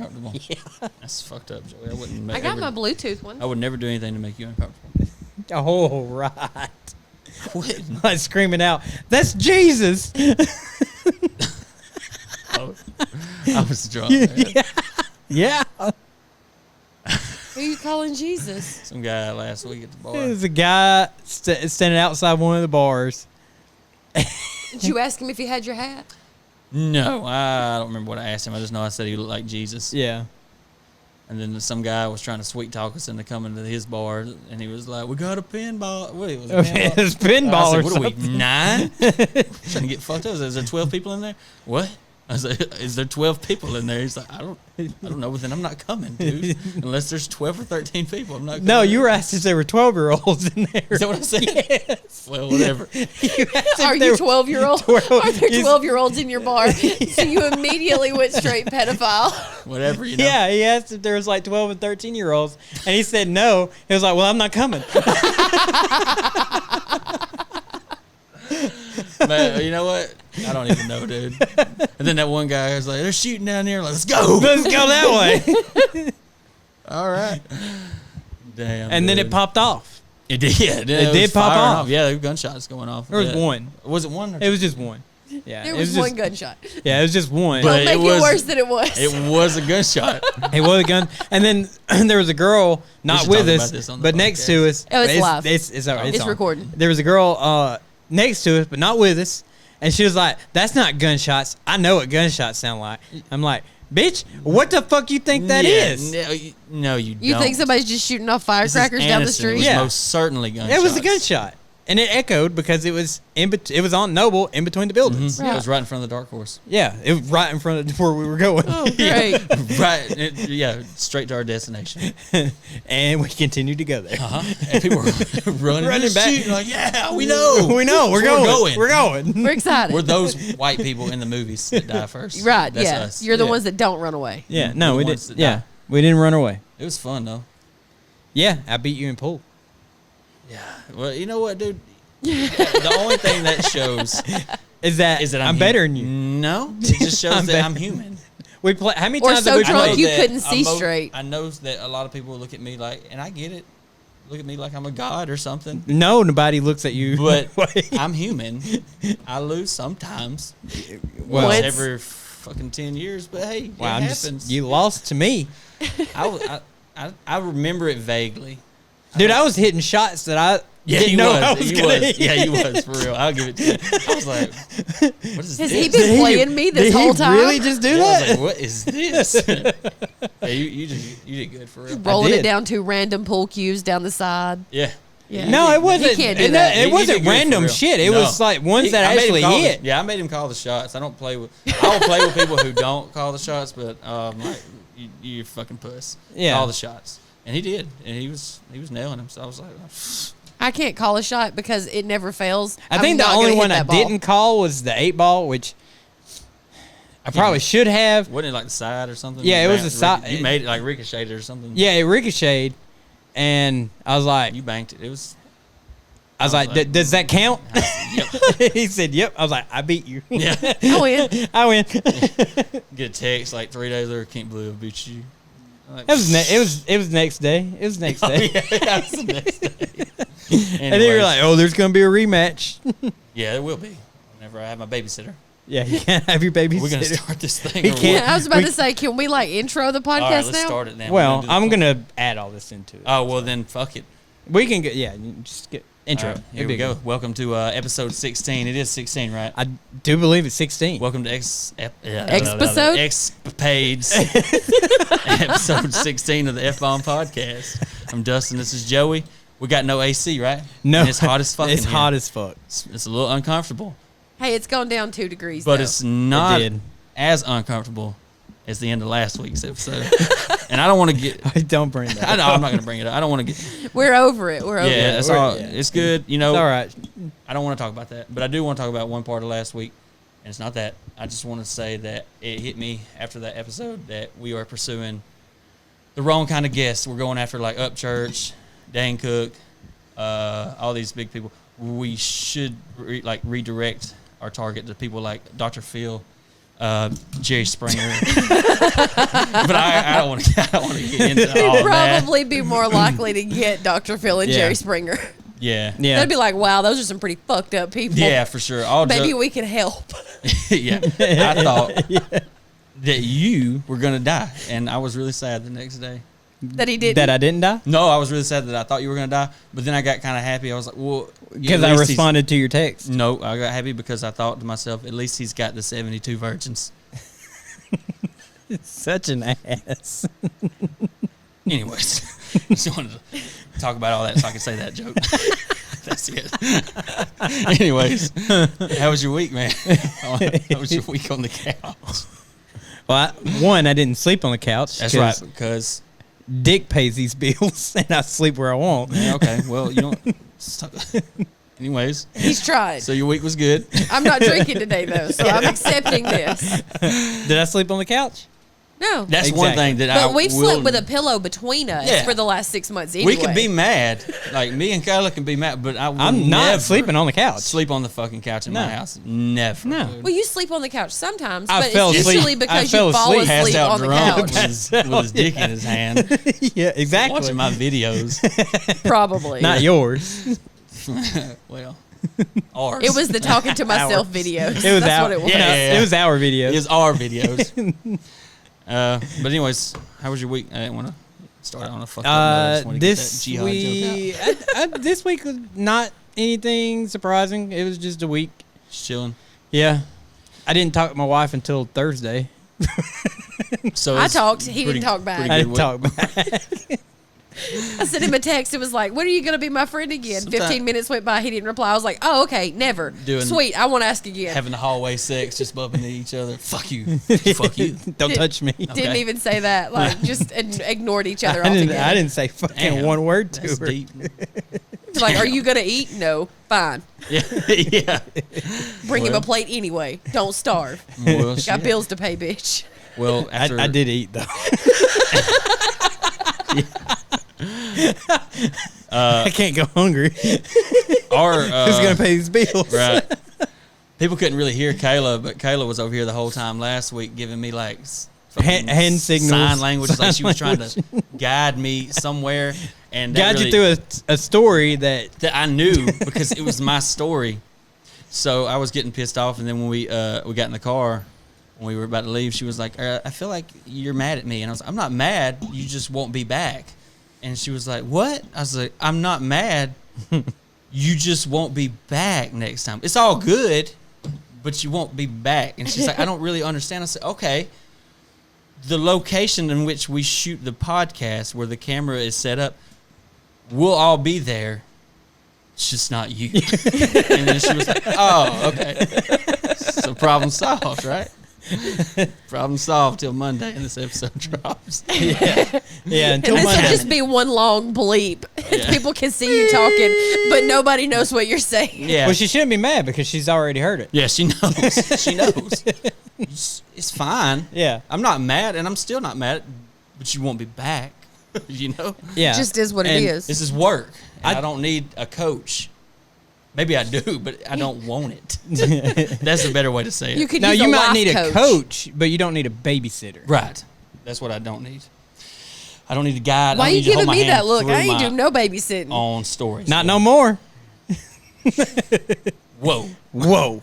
uncomfortable. Yeah. That's fucked up, Joey. I got my Bluetooth one. I would never do anything to make you uncomfortable. Oh, right. Quit. Like screaming out, "That's Jesus!" Oh, I was drunk. Yeah. Who are you calling Jesus? Some guy last week at the bar. There's a guy standing outside one of the bars. Did you ask him if he had your hat? No, I don't remember what I asked him. I just know I said he looked like Jesus. Yeah. And then some guy was trying to sweet talk us into coming to his bar, and he was like, "We got a pinball." Wait, was it pinball? It was pinball I or said, "What are we, something. 9?" Trying to get fucked up. Is there 12 people in there? What? I was like, "Is there 12 people in there?" He's like, I don't know. Well, then I'm not coming, dude. Unless there's 12 or 13 people, I'm not coming. No, you were asked if there were 12-year-olds in there. Is that what I said? Yes. Well, whatever. Are you 12-year-old? Are there 12-year-olds in your bar? So you immediately went straight pedophile. Whatever, you know. Yeah, he asked if there was like 12 and 13-year-olds, and he said no. He was like, "Well, I'm not coming." Man, you know what? I don't even know, dude. And then that one guy was like, "They're shooting down here." Like, let's go. Let's go that way. All right. Damn. And then dude. it popped off. It did. Yeah, It was did pop firing off. Yeah, there were gunshots going off. There was Yeah. one. Was it one? Or It was just one. Yeah, There it was just, one gunshot. Yeah, it was just one. But Don't make it it was- worse than it was. It was a gunshot. It was a gun, and then there was a girl not should with talk about us, this on the but next podcast. to us. Oh, it's live. It's all right. It's on. recording. There was a girl next to us, but not with us, and she was like, "That's not gunshots. I know what gunshots sound like." I'm like, "Bitch, what the fuck you think that is?" No, you don't. You think somebody's just shooting off firecrackers down the It street? was Yeah. most certainly gunshots. It was a gunshot, and it echoed because it was it was on Noble in between the buildings. Yeah, it was right in front of the Dark Horse. Yeah, it was right in front of where we were going. Oh, great. Right. Yeah, straight to our destination. And we continued to go there. And people were running Running back. shooting like, yeah, we know. We know. We're going. We're going. We're excited. We're those white people in the movies that die first. Right, That's yeah. us. You're the Yeah. ones that don't run away. Yeah, no, We're we the did. ones that Yeah, die. we didn't run away. It was fun, though. Yeah, I beat you in pool. Yeah. Well, you know what, dude? The only thing that shows Is that I'm better than you? No. It just shows I'm that better. I'm human. We play. How many Or times so have we drunk played? you that couldn't see straight. I know that a lot of people look at me like, and I get it. Look at me like I'm a god or something. No, nobody looks at you. But that way. I'm human. I lose sometimes. Well, Once Once- every fucking 10 years, but hey, wow, it I'm happens. you lost to me, I remember it vaguely. dude. I was hitting shots that I Yeah, didn't you know was. I was You gonna was. hit. Yeah, you was for real. I'll give it to you. I was like, what is Has this? he been Did he- playing me this did whole he time? really just do Yeah, I that? was like, what is this? Yeah, you did good for real. Rolling did. it down two random pool cues down the side. Yeah. Yeah. No, it wasn't. He can't do it, that. It He wasn't did good for random real. shit. It No. was like ones that I made him actually call hit. yeah, I made him call the shots. I don't play with. I will play with people who don't call the shots, but like you fucking puss. Yeah. Call the shots, and he did, and he was nailing them. So I was like, I can't call a shot because it never fails. I I'm think the not only gonna hit one I that ball. didn't call was the 8-ball, which I probably should have. wasn't it like the side or something? Yeah, You it was banked- the side- You made it like ricocheted or something. Yeah, it ricocheted, and I was like, You banked it. It was. I was like, does that count? Yep. He said, "Yep." I was like, "I beat you." Yeah. I win. I win. Get a text like 3 days later. Can't believe I beat you. I'm like, It was next day. It was next day. yeah, that's the next day. And then you're Anyways, like, "Oh, there's gonna be a rematch." yeah, it will be. Whenever I have my babysitter, Yeah, you can't have your baby. we're gonna start this thing. He or can't. what? I was about We- to say, can we like intro the podcast All right, let's now? start it now. Well, We're do I'm the- gonna add all this into it. Oh well, then fuck it. We can get you just get intro. All right, It'd here be we go. good. Welcome to episode 16. It is 16, right? I do believe it's 16. Welcome to Expisode? Expades. Episode 16 of the F-Bomb Podcast. I'm Dustin. This is Joey. We got no AC, right? No, And it's hot as fuck. It's in here. hot as fuck. It's a little uncomfortable, Hey, it's gone down 2 degrees. but though. it's not did. as uncomfortable as the end of last week's episode. And I don't want to get. Don't bring that. I know I'm not going to bring it up. I don't want to get. We're over it. We're over Yeah, it. that's We're- all. yeah. It's good. You know, It's all right. I don't want to talk about that, but I do want to talk about one part of last week, and it's not that. I just want to say that it hit me after that episode that we are pursuing the wrong kind of guests. We're going after like Upchurch, Dane Cook, all these big people. We should redirect our target to people like Dr. Phil, Jerry Springer. But I don't want to get into all You'd that. probably be more likely to get Dr. Phil and Yeah. Jerry Springer. Yeah. Yeah. They'd be like, wow, those are some pretty fucked up people. Yeah, for sure. All Maybe we can help. yeah. I thought that you were going to die. And I was really sad the next day. That he did. That I didn't die? No, I was really sad that I thought you were going to die. But then I got kind of happy. I was like, well. Because I responded to your text. No, I got happy because I thought to myself, at least he's got the 72 virgins. Such an ass. Anyways, just wanted to talk about all that so I could say that joke. That's it. Anyways, how was your week, man? How was your week on the couch? Well, I didn't sleep on the couch. That's right, because... Dick pays these bills, and I sleep where I want. Yeah, okay, well, you don't... Anyways. He's tried. So your week was good. I'm not drinking today, though, so I'm accepting this. Did I sleep on the couch? No. That's one thing that I But we've will... slept with a pillow between us Yeah. for the last 6 months anyway. We can be mad. Like, me and Kyla can be mad, but I will I'm not never sleeping on the couch. sleep on the fucking couch in my No. house. Never. No. dude. Well, you sleep on the couch sometimes, I but fell it's asleep. usually I because fell you fall asleep. Passed asleep out on the drunk couch. with his dick in his hand. Yeah, exactly. Watching my videos. Probably. Not yours. Well, ours. It was the talking to myself Ours. videos. It was That's our, what it was. Yeah. It was our video. It was our videos. But anyways, how was your week? I didn't want to start on a fucked up note. I just wanted to get that This jihad joke out. week, this week was not anything surprising. It was just a week. Just chilling. Yeah, I didn't talk to my wife until Thursday. So I it's talked. He pretty- didn't talk back. pretty I good didn't week. talk back. I sent him a text. It was like, when are you going to be my friend again? Sometime- 15 minutes went by. He didn't reply. I was like, oh, okay, never. Sweet. I want to ask again. Having the hallway sex, just bumping into each other. Fuck you. Fuck you. Don't touch me. Didn't Okay. even say that. Like, just ignored each other I altogether. didn't say fucking Damn, one word to That's her. deep. It's like, are you going to eat? No. Fine. Yeah. Yeah. Bring him Well. a plate anyway. Don't starve. Well, Got shit. bills to pay, bitch. Well, after I did eat though. I can't go hungry. our Who's gonna pay these bills? right. People couldn't really hear Kayla, but Kayla was over here the whole time last week giving me like fucking Hand signals. sign language, like she was trying language. to guide me somewhere, and that Guide really, you through a story that that I knew because it was my story. So I was getting pissed off, and then when we got in the car, when we were about to leave, she was like, "I feel like you're mad at me," and I was like, "I'm not mad. You just won't be back." And she was like, "What?" I was like, "I'm not mad. You just won't be back next time. It's all good, but you won't be back." And she's like, "I don't really understand." I said, "Okay. The location in which we shoot the podcast, where the camera is set up, we'll all be there. It's just not you." And then she was like, "Oh, okay. So problem solved, right?" Problem solved till Monday, and this episode drops. yeah until This Monday. would just be one long bleep. Yeah. People can see you talking, but nobody knows what you're saying. Yeah. Well, she shouldn't be mad because she's already heard it. Yeah, she knows. She knows. It's fine. Yeah. I'm not mad, and I'm still not mad, but you won't be back. You know? Yeah. It just is what And it is. This is work. And I- I don't need a coach. Maybe I do, but I don't want it. That's a better way to say it. You could Now use you a might life need a coach, but you don't need a babysitter. Right. That's what I don't need. I don't need a guide. Why I are don't you need to hold giving my me hand that look? through I ain't my doing no babysitting. own stories. Not no more. Whoa. Whoa.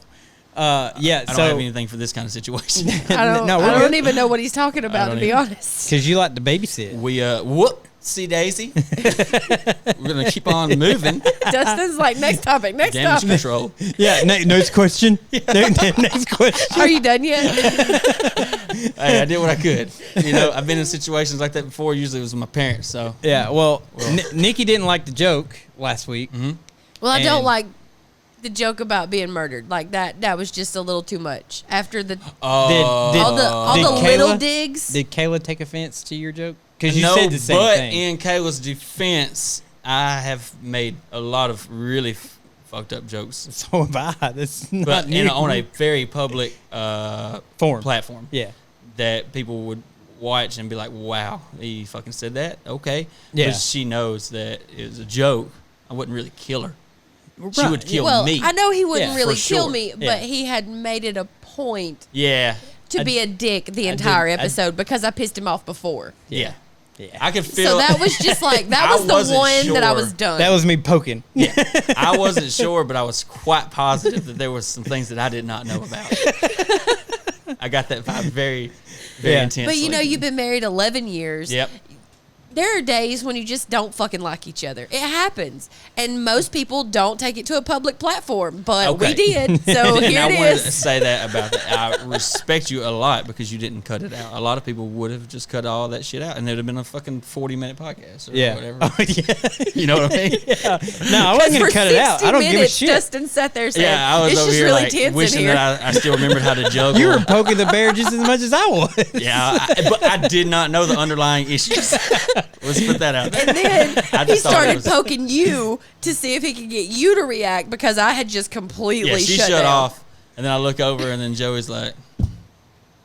Yeah. I don't so have anything for this kind of situation. I no, don't we're good. even know what he's talking about, to don't be either. honest. Because you like to babysit. We whoop-see daisy. We're gonna keep on moving. Dustin's like, next topic, next Damage topic. control. Yeah. Next question. Next question. Are you done yet? Hey, I did what I could. You know, I've been in situations like that before. Usually it was with my parents. So Yeah. Well, Nikki didn't like the joke last week. Mm-hmm. Well, I don't And- like the joke about being murdered. Like that was just a little too much. After the Did all Did the little Kayla- digs. Did Kayla take offense to your joke? Because you no, said the same but thing. in Kayla's defense, I have made a lot of really fucked up jokes, So have I. That's not but new. on a very public Form. platform. Yeah. That people would watch and be like, "Wow, he fucking said that." Okay, Yeah. Because she knows that it was a joke. I wouldn't really kill her. She Right. would kill well, me. I know he wouldn't Yeah, really for kill sure. me, but Yeah. he had made it a point Yeah, to be a dick the entire episode because I pissed him off before. Yeah. Yeah. I could feel. So that was just like that was the one that I was done. That was me poking. Yeah. I wasn't sure, but I was quite positive that there was some things that I did not know about. I got that vibe very intensely. But you've been married 11 years. Yep. There are days when you just don't fucking like each other. It happens. And most people don't take it to a public platform, but we did. So here I it wanted is. to say that about that. I respect you a lot because you didn't cut it out. A lot of people would have just cut all that shit out and it would have been a fucking 40-minute podcast or whatever. Oh, yeah. You know what I mean? Yeah. No, I wasn't going to cut it out. I don't give a shit. Justin sat there saying, I was it's over just here really like tense wishing in here. that I still remembered how to juggle. You were poking the bear just as much as I was. Yeah, but I did not know the underlying issues. Let's put that out there. And then he started poking you to see if he could get you to react because I had just completely she shut shut down. off. And then I look over and then Joey's like,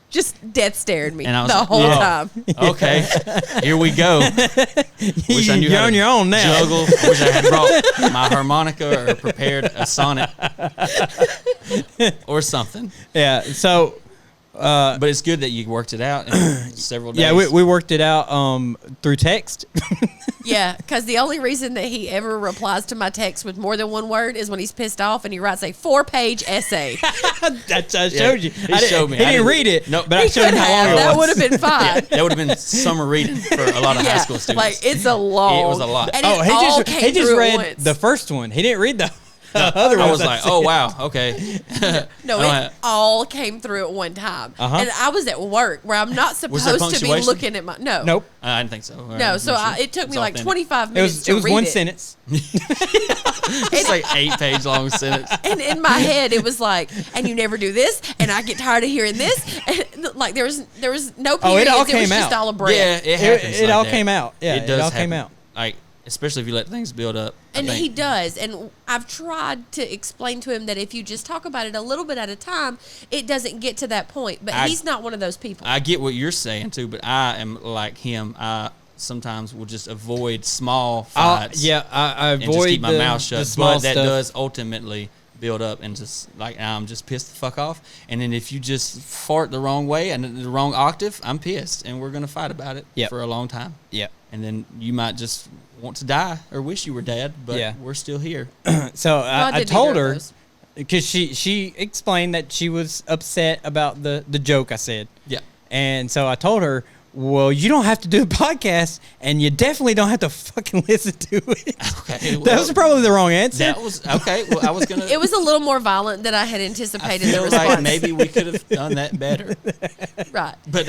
just death stared me and I was the like, whole time. Okay, here we go. Wish I knew You're how on to your own now. juggle. Wish I had brought my harmonica or prepared a sonnet or something. Yeah, so... but it's good that you worked it out in several days. Yeah, we worked it out through text. Yeah, because the only reason that he ever replies to my text with more than one word is when he's pissed off and he writes a 4-page essay. I showed you. He showed me. He didn't read it, Nope. but I showed him how long it was. That would have been fine. That would have been summer reading for a lot of high school students. Like, it's a long... It was a lot. And he just read the first one. He didn't read the other one. I was like, oh, wow, okay. No, it all came through at one time. Uh-huh. And I was at work where I'm not supposed to be punctuation? looking at my... No. Nope. I didn't think so. No, so it took me like 25 minutes It was to read one it. sentence. It's like 8-page long sentence. And in my head, it was like, and you never do this, and I get tired of hearing this. And, like, there was no periods. It all was came just out. all a breath. Yeah, it happens. It like all that. came out. Yeah, it does all happen. came out. Like, especially if you let things build up. And he does. And I've tried to explain to him that if you just talk about it a little bit at a time, it doesn't get to that point. But he's not one of those people. I get what you're saying, too, but I am like him. I sometimes will just avoid small fights. I avoid and just keep my mouth the shut. small But that stuff. does ultimately build up and just like I'm just pissed the fuck off. And then if you just fart the wrong way and the wrong octave, I'm pissed, and we're gonna fight about it for a long time. Yep. And then you might just want to die or wish you were dead, but we're still here. So I told her those. because she explained that she was upset about the joke I said. Yeah. And so I told her, well, you don't have to do a podcast, and you definitely don't have to fucking listen to it. Okay, That was probably the wrong answer. That was okay. Well, I was gonna. It was a little more violent than I had anticipated. I feel the response. like maybe we could have done that better, Right. but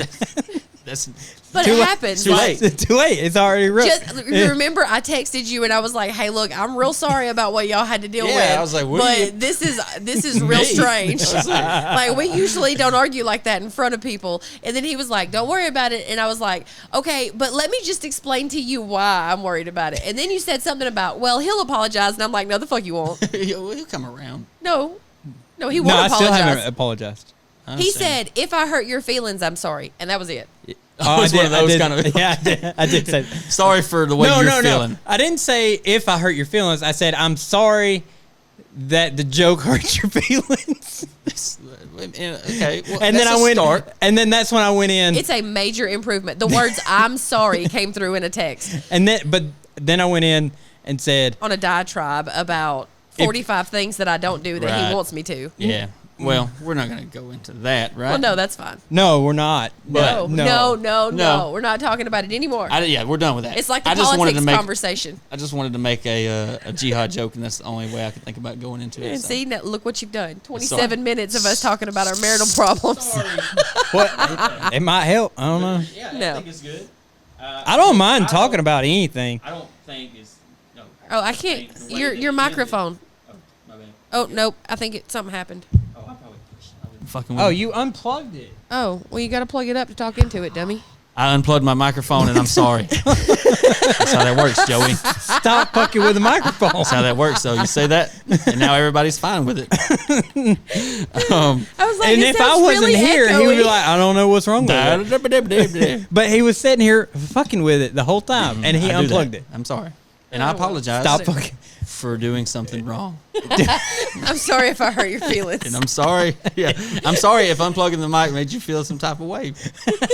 that's But it happens. Too late. Too late. It's already wrote. You remember I texted you and I was like, "Hey, look, I'm real sorry about what y'all had to deal with." I was like, what are you- but this is real Me? strange. I was Like we usually don't argue like that in front of people. And then he was like, "Don't worry about it." And I was like, "Okay, but let me just explain to you why I'm worried about it." And then you said something about, "Well, he'll apologize," and I'm like, "No, the fuck you won't." He'll come around. No, he won't No, I still apologize. haven't apologized. I He understand. said, "If I hurt your feelings, I'm sorry," and that was it. Oh, it's one of those kind of. Yeah, I did say. Sorry for the way you're feeling. No. I didn't say if I hurt your feelings. I said I'm sorry that the joke hurt your feelings. Okay, well, And then that's I a went. start. And then that's when I went in. It's a major improvement. The words "I'm sorry" came through in a text But then I went in and said, on a diatribe about 45 things that I don't do that Right. he wants me to. Yeah. Well, we're not going to go into that, right? Well, no, that's fine. "No, we're not." But- No. We're not talking about it anymore. Yeah, we're done with that. It's like the I just wanted politics to make. conversation. I just wanted to make a jihad joke, and that's the only way I could think about going into it. And so. see, now, look what you've done. 27 Sorry. minutes of us talking about our marital problems. What? It might help. I don't know. Yeah, No. I think it's good. I don't mind talking about anything. I don't think it's. No. Oh, I can't. Your microphone. Oh, my bad. Oh, nope. I think something happened. Oh, I probably pushed. Fucking. Oh, you unplugged it. Oh, well, you got to plug it up to talk into it, dummy. I unplugged my microphone, and I'm sorry. That's how that works, Joey. Stop fucking with the microphone. That's how that works. So you say that, and now everybody's fine with it. I was like, And it if I sounds wasn't really here, he would be echoey. like, "I don't know what's wrong with it." But he was sitting here fucking with it the whole time, and he I do unplugged that. it. I'm sorry. And I apologize Stop fucking. for doing something wrong. I'm sorry if I hurt your feelings. And I'm sorry. Yeah, I'm sorry if unplugging the mic made you feel some type of way.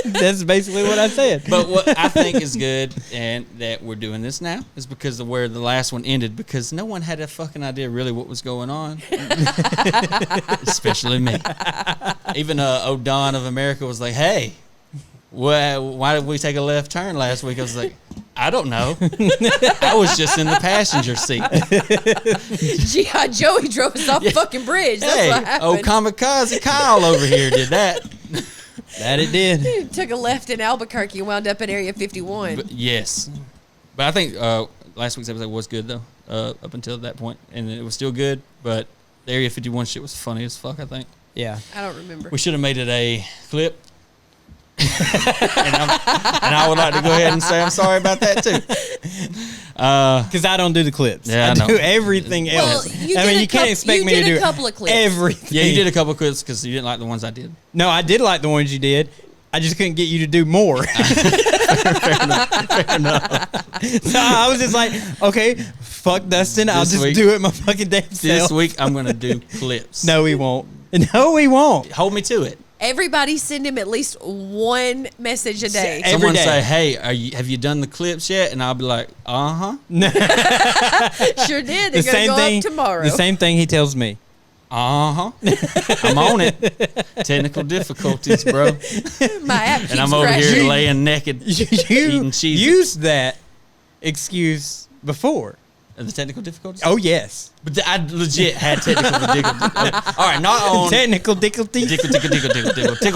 That's basically what I said. But what I think is good, and that we're doing this now, is because of where the last one ended. Because no one had a fucking idea really what was going on, especially me. Even old Don of America was like, "Hey, why did we take a left turn last week?" I was like, "I don't know. I was just in the passenger seat." G.I. Joey drove us off the fucking bridge. That's Hey, what happened. old kamikaze Kyle over here did that. That it did. He took a left in Albuquerque and wound up at Area 51. But, yes. But I think last week's episode was good, though, up until that point. And it was still good, but the Area 51 shit was funny as fuck, I think. Yeah. I don't remember. We should have made it a clip. and I would like to go ahead and say I'm sorry about that, too. Because I don't do the clips. Yeah, I do know. everything Well, else. you I did mean, a you can't coup- expect you me to did a do couple of clips. everything. Yeah, you did a couple of clips because you didn't like the ones I did. No, I did like the ones you did. I just couldn't get you to do more. Fair enough. So I was just like, okay, fuck Dustin. I'll This just week- do it my fucking damn This self. week, I'm going to do clips. No, he won't. No, he won't. Hold me to it. Everybody send him at least one message a day. Every Someone day. say, "Hey, have you done the clips yet?" And I'll be like, "Uh-huh. Sure did. The They're going to same go thing. up tomorrow. The same thing he tells me. Uh-huh. I'm on it. Technical difficulties, bro. My app keeps And I'm over crashing. here laying naked, You eating cheese. used that excuse before. The technical difficulties? Oh, yes. But I legit had technical difficulties. All right, not on Technical difficulty. tickle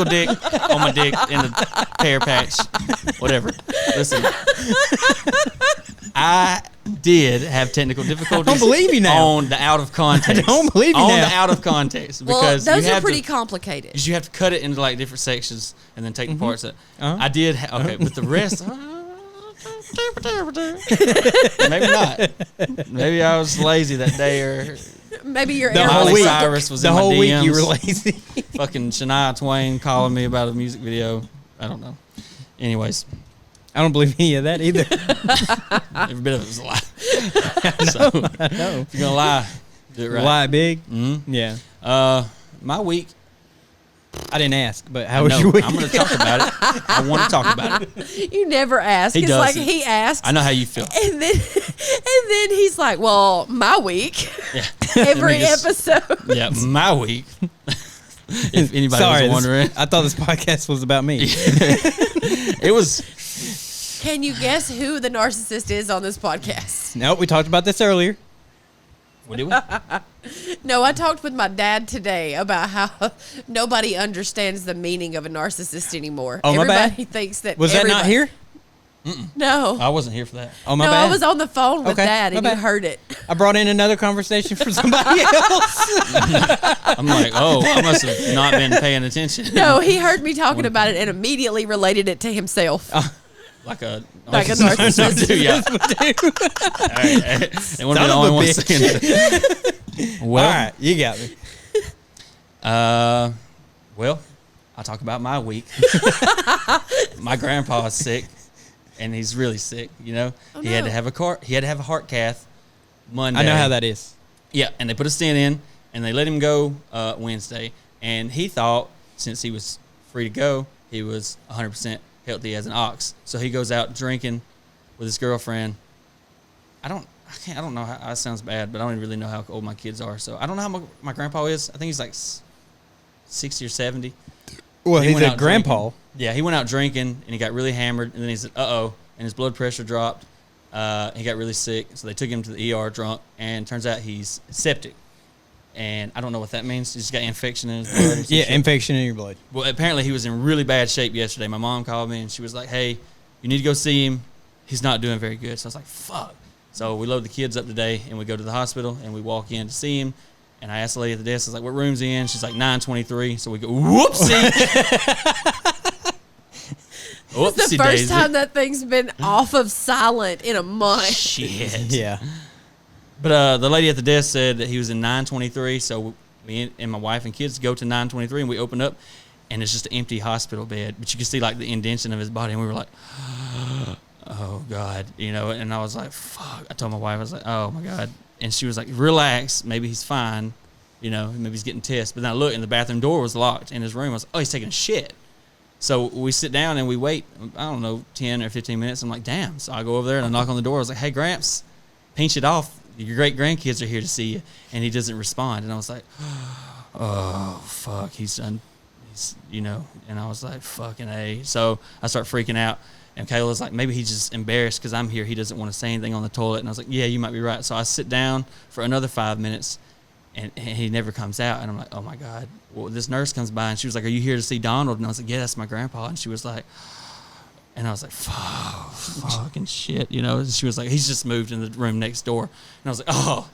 dick on my dick in the pear patch, whatever. Listen, I did have technical difficulties. I don't believe you now. On the out of context. I don't believe you on now. the out of context Well, because those you are have pretty to, complicated. because you have to cut it into like different sections and then take the parts that Uh-huh. I did. Okay, but the rest. Maybe not. Maybe I was lazy that day, or Maybe your The air whole Miley week. Cyrus was The in my whole week you DMs. were lazy. Fucking Shania Twain calling me about a music video. I don't know. Anyways, I don't believe any of that either. every bit of it was a lie. So, I know. if you're gonna lie, do it right. Why, big? hmm Yeah. My week. I didn't ask, but I how was know, your week? I'm gonna talk about it. I want to talk about it. You never ask. He It's like doesn't. he asks. I know how you feel. And then he's like, "Well, my week." Yeah. Every Let me just- episode. Yeah, my week. If anybody Sorry, was wondering, I thought this podcast was about me. it was. Can you guess who the narcissist is on this podcast? Nope, we talked about this earlier. What did we? No, I talked with my dad today about how nobody understands the meaning of a narcissist anymore. Oh, my bad. Everybody thinks that. Was that not here? No. I wasn't here for that. Oh, my No, bad. I was on the phone with Okay, Dad, my and you bad. heard it. I brought in another conversation for somebody else. I'm like, oh, I must have not been paying attention. No, he heard me talking about it and immediately related it to himself. Like a Like a narcissist. do, yeah. All right. And one of Son the of only a ones bitch. saying that. Well, All right, you got me. well, I'll talk about my week. My grandpa's sick, and he's really sick. You know, Oh, he had to no. have a heart cath Monday. I know how that is. Yeah, and they put a stent in, and they let him go Wednesday. And he thought, since he was free to go, he was 100% healthy as an ox. So he goes out drinking with his girlfriend. I don't know how that sounds bad, but I don't even really know how old my kids are. So I don't know how my grandpa is. I think he's like 60 or 70. Well, He he's went a out grandpa. drinking. Yeah, he went out drinking, and he got really hammered, and then he said, uh-oh, and his blood pressure dropped. He got really sick, so they took him to the ER drunk, and turns out he's septic. And I don't know what that means. He's got infection in his blood. or some Yeah, shit. infection in your blood. Well, apparently he was in really bad shape yesterday. My mom called me, and she was like, hey, you need to go see him. He's not doing very good. So I was like, fuck. So we load the kids up today, and we go to the hospital, and we walk in to see him. And I asked the lady at the desk, I was like, what room's he in? She's like, 923. So we go, whoopsie. It's the first time that thing's been off of silent in a month. Shit. Yeah. But the lady at the desk said that he was in 923. So me and my wife and kids go to 923, and we open up, and it's just an empty hospital bed. But you can see like the indentation of his body, and we were like, oh God, and I was like, fuck. I told my wife, I was like, oh my God. And she was like, relax, maybe he's fine, maybe he's getting tested. But then I looked and the bathroom door was locked in his room. I was like, oh, he's taking a shit. So we sit down and we wait, I don't know, 10 or 15 minutes. I'm like, damn. So I go over there and I knock on the door. I was like, hey, Gramps, pinch it off. Your great grandkids are here to see you. And he doesn't respond. And I was like, oh, fuck, he's done. And I was like, fucking A. So I start freaking out. And Kayla's like, maybe he's just embarrassed because I'm here. He doesn't want to say anything on the toilet. And I was like, yeah, you might be right. So I sit down for another 5 minutes, and he never comes out. And I'm like, oh, my God. Well, this nurse comes by, and she was like, are you here to see Donald? And I was like, yeah, that's my grandpa. And she was like, and I was like, fucking shit, And she was like, he's just moved in the room next door. And I was like, oh,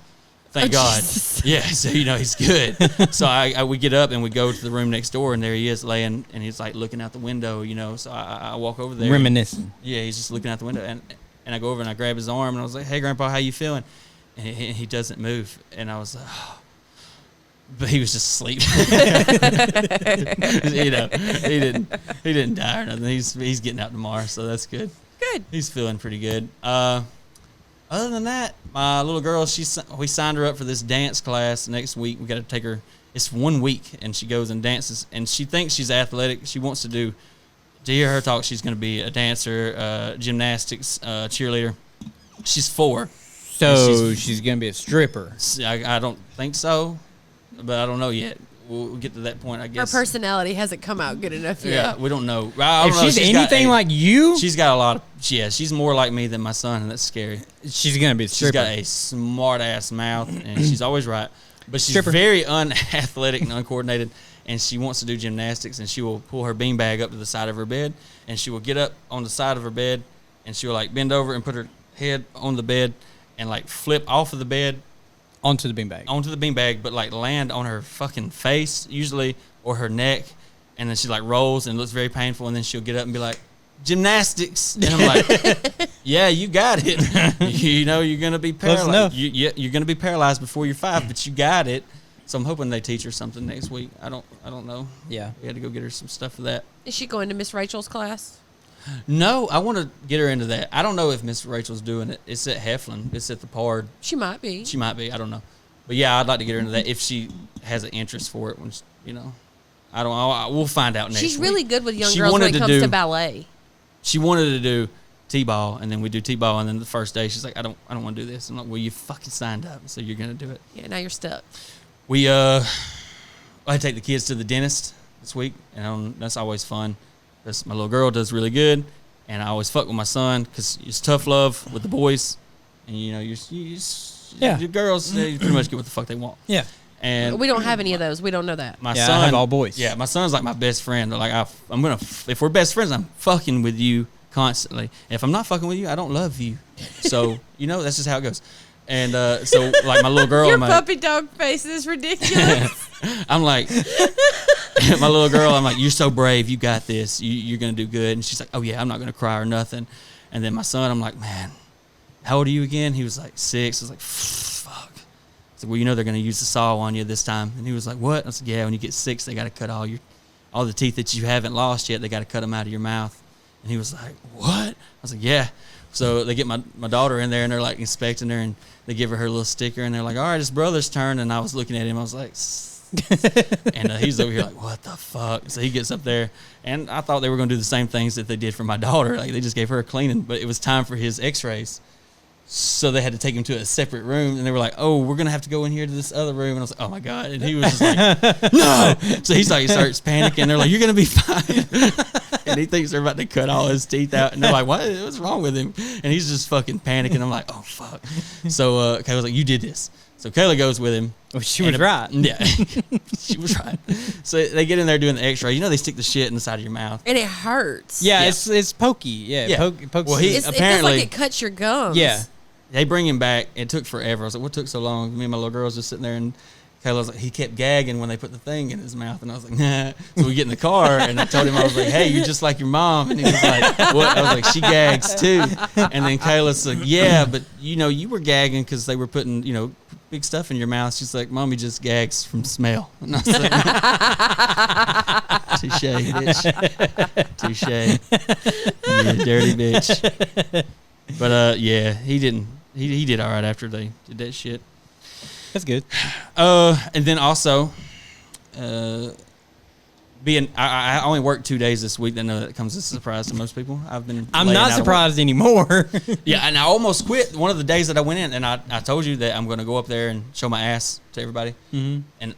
thank God. Jesus. Yeah, so, he's good. So we get up, and we go to the room next door, and there he is laying, and he's, like, looking out the window, So I walk over there. Reminiscing. Yeah, he's just looking out the window, and I go over, and I grab his arm, and I was like, hey, Grandpa, how you feeling? And he doesn't move. And I was like, oh. But he was just asleep. He didn't die or nothing. He's getting out tomorrow, so that's good. Good. He's feeling pretty good. Other than that, my little girl, we signed her up for this dance class next week. We got to take her. It's 1 week, and she goes and dances, and she thinks she's athletic. She wants to hear her talk, she's going to be a dancer, gymnastics, cheerleader. She's 4. So she's going to be a stripper. I don't think so, but I don't know yet. We'll get to that point, I guess. Her personality hasn't come out good enough yet. Yeah, we don't know. If she's anything like you, she's got a lot of. Yeah, she's more like me than my son, and that's scary. She's gonna be a stripper. She's got a smart ass mouth, and she's always right. But she's Stripper. very unathletic and uncoordinated, and she wants to do gymnastics, and she will pull her beanbag up to the side of her bed, and she will get up on the side of her bed, and she will like bend over and put her head on the bed, and like flip off of the bed. Onto the beanbag, but like land on her fucking face usually, or her neck, and then she like rolls and it looks very painful, and then she'll get up and be like, gymnastics, and I'm like, yeah, you got it. You're gonna be paralyzed. You're gonna be paralyzed before you're 5, but you got it. So I'm hoping they teach her something next week. I don't know. Yeah, we had to go get her some stuff for that. Is she going to Miss Rachel's class? No, I want to get her into that. I don't know if Miss Rachel's doing it. It's at Heflin. It's at the Pard. She might be. I don't know. But yeah, I'd like to get her into that if she has an interest for it. When I don't know. We'll find out next week. She's really good with young girls when it comes to ballet. She wanted to do T-ball, and then we do T-ball, and then the first day she's like, I don't want to do this. I'm like, well, you fucking signed up, so you're gonna do it. Yeah, now you're stuck. I had to take the kids to the dentist this week, and that's always fun. Because my little girl does really good, and I always fuck with my son because it's tough love with the boys, and your girls, they pretty much get what the fuck they want. Yeah, and we don't have any of those. We don't know that. My son, I have all boys. Yeah, my son's like my best friend. Like if we're best friends, I'm fucking with you constantly. And if I'm not fucking with you, I don't love you. So that's just how it goes. And so like my little girl, your puppy dog face is ridiculous. I'm like, my little girl, I'm like, you're so brave. You got this. You're going to do good. And she's like, oh, yeah, I'm not going to cry or nothing. And then my son, I'm like, man, how old are you again? He was like 6. I was like, fuck. I was like, well, they're going to use the saw on you this time. And he was like, what? I was like, yeah, when you get 6, they got to cut all the teeth that you haven't lost yet. They got to cut them out of your mouth. And he was like, what? I was like, yeah. So they get my daughter in there, and they're like inspecting her, and they give her little sticker, and they're like, all right, it's brother's turn. And I was looking at him. I was like, and he's over here like, what the fuck? So he gets up there, and I thought they were going to do the same things that they did for my daughter. Like they just gave her a cleaning, but it was time for his x-rays. So they had to take him to a separate room, and they were like, oh, we're going to have to go in here to this other room. And I was like, oh my God. And he was just like, no. So he's like, he starts panicking. They're like, you're going to be fine. And he thinks they're about to cut all his teeth out. And they're like, what's wrong with him? And he's just fucking panicking. I'm like, oh fuck. So Kayla's like, you did this. So Kayla goes with him. Oh, she was right. Yeah, she was right. So they get in there doing the x-ray. They stick the shit in the side of your mouth. And it hurts. Yeah, it's pokey. Yeah. Pokes. Well, it feels like it cuts your gums. Yeah. They bring him back. It took forever. I was like, what took so long? Me and my little girl was just sitting there, and Kayla was like, he kept gagging when they put the thing in his mouth. And I was like, nah. So we get in the car, and I told him, I was like, hey, you're just like your mom. And he was like, what? I was like, she gags too. And then Kayla's like, yeah, but, you were gagging because they were putting, big stuff in your mouth. She's like, Mommy just gags from smell. And I was like, touche, bitch. Touche. You dirty bitch. But yeah, he didn't. He did all right after they did that shit. That's good. And then also, I only worked 2 days this week. I know that comes as a surprise to most people. I'm not surprised anymore. Yeah, and I almost quit one of the days that I went in, and I told you that I'm going to go up there and show my ass to everybody. Mm-hmm. And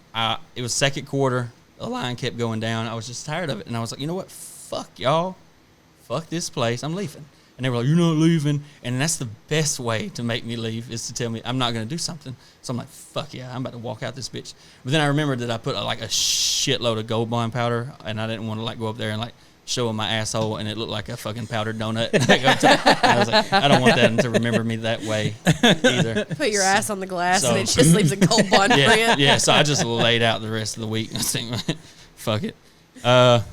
it was second quarter. The line kept going down. I was just tired of it, and I was like, you know what? Fuck y'all. Fuck this place. I'm leaving. And they were like, you're not leaving. And that's the best way to make me leave is to tell me I'm not going to do something. So I'm like, fuck yeah, I'm about to walk out this bitch. But then I remembered that I put like a shitload of Gold Bond powder, and I didn't want to like go up there and like show them my asshole, and it looked like a fucking powdered donut. I was like, I don't want them to remember me that way either. Put your ass on the glass, and it just leaves a Gold Bond print. Yeah, so I just laid out the rest of the week. I think, fuck it. But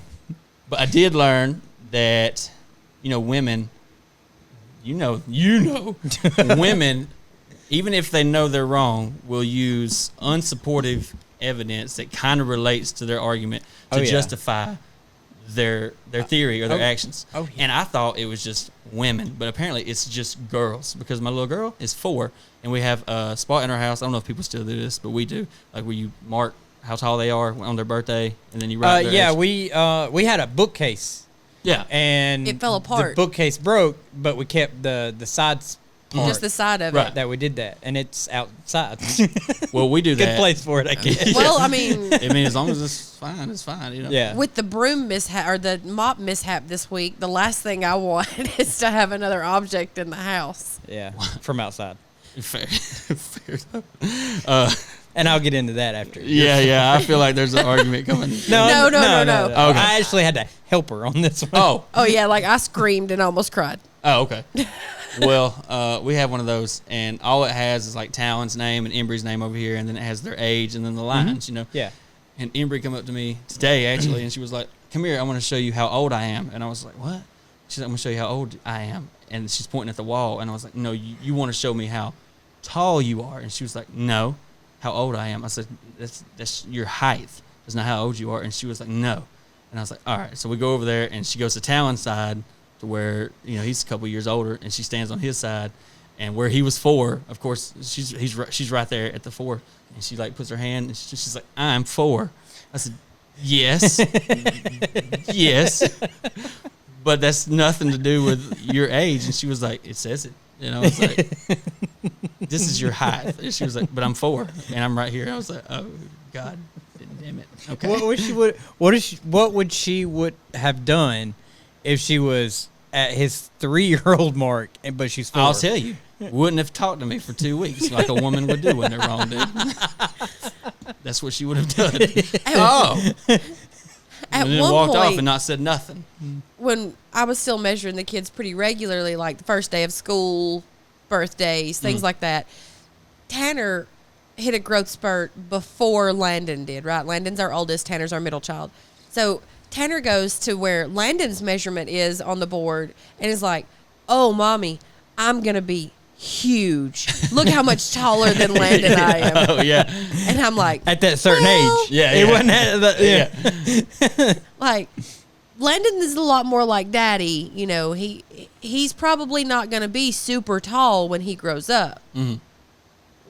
I did learn that, women... You know, women, even if they know they're wrong, will use unsupportive evidence that kind of relates to their argument to justify their theory or their actions. Oh, yeah. And I thought it was just women, but apparently it's just girls, because my little girl is 4, and we have a spot in our house. I don't know if people still do this, but we do. Like where you mark how tall they are on their birthday, and then you write their age. we had a bookcase. Yeah, and it fell apart. The bookcase broke, but we kept the sides part. Just the side of it. That we did that, and it's outside. Well, we do that. Good place for it, I guess. Well, I mean, as long as it's fine, it's fine. Yeah. With the broom mishap or the mop mishap this week, the last thing I want is to have another object in the house. Yeah, from outside. Fair enough. And I'll get into that after. Yeah. I feel like there's an argument coming. No. Okay. I actually had to help her on this one. Oh yeah, like I screamed and almost cried. Oh, okay. Well, we have one of those, and all it has is like Talon's name and Embry's name over here, and then it has their age and then the lines, Yeah. And Embry come up to me today, actually, and she was like, come here, I want to show you how old I am. And I was like, what? She's like, I'm going to show you how old I am. And she's pointing at the wall, and I was like, no, you want to show me how tall you are. And she was like, no, how old I am. I said, that's your height. That's not how old you are. And she was like, no. And I was like, all right. So we go over there, and she goes to Talon's side to where, he's a couple years older, and she stands on his side. And where he was 4, of course, she's right there at the 4. And she, like, puts her hand, and she's like, I'm 4. I said, yes. Yes. But that's nothing to do with your age. And she was like, it says it. And I was like, this is your height. And she was like, but I'm 4, and I'm right here. I was like, oh, God, damn it. Okay. What would she have done if she was at his 3-year-old mark, but she's 4? I'll tell you. Wouldn't have talked to me for 2 weeks like a woman would do when they're wrong, dude. That's what she would have done. At and then one walked point, off and not said nothing. When I was still measuring the kids pretty regularly, like the first day of school, birthdays, things like that, Tanner hit a growth spurt before Landon did, right? Landon's our oldest, Tanner's our middle child. So Tanner goes to where Landon's measurement is on the board and is like, oh, Mommy, I'm going to be huge. Look how much taller than Landon I am. Oh, yeah. And I'm like, at that certain age. Yeah. It wasn't that, like, Landon is a lot more like Daddy. He's probably not going to be super tall when he grows up. Mm-hmm.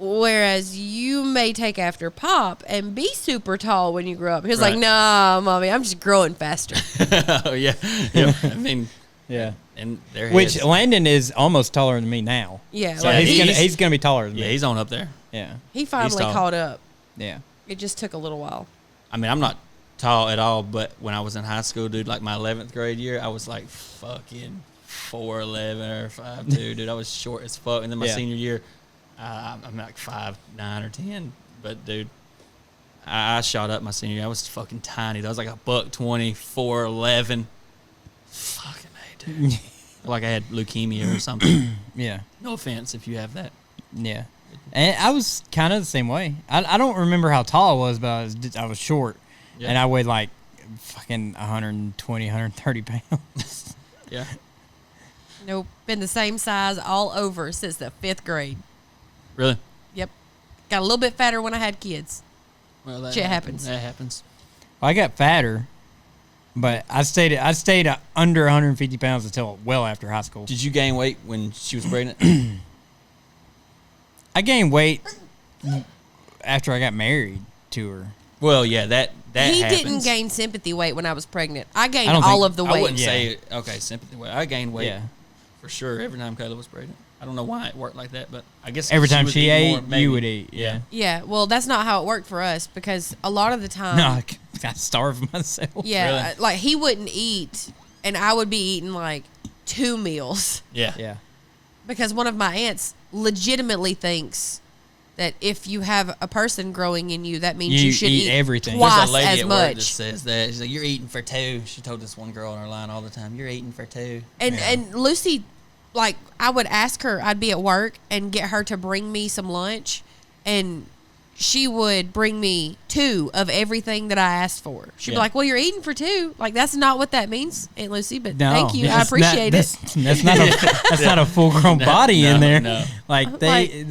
Whereas you may take after Pop and be super tall when you grow up. He was like, nah, Mommy, I'm just growing faster. Oh, yeah. I mean, yeah. And there he Which is. Landon is almost taller than me now. Yeah. So he's gonna be taller than me. Yeah, he's on up there. Yeah. He finally caught up. Yeah. It just took a little while. I mean, I'm not tall at all, but when I was in high school, dude, like my 11th grade year, I was like fucking 4'11" or 5'2", dude. I was short as fuck. And then my senior year, I'm like 5'9" or 10. But dude, I shot up my senior year. I was fucking tiny. I was like a $120, 4'11". Fucking A, dude. Like I had leukemia or something. Yeah. No offense if you have that. Yeah. And I was kind of the same way. I don't remember how tall I was, but I was short. Yeah. And I weighed like fucking 120, 130 pounds. Yeah. Nope. Been the same size all over since the 5th grade. Really? Yep. Got a little bit fatter when I had kids. Well, that Shit happens. That happens. I got fatter, but I stayed under 150 pounds until well after high school. Did you gain weight when she was pregnant? I gained weight after I got married to her. Well, yeah, that He happens. didn't gain sympathy weight when I was pregnant. I gained I don't all think- of the I weight. wouldn't Yeah. say okay, sympathy weight. I gained weight Yeah. for sure every time Kayla was pregnant. I don't know why it worked like that, but I guess Every time was she eating ate, more, maybe. you would eat. Yeah. Yeah, well, that's not how it worked for us because a lot of the time, No, I starved myself. yeah, Really? like he wouldn't eat, and I would be eating like 2 meals Yeah. Yeah. because one of my aunts legitimately thinks that if you have a person growing in you, that means you should eat eat everything. There's twice a lady as at work that much. says that. She's like, "You're eating for 2." She told this one girl on her line all the time, "You're eating for 2." And Lucy, like, I would ask her, I'd be at work and get her to bring me some lunch, and she would bring me 2 of everything that I asked for. She'd be Yeah. like, "Well, you're eating for 2." Like, that's not what that means, Aunt Lucy, but No, thank you. I that's appreciate not, it. That's not that's not a full grown body in no, there. no. Like they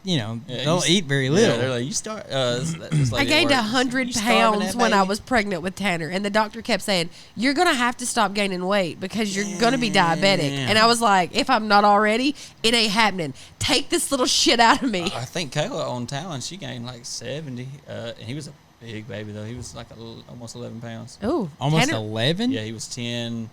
you know Yeah, they'll you- eat very Yeah, little. they're like, "You start." I gained 100 pounds when I was pregnant with Tanner, and the doctor kept saying, "You're gonna have to stop gaining weight because you're gonna be diabetic." Yeah. And I was like, "If I'm not already, it ain't happening. Take this little shit out of me." I think Kayla on Talon, she gained like 70. And he was a big baby though. He was like almost 11 pounds. Oh, Almost Tanner, 11. Yeah, he was 10,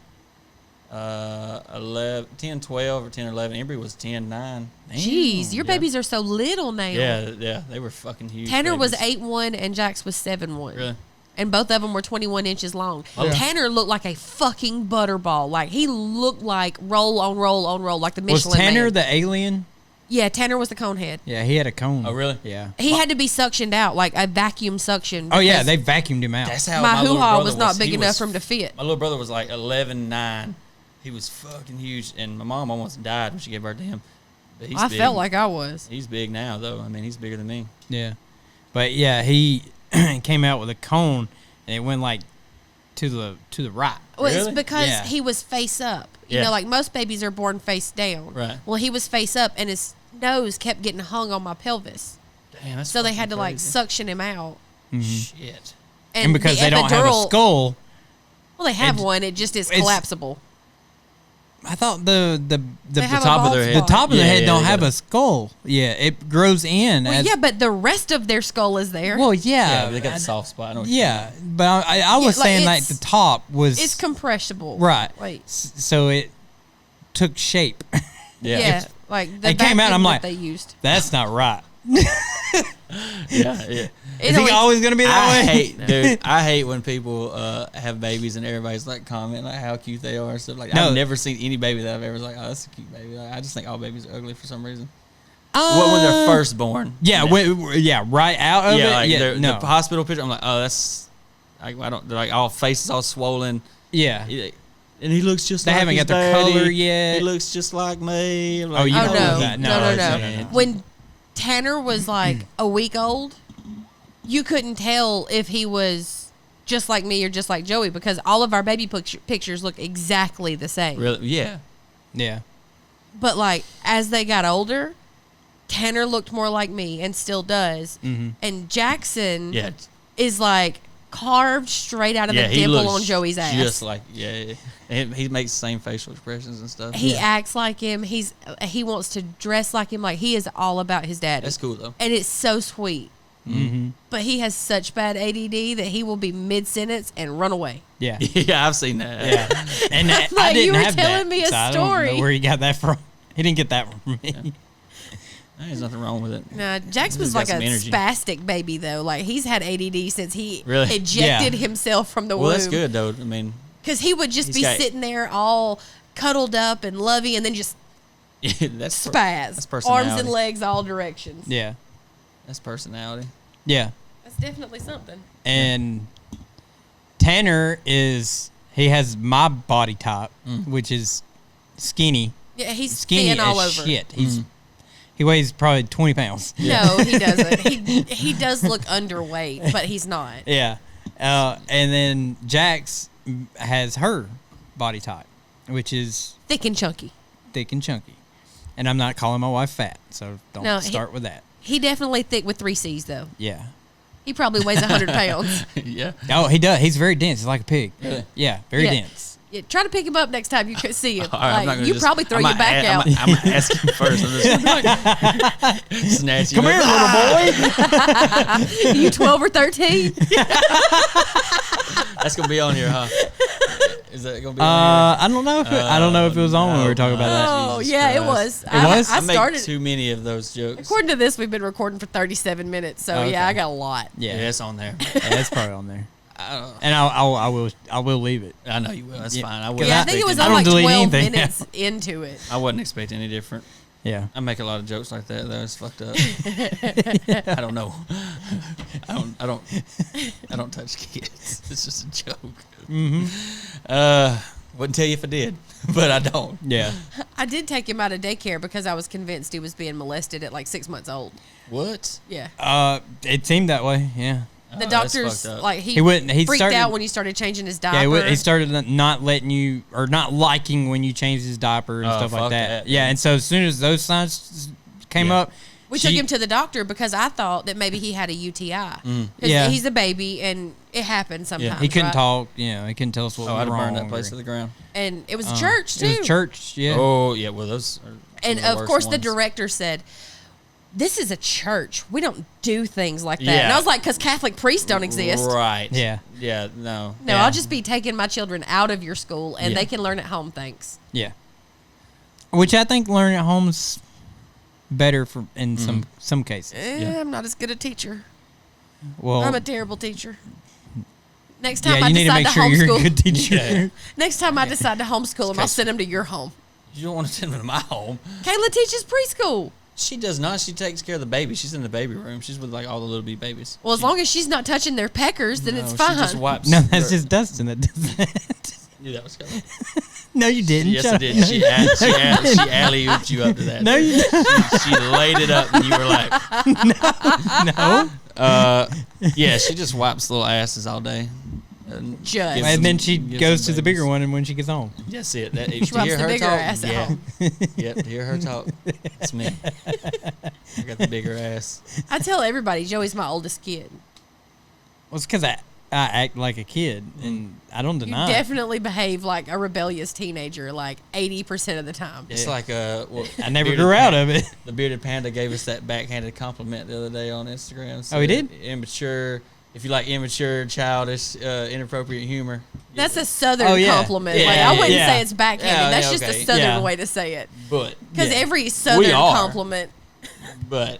10, 12 or 10 or 11. Embry was 10, 9. Jeez, your Yeah. babies are so little now. Yeah, they were fucking huge. Tanner was babies. 8'1" and Jax was 7'1". Really? And both of them were 21 inches long. Yeah. Tanner looked like a fucking butterball. Like, he looked like roll on roll on roll, like the Was Michelin Tanner Man. the alien? Yeah, Tanner was the cone head. Yeah, he had a cone. Oh, really? Yeah. He had to be suctioned out, like a vacuum suction. Oh yeah, because they vacuumed him out. That's how my little hoo-ha brother was not big He enough was- for him to fit. My little brother was like 11, 9. He was fucking huge, and my mom almost died when she gave birth to him. But he's I big. felt like I was. He's big now, though. I mean, he's bigger than me. Yeah, but yeah, he came out with a cone, and it went like to the right. Well, Really? it's because Yeah. he was face up. You Yeah. know, like most babies are born face down. Right. Well, he was face up, and his nose kept getting hung on my pelvis. Damn, that's So they fucking had to, like, crazy. suction him out. Shit. And because the they don't have a epidural- skull, Well, they have it- one. It just is it's- collapsible. I thought the They have a top of bald their the head. spot. top of the Yeah, head yeah, don't they have got a skull. Yeah, it grows in. Well, as, yeah, but the rest of their skull is there. well, Yeah, yeah, but they got I- a soft spot. I know what you're yeah, but I was like, saying like it's- the top was it's compressible. right. Wait. So it took shape. saying. Yeah, Yeah. like the It came out, vacuum I'm that like, they used. That's not right. Yeah, yeah. Is he always gonna be that I way? hate, dude. I hate when people have babies and everybody's like commenting like how cute they are and stuff like. No. I've never seen any baby that I've ever like, oh, that's a cute baby. Like, I just think all babies are ugly for some reason. Well, when they're first born. Yeah, yeah, right out of yeah, it. like Yeah, no. the hospital picture. I'm like, oh, that's. I don't. They're like all faces all swollen. yeah. And he looks just They like haven't his got their daddy. color yet. He looks just like me. I'm Oh, you Oh don't no. know that. No, no, No, no. no. When Tanner was like a week old, you couldn't tell if he was just like me or just like Joey because all of our baby pictures look exactly the same. Really? Yeah. Yeah. But like as they got older, Tanner looked more like me and still does. And Jackson Yeah. is like carved straight out of Yeah. the He dimple looks on Joey's ass. just like he makes the same facial expressions and stuff. He acts like him. He wants to dress like him. Like he is all about his daddy. That's cool though. And it's so sweet. Mm-hmm. But he has such bad ADD that he will be mid-sentence and run away. Yeah. Yeah, I've seen that. Yeah. And I Like, didn't you were have telling that, me a so I don't story. know where he got that from. He didn't get that from me. There's nothing wrong with it. Now, Jax He's was got like a some energy. spastic baby, though. Like, he's had ADD since he Really? ejected Yeah. himself from the Well, womb. that's good though. I mean, Because he would just He's be got- sitting there all cuddled up and lovey and then just that's spaz. That's personality. Arms and legs all directions. Yeah. That's personality. Yeah. That's definitely something. And Tanner he has my body type, which is skinny. Yeah, he's Skinny thin all as over. shit. He weighs probably 20 pounds. No, he doesn't. He does look underweight, but he's not. Yeah. And then Jax has her body type, which is Thick and chunky. thick and chunky. And I'm not calling my wife fat, so don't No, start with that. He definitely thick with 3 C's though. Yeah. He probably weighs 100 pounds. Yeah. Oh, he does. He's very dense. He's like a pig. Really? Yeah, very Yeah. dense. Yeah, try to pick him up next time you could see him. All right, I'm not Like, gonna you just- probably throw I'm your not back a- out. I'm not asking first. I'm just like, snatch you. Come here, little boy. You 12 or 13? That's gonna be on here, huh? Is that gonna be on I don't know. I don't know if it was on when we were talking about that. Oh, Jesus yeah, it Christ. was. It was? I I make started. too many of those jokes. According to this, we've been recording for 37 minutes, so Okay. yeah, I got a lot. Yeah, Yeah, it's on there. yeah, it's probably on there. I don't. And I will leave it. I know you will. That's Yeah. fine. I Yeah, wasn't Yeah, I think it was I on don't like delete 12 anything. minutes into it. I wasn't expecting any different. Yeah. I make a lot of jokes like that. That was fucked up. I don't know. I don't touch kids. It's just a joke. Wouldn't tell you if I did, but I don't. Yeah. I did take him out of daycare because I was convinced he was being molested at like 6 months old. What? Yeah. It seemed that way. Yeah. The Oh, that's doctors, fucked up. like, He wouldn't. He freaked started out when you started changing his Yeah, diaper. he started not letting you or not liking when you changed his diaper and Oh, stuff like fuck that. that. Yeah, and so as soon as those signs came Yeah. up, We took him to the doctor because I thought that maybe he had a UTI. Mm. 'Cause Yeah. he's a baby and it happens sometimes. he couldn't right? talk. You know, he couldn't tell us what Oh, was I'd have wrong. burned that place or- to the ground. And it was church too. It was church. Yeah. Oh yeah, well those. Are And some the of worst course, the ones. director said, "This is a church. We don't do things like that." Yeah. And I was like, "Because Catholic priests don't exist." Right. Yeah. Yeah. No. No, Yeah. I'll just be taking my children out of your school, and Yeah. they can learn at home. Thanks. Yeah. Which I think learning at home's better for in some cases. I'm not as good a teacher. Well, I'm a terrible teacher. Next time yeah, I you need to decide make to sure you're a homeschool, good teacher. next time I decide to homeschool them, I'll send them to your home. You don't want to send them to my home. Kayla teaches preschool. She does not. She takes care of the baby. She's in the baby room. She's with like all the little bitty babies. Well, as long as she's not touching their peckers, then it's fine. She just wipes. No, that's her- just Dustin that does that. Yeah, that was coming. No, you didn't. Yes, Shut I up. did. She alley-ooped you up to that. No, you She laid it up, and you were like, no. yeah. She just wipes little asses all day. And, Just. gives And them- then she gives goes them to the bigger babies. one, and when she gets home, That's it. That, She wipes the bigger ass at yeah. home. Yep, to hear her talk. It's me. I got the bigger ass. I tell everybody Joey's my oldest kid. well, it's because I act like a kid, and I don't You deny. it. definitely behave like a rebellious teenager, like 80% of the time. It's like well, I never Bearded grew out Panda- of it. The bearded panda gave us that backhanded compliment the other day on Instagram. Oh, he Said, did? Immature. If you like immature, childish, inappropriate humor. That's a southern Oh, yeah. compliment. Yeah, like I wouldn't yeah. say it's backhanded. Yeah, That's yeah, just okay. a southern Yeah. way to say it. But Because yeah, every southern are. compliment. But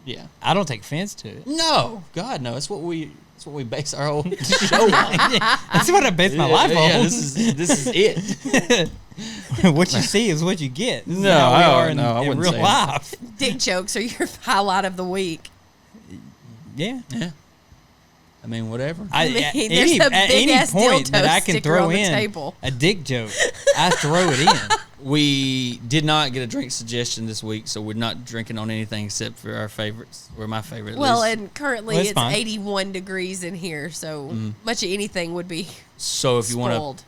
yeah, I don't take offense to it. no, God no. It's what we base our whole show on. That's what I base my life on. Yeah, this is it. What you see is what you get. This is No, how we I- are in, no, I in wouldn't real say life. Dick jokes are your highlight of the week. Yeah. Yeah. I mean, whatever. I mean, at there's a at any big-ass point that dildo I can sticker throw on the in table. a dick joke, I throw it in. We did not get a drink suggestion this week, so we're not drinking on anything except for our favorites. Or my favorite. at Well, least. and currently Well, that's it's fine. 81 degrees in here, so much of anything would be So if you want spoiled. to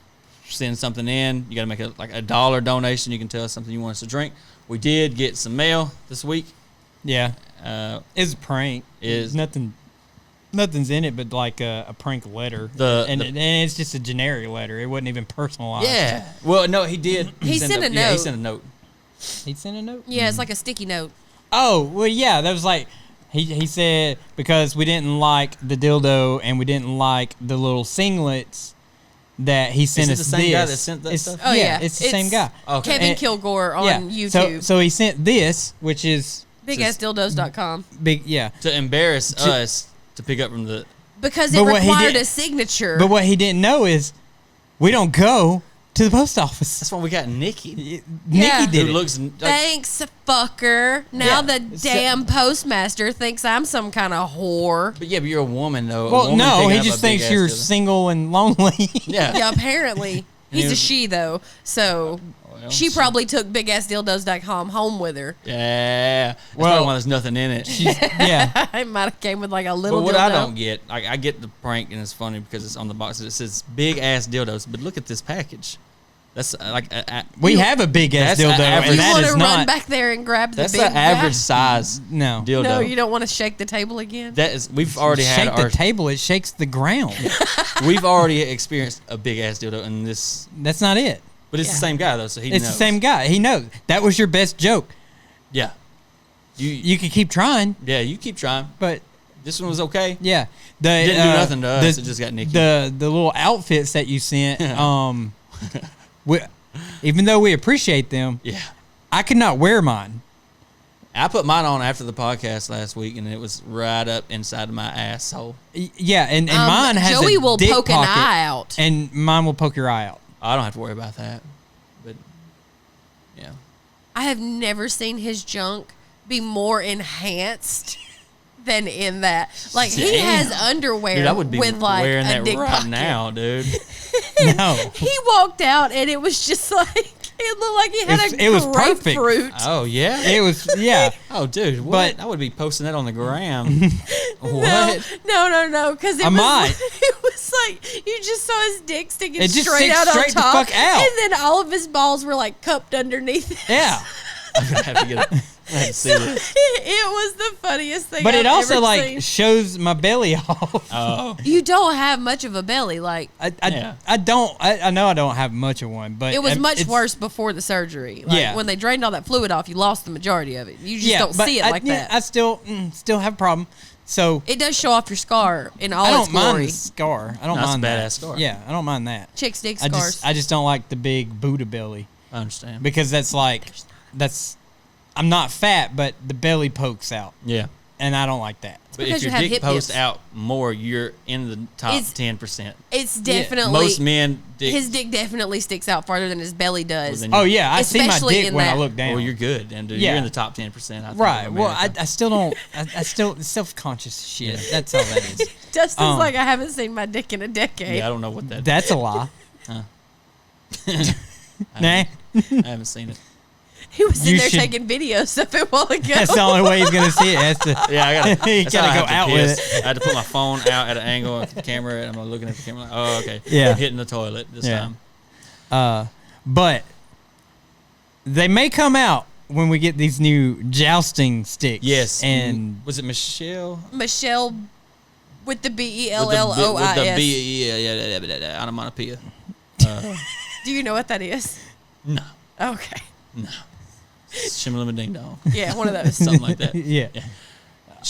send something in, you got to make a $1 donation. You can tell us something you want us to drink. We did get some mail this week. Yeah. Uh, It's a prank. Is- Nothing's in it but like a prank letter. And it's just a generic letter. It wasn't even personalized. yeah. Well, no, he did. He sent a Yeah, he note. sent a note. He sent a note? Yeah, it's like a sticky note. Oh, well, yeah. That was like, he said because we didn't like the dildo and we didn't like the little singlets that he sent it us the same guy this. that sent that It's- stuff? Oh, yeah. It's the same guy. Okay. Kevin And- Kilgore on yeah. YouTube. So he sent this, which is BigAssDildos.com. big, yeah. To embarrass us to pick up from the. Because it But what he required did- a signature. But what he didn't know is we don't go to the post office. That's why we got Nikki. Yeah. Nikki did Who it. looks like, Thanks, fucker. Now Yeah. the damn postmaster thinks I'm some kind of whore. but yeah, but you're a woman though. A Well, woman no, picking he up just a thinks big-ass you're dildo. single and lonely. Yeah. Yeah, apparently. He's he a was- she, though. So Well, she probably took BigAssDildos.com home with her. Yeah. That's Well- probably why there's nothing in it. Yeah. It might have came with like a little But what dildo. I don't get, I get the prank and it's funny because it's on the box. It says big ass dildos, but look at this package. That's like we have a big ass dildo, average. and You that want is to not. run back there and grab the that's big the average guy? size No. dildo. No, you don't want to shake the table again. That is, we've already had Shake our. the table, it shakes the ground. We've already experienced a big ass dildo in this, That's not it. but it's the Yeah. same guy though, so he knows. It's the same guy. He knows. That was your best joke. Yeah. You could keep trying, Yeah, you keep trying. but This one was okay. yeah, the Didn't do nothing to us. It just got Nikki. The little outfits that you sent, we, even though we appreciate them, Yeah. I could not wear mine. I put mine on after the podcast last week, and it was right up inside of my asshole. Yeah, and mine has Joey a will dick poke pocket, an eye out. and mine will poke your eye out. I don't have to worry about that. But yeah, I have never seen his junk be more enhanced than in that. Like he Damn. has underwear dude, I would be with like wearing a that dick right pocket. now, dude. No, He walked out and it was just like it looked like he had It was perfect. grapefruit. Oh yeah. it was Oh, dude, what? But- I would be posting that on the gram. What? No, because it I was might. it was like you just saw his dick sticking It just straight sticks out straight on the top, fuck out. and then all of his balls were like cupped underneath it. yeah. I'm gonna have to get. I have to see this. It was the funniest thing. But I've it also ever like seen. shows my belly off. Oh, You don't have much of a belly. Like Yeah. I know I don't have much of one, but it was much it's- worse before the surgery. Like, Yeah. when they drained all that fluid off, you lost the majority of it. You just don't but see it like that. I still have a problem. So It does show off your scar in all I its don't mind glory. the scar. I don't No, it's a mind that. badass scar. Yeah, I don't mind that. Chicks dig I scars. just don't like the big Buddha belly I understand. because I'm not fat, but the belly pokes out, Yeah. and I don't like that. But because if you your have dick hip posts dips. out more, you're in the top It's- 10%. It's definitely Most men, dick, his dick definitely sticks out farther than his belly does. Well, then Oh yeah, I see my Especially dick in when I that. look down. well, you're good, and dude, Yeah. you're in the top 10%. I think, right. of Well, America. I still don't. I still self-conscious shit. That's all that is. Dustin's like, I haven't seen my dick in a decade. Yeah, I don't know what that. That's a lie. Huh. Nah. I haven't seen it. He was in You there should- taking videos of it a while ago. That's the only way he's gonna see it. That's the, Yeah, I gotta. You that's how gotta I go have to out with piss. I had to put my phone out at an angle of the camera, and I'm looking at the camera. Like, oh, okay. Yeah. I'm hitting the toilet this Yeah. time. but they may come out when we get these new jousting sticks. Yes. And was it Michelle? Michelle with the With BELLOIS. the B, yeah, onomatopoeia. Do you know what that is? No, Okay. no. Shimmalama ding dong. Yeah, one of those. Something like that. yeah. Yeah.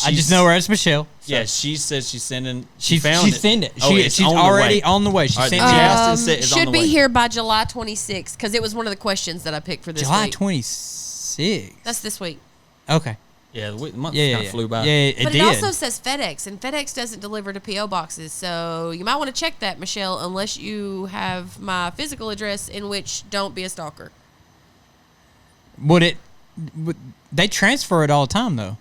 I just know her as Michelle. So Yeah, she said she's sending. She found sent it. Oh, it's She's on the already way. on the way. She All right, sent the it. Justin set is on Should the be way. here by July 26th because it was one of the questions that I picked for this July week. 26th. That's this week. Okay. Yeah, the month Yeah, kind of flew by. Yeah, it But did. it also says FedEx, and FedEx doesn't deliver to P.O. boxes. So you might want to check that, Michelle, unless you have my physical address, in which don't be a stalker. would they transfer it all the time though?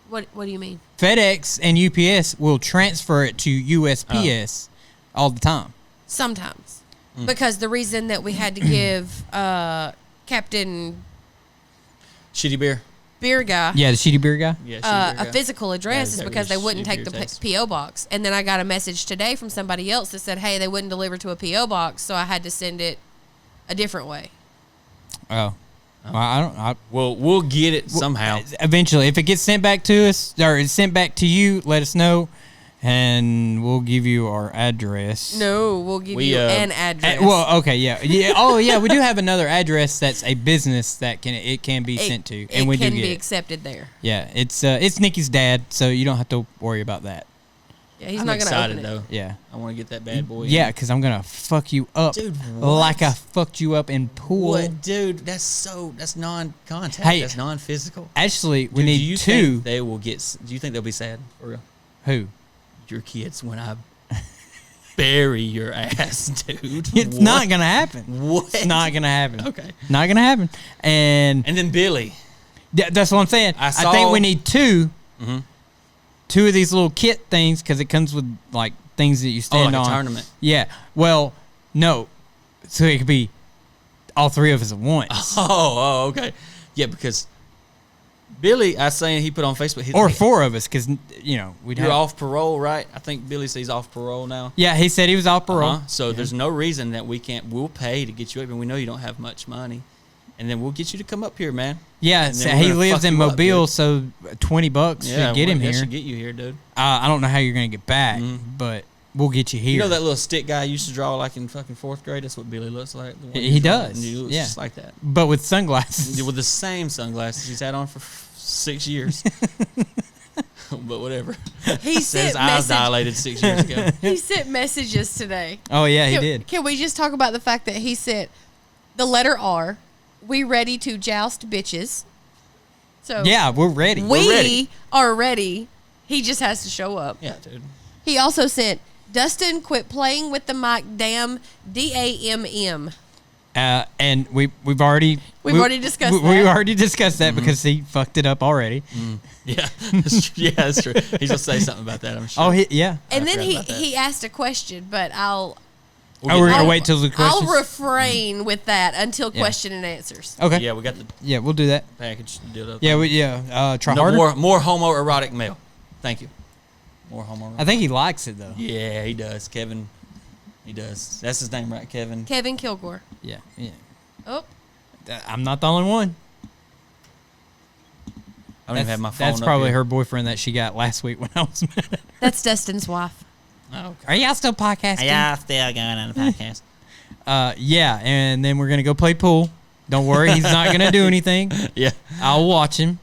What do you mean? FedEx and UPS will transfer it to USPS all the time. Sometimes. Because the reason that we had to give Captain Shitty beer. Beer Guy Yeah, the shitty beer guy. Yeah, a physical address is is that because they your wouldn't shitty take the beer taste? P.O. box. And then I got a message today from somebody else that said, hey, they wouldn't deliver to a P.O. box, so I had to send it a different way. Oh. Well, I don't. We'll get it somehow. Eventually, if it gets sent back to us or it's sent back to you, let us know, and we'll give you our address. No, we'll give you an address. Well, okay, yeah. Oh, yeah. We do have another address that's a business that can be sent to, and we it can do get be it. accepted there. Yeah, it's Nikki's dad, so you don't have to worry about that. Yeah, he's I'm not going to excited open it. though. Yeah. I want to get that bad boy. Yeah, because I'm gonna fuck you up, Dude, like what? I fucked you up in pool. What, dude? That's non-contact. Hey, that's non-physical. Actually, we Dude, need do you two. Think they will get. Do you think they'll be sad for real? Who? Your kids when I bury your ass, dude. It's What? not gonna happen. What? It's not gonna happen. Okay. Not gonna happen. And And then Billy. that's what I'm saying. I I saw- think we need two. Mhm. Two of these little kit things because it comes with like things that you stand like a on. tournament. Yeah. Well, no. So it could be all three of us at once. Oh, okay. Yeah, because Billy, I saying he put on Facebook. Or 4 of us, because, we'd You're have... off parole, right? I think Billy says he's off parole now. Yeah, he said he was off parole. So there's no reason that we can't. We'll pay to get you up, and we know you don't have much money, and then we'll get you to come up here, man. Yeah, so he lives in Mobile, so $20 should get him here. Should get you here, dude. I don't know how you're going to get back, but we'll get you here. You know that little stick guy I used to draw like in fucking 4th grade? That's what Billy looks like. He does. And he looks just like that. But with sunglasses. With the same sunglasses he's had on for 6 years. But whatever. He said his eyes dilated 6 years ago. He sent messages today. Oh, yeah, he did. Can we just talk about the fact that he sent the letter R, we ready to joust bitches. So yeah, we're ready. We are ready. He just has to show up. Yeah, dude. He also sent, Dustin, quit playing with the mic, damn, DAMM. And we've already discussed that. We already discussed that because he fucked it up already. Yeah, that's true. He's gonna say something about that, I'm sure. Oh, yeah. And then he asked a question, but we're gonna wait till the questions. I'll refrain with that until question and answers. Okay. Yeah, we got the we'll do that. package deal up. Yeah, try harder. More homoerotic mail. Thank you. More homoerotic. I think he likes it though. Yeah, he does. Kevin, he does. That's his name, right? Kevin. Kevin Kilgore. Yeah. Oh. I'm not the only one. I don't even have my phone. That's up probably here. her boyfriend that she got last week when I was mad. That's Dustin's wife. Oh, okay. Are y'all still podcasting? Yeah, still going on the podcast. Yeah, and then we're gonna go play pool. Don't worry, he's not gonna do anything. Yeah, I'll watch him.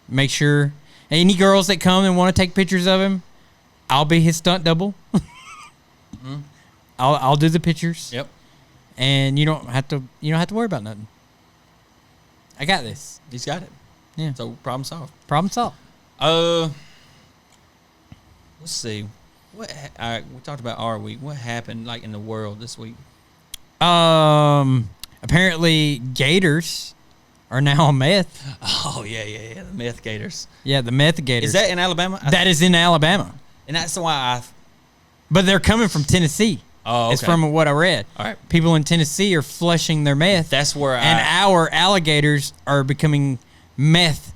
Make sure any girls that come and want to take pictures of him, I'll be his stunt double. I'll do the pictures. Yep. And you don't have to worry about nothing. I got this. He's got it. Yeah. So problem solved. Problem solved. Let's see. All right, we talked about our week. What happened like in the world this week? Apparently Gators are now on meth. Oh yeah. The meth Gators. Yeah, the meth Gators. Is that in Alabama? That is in Alabama. And that's why But they're coming from Tennessee. Oh, okay. It's from what I read. All right. People in Tennessee are flushing their meth. That's where and our alligators are becoming meth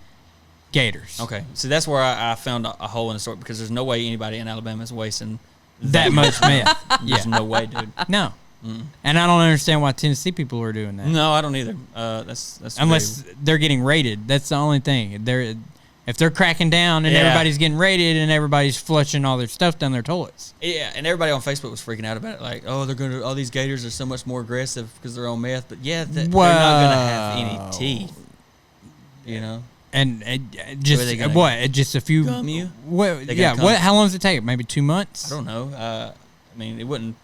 gators. Okay. So that's where I found a hole in the story because there's no way anybody in Alabama is wasting that much meth. There's no way, dude. No. And I don't understand why Tennessee people are doing that. No, I don't either. That's unless they're getting raided. That's the only thing. If they're cracking down and everybody's getting raided and everybody's flushing all their stuff down their toilets. Yeah, and everybody on Facebook was freaking out about it. Like, all these gators are so much more aggressive because they're on meth. But yeah, they're not gonna have any teeth. You know. And just just a few. Gum you? What? Yeah. What? How long does it take? Maybe 2 months. I don't know. I mean, it wouldn't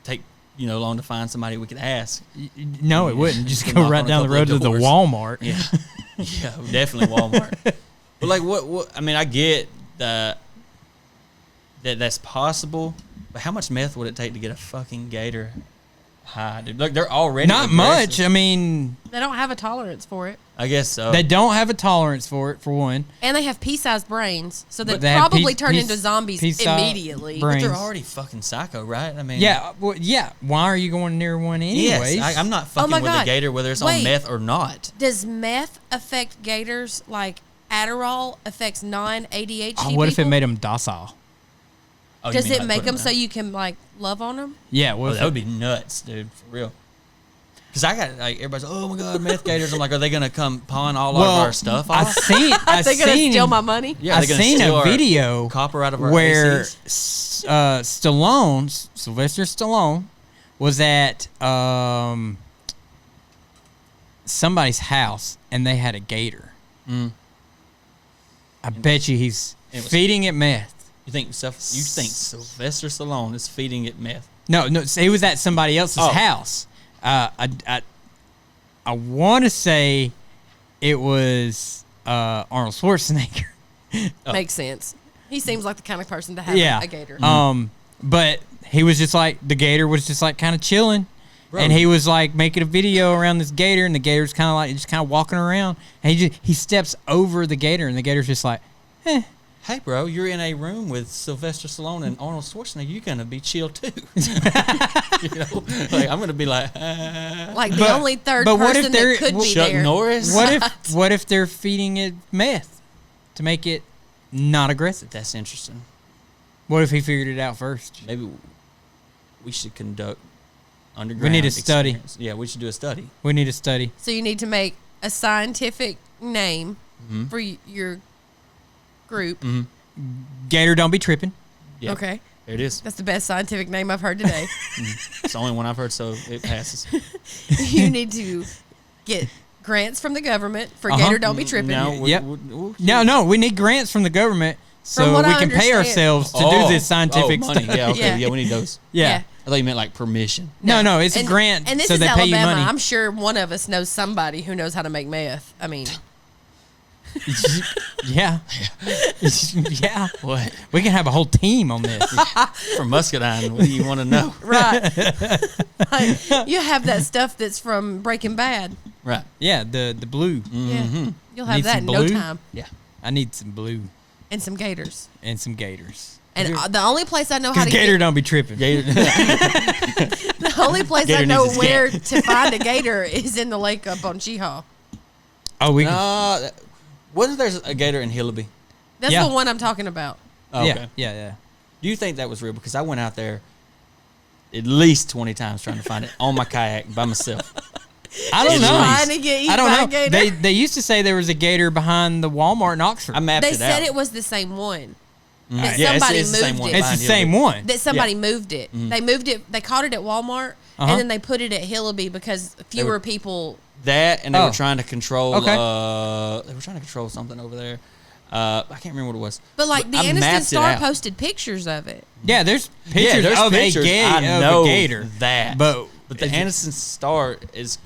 take long to find somebody we could ask. No, it wouldn't. Just go right down the road to the Walmart. Yeah, yeah, definitely Walmart. But like, what? I mean, I get that's possible, but how much meth would it take to get a fucking gator high, dude? Look, they're already not aggressive. much. I mean, they don't have a tolerance for it. I guess so. They don't have a tolerance for it, for one. And they have pea-sized brains, so they have probably turn into zombies immediately. But they're already fucking psycho, right? I mean, yeah, yeah. Why are you going near one anyways? Yes, I'm not fucking with a gator whether it's on meth or not. Does meth affect gators like Adderall affects non-ADHD people? What if it made them docile? Oh, does it make them so you can like love on them? Yeah, that would be nuts, dude, for real. Because I got everybody's oh my god, meth gators. I'm like, are they gonna come pawn all of our stuff off? Are they gonna steal my money? Yeah, I seen a video copper out of our where ACs? Sylvester Stallone was at somebody's house and they had a gator. I bet you he's feeding it meth. You think Sylvester Stallone is feeding it meth? No, he was at somebody else's house. I want to say it was Arnold Schwarzenegger. Makes sense. He seems like the kind of person to have a gator. But he was just like, the gator was just like kind of chilling. Bro. And he was like making a video around this gator, and the gator's kind of like just kind of walking around. And he steps over the gator, and the gator's just like, eh. hey, bro, you're in a room with Sylvester Stallone and Arnold Schwarzenegger. You're gonna be chill too. Like I'm gonna be like the only third person that could be Chuck there. Norris. What if they're feeding it meth to make it not aggressive? That's interesting. What if he figured it out first? Maybe we should conduct underground. We need a study. Experience. Yeah, we should do a study. We need a study. So you need to make a scientific name for your group. Gator, don't be tripping. Yeah. Okay. There it is. That's the best scientific name I've heard today. It's the only one I've heard, so it passes. You need to get grants from the government for Gator Don't Be Tripping. No, we need grants from the government so we can pay ourselves to do this scientific money. stuff. Yeah, okay. Yeah, we need those. Yeah. I thought you meant like permission. No, it's a grant, and this so is they Alabama. pay you money. I'm sure one of us knows somebody who knows how to make meth. I mean, yeah. Yeah. What? We can have a whole team on this. From Muscadine, what do you want to know? right. Like, you have that stuff that's from Breaking Bad. Right. Yeah, the blue. Yeah. You'll have Need that some in no blue? time. Yeah. I need some blue And some Gators. and some gators. And the only place I know how Because to Gator get, don't be tripping. the only place Gator I know needs his where gat. to find a gator is in the lake up on Cheehaw. Oh, we can. Wasn't there a gator in Hillaby? That's Yeah. the one I'm talking about. Oh, okay. Yeah. Do you think that was real? Because I went out there at least 20 times trying to find it on my kayak by myself. I don't know. Trying to get eaten I don't by know. a gator. They used to say there was a gator behind the Walmart in Oxford. I mapped They it said out. it was the same one. That Yeah, somebody it's the same moved one it. it's the behind same Hillaby. one. That somebody moved it. They moved it. They caught it at Walmart, Uh-huh. and then they put it at Hillaby because fewer people. That and they Oh. were trying to control. Okay. They were trying to control something over there. I can't remember what it was. But like the I Anniston mapped it Star out. posted pictures of it. Yeah, there's pictures there's of pictures. I of know a gator. that. But the Anniston Star is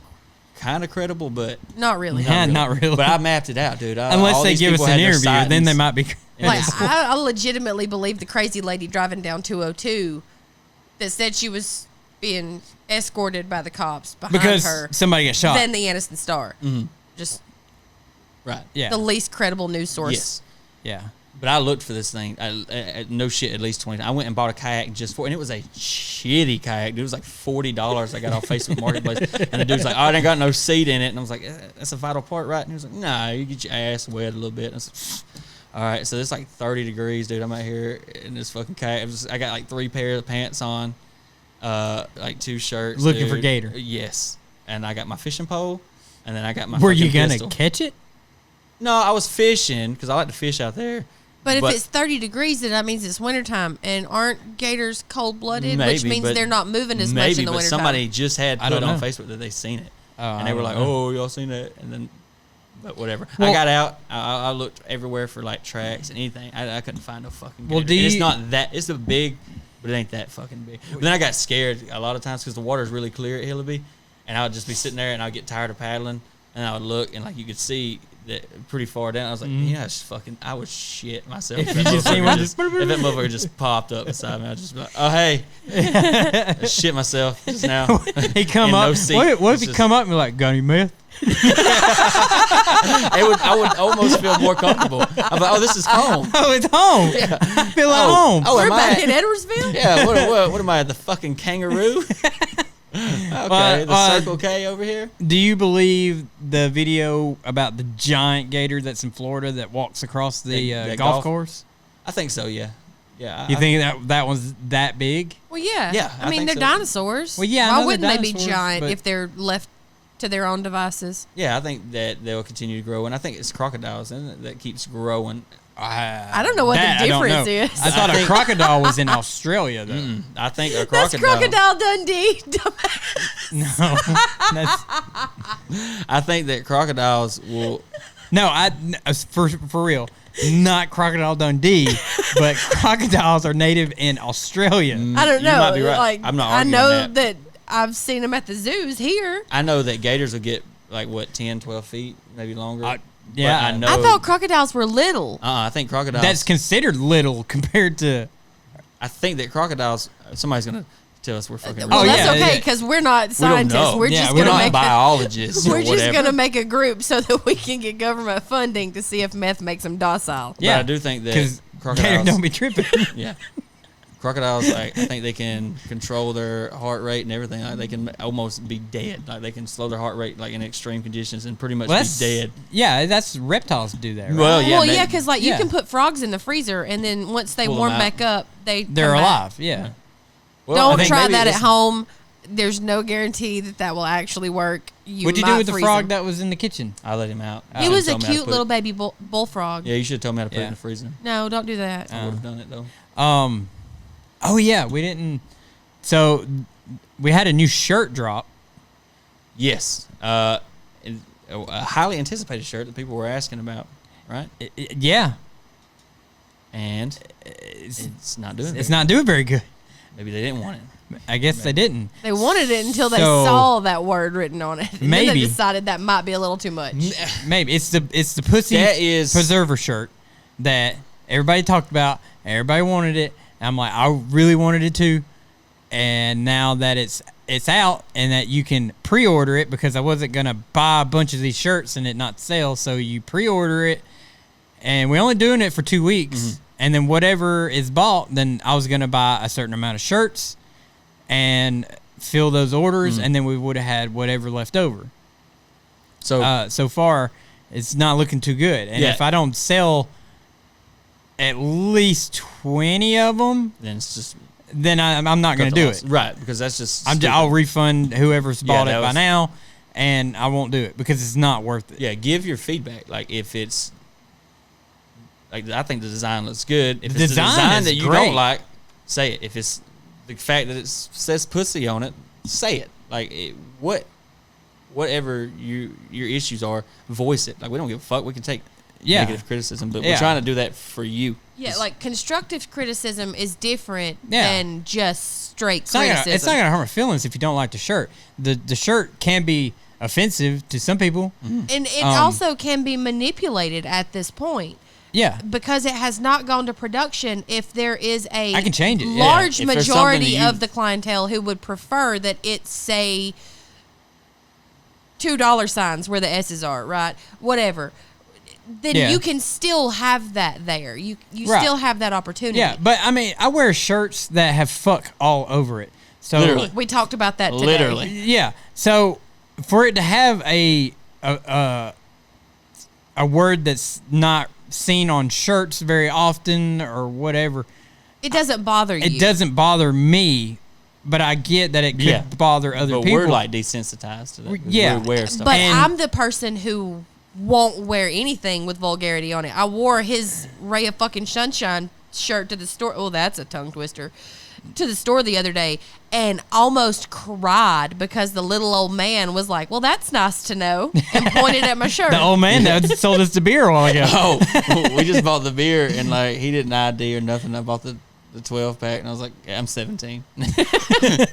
kind of credible, but Not really. Yeah, not really. But I mapped it out, dude. Unless all they these give us people an had their interview, then they sightings. might be. Like I legitimately believe the crazy lady driving down 202 that said she was being escorted by the cops behind because her. somebody got shot. Than the Anniston Star. Just Right. Yeah. the least credible news source. Yes. Yeah. But I looked for this thing. No shit, at least 20 times. I went and bought a kayak just for it, and it was a shitty kayak. Dude, it was like $40 I got off Facebook Marketplace. And the dude's like, oh, it ain't got no seat in it. And I was like, that's a vital part, right? And he was like, nah, you get your ass wet a little bit. And I was like, all right, so it's like 30 degrees, dude. I'm out here in this fucking kayak. I got like 3 pairs of pants on, like 2 shirts. Looking for dude. gator. Yes. And I got my fishing pole, and then I got my Were you fucking gonna pistol. catch it? No, I was fishing because I like to fish out there. But if it's 30 degrees, then that means it's wintertime. And aren't gators cold-blooded? Which Maybe, means but they're not moving as much in the but wintertime. somebody just had I put don't on know. Facebook that they seen it, Oh, and I they were don't like, know. "Oh, y'all seen that?" And then, but whatever. Well- I got out. I looked everywhere for like tracks and anything. I couldn't find no fucking. Well, gator. do And it's you- not that. It's a big, but it ain't that fucking big. But then I got scared a lot of times because the water is really clear at Hillaby, and I would just be sitting there and I'd get tired of paddling, and I would look and like you could see that pretty far down. I was like, yeah, it's fucking. I would shit myself. If If you that just seen motherfucker one if that motherfucker just popped up beside me, I'd just be like, oh hey, I shit myself just now. He come In up. no seat. What if It's he just- come up and be like, got any meth? I would almost feel more comfortable. I'm like, oh, this is home. Oh, it's home. I feel at home. Oh, We're am back I? in Edwardsville? Yeah. What am I? The fucking kangaroo? Okay, the Circle K over here. Do you believe the video about the giant gator that's in Florida that walks across the That golf golf- course? I think so. Yeah. Yeah. You think that one's that big? Well, yeah. Yeah, I I mean, think they're so. dinosaurs. Well, yeah, I Why know they're wouldn't they be dinosaurs, giant but- if they're left to their own devices? Yeah, I think that they'll continue to grow, and I think it's crocodiles, isn't it, that keeps growing. I don't know what the I don't difference know. is. I thought a crocodile was in Australia, though. I think a That's crocodile. Crocodile Dundee. dumbass. No, that's, I think that crocodiles will. no, for real, not Crocodile Dundee, but crocodiles are native in Australia. I don't You know. might be right. Like, I'm not I arguing know that. I've seen them at the zoos here. I know that gators will get like what 10, 12 feet, maybe longer. Yeah. But I know. I thought crocodiles were little. I think crocodiles. That's considered little compared to. I think that crocodiles. Somebody's gonna tell us we're fucking Well, wrong. that's yeah, okay yeah. because we're not We don't scientists. know. We're Yeah, just we're We're gonna not make biologists. we're or just whatever. gonna make a group so that we can get government funding to see if meth makes them docile. But I do think that Gator crocodiles don't be tripping. Yeah. Crocodiles, like, I think they can control their heart rate and everything. Like, they can almost be dead. Like, they can slow their heart rate, like, in extreme conditions and pretty much be dead. Yeah, that's reptiles do that, right? Well, yeah. Well, yeah, because like you Yeah. can put frogs in the freezer, and then once they Pull them warm out. back up, they're come back. alive. Yeah. Well, I Don't think try maybe that at it's- home. There's no guarantee that will actually work. What'd you do might with the freeze frog them. that was in the kitchen? I let him out. You He should've was a told me how to cute put little it- baby bullfrog. Yeah, you should have told me how to put it Yeah. in the freezer. No, don't do that. I would have done it, though. Oh yeah, we didn't. So we had a new shirt drop. Yes. A highly anticipated shirt that people were asking about, right? Yeah, And it's not doing it's very not doing very good. good. Maybe they didn't want it. I guess they didn't. They wanted it until they So- saw that word written on it. And then Maybe. they decided that might be a little too much. Maybe it's the pussy That is- preserver shirt that everybody talked about. Everybody wanted it. And I'm like, I really wanted it too. And now that it's out and that you can pre-order it, because I wasn't gonna buy a bunch of these shirts and it not sell, so you pre-order it, and we're only doing it for 2 weeks. And then whatever is bought, then I was gonna buy a certain amount of shirts and fill those orders, and then we would have had whatever left over. So, So far, it's not looking too good. And Yeah. if I don't sell at least 20 of them, then it's just then I'm not going to do it. Right, because that's just I'll refund whoever's bought that it by was- now, and I won't do it because it's not worth it. Yeah, give your feedback. Like, if it's like, I think the design looks good. If The it's the design design is that you great. don't like, say it. If it's the fact that it says pussy on it, say it. Like, whatever your issues are, voice it. Like, we don't give a fuck. We can take Yeah. negative criticism, but Yeah. we're trying to do that for you. Yeah, like constructive criticism is different Yeah. than just straight It's not criticism. gonna hurt my feelings if you don't like the shirt. The shirt can be offensive to some people. And it also can be manipulated at this point. Yeah. Because it has not gone to production. If there is a I can change it, yeah. large If there's something majority that you- of the clientele who would prefer that it say $2 where the S's are, right? Whatever. Then Yeah. you can still have that there. You Right. still have that opportunity. Yeah, but I mean, I wear shirts that have fuck all over it. So Literally. We talked about that today. Literally. yeah. So for it to have a word that's not seen on shirts very often or whatever, It doesn't bother you. it doesn't bother me. But I get that it could Yeah. bother other But people. we're like desensitized to that. 'cause Yeah. we wear stuff. But And- I'm the person who won't wear anything with vulgarity on it. I wore his Ray of fucking Sunshine shirt to the store. Oh, that's a tongue twister. To the store the other day and almost cried because the little old man was like, "Well, that's nice to know," and pointed at my shirt. The old man that sold us the beer a while ago. Oh, we just bought the beer and like he didn't ID or nothing. I bought the 12 pack and I was like, yeah, I'm 17.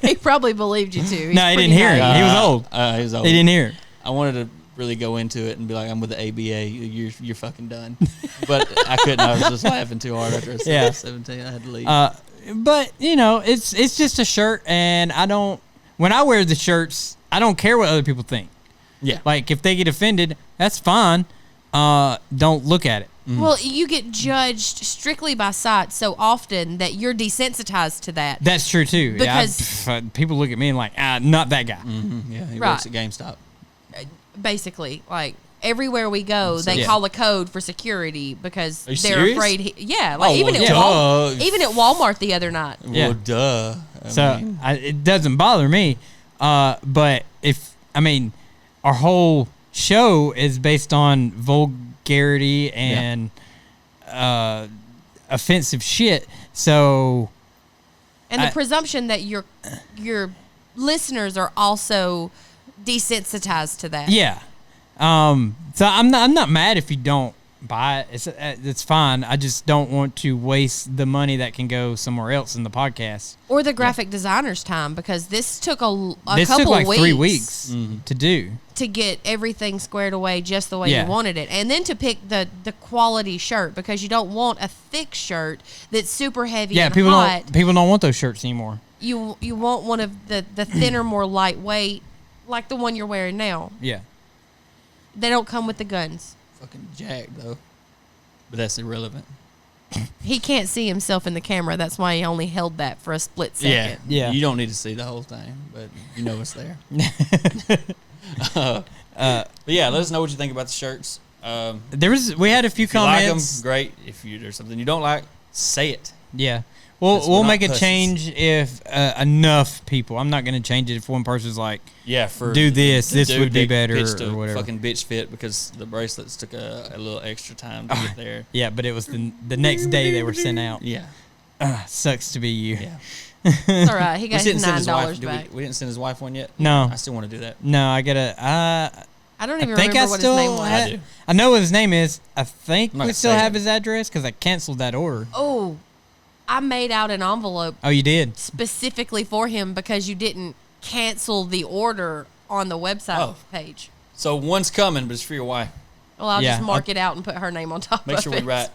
He probably believed you too. He's No, he pretty didn't hear it. naive. He was old. He was old. He didn't hear it. I wanted to really go into it and be like, I'm with the ABA. You're fucking done. But I couldn't. I was just laughing too hard after I said Yeah. 17. I had to leave. But you know, it's just a shirt, and I don't. When I wear the shirts, I don't care what other people think. yeah. Like if they get offended, that's fine. Don't look at it. Well, you get judged strictly by sight so often that you're desensitized to that. That's true too. Because- people look at me and like, not that guy. Yeah. He Right. works at GameStop. Basically, like everywhere we go, they Yeah. call a code for security because Are you they're serious? afraid. Yeah, like Oh, even well, at duh. even at Walmart the other night. Yeah. Well, duh. So it doesn't bother me. But our whole show is based on vulgarity and offensive shit. So And the presumption that your listeners are also desensitized to that. yeah. So I'm not mad if you don't buy it. It's fine. I just don't want to waste the money that can go somewhere else in the podcast. Or the graphic designer's time, because this took a This couple took like weeks 3 weeks to do. to get everything squared away just the way Yeah. you wanted it. And then to pick the quality shirt, because you don't want a thick shirt that's super heavy Yeah, and people hot. don't want those shirts anymore. you want one of the thinner, more lightweight, like the one you're wearing now. Yeah. They don't come with the guns. Fucking Jack though, but that's irrelevant. He can't see himself in the camera. That's why he only held that for a split second. Yeah. You don't need to see the whole thing, but you know it's there. But yeah, let us know what you think about the shirts. We had a few if you like them, comments. great. If there's something you don't like, say it. Yeah. We're We'll not make a pussies. change if enough people. I'm not going to change it if one person's like, Yeah, for do this. the This dude would be that better pitched a or whatever. Fucking bitch fit because the bracelets took a little extra time to get there. Yeah, but it was the next day they were sent out. Yeah, Sucks to be you. yeah. It's all right. He We got didn't his send his $9 wife. back. We didn't send his wife one yet. No. I still want to do that. No, I gotta. I don't I even think remember I what still. his name was. I do. I know what his name is. I think I'm not we gonna still say have it. his address because I canceled that order. Oh, I made out an envelope Oh, you did? specifically for him because you didn't cancel the order on the website page. So one's coming, but it's for your wife. Well, I'll Yeah, just mark it out and put her name on top Make of sure it. we write.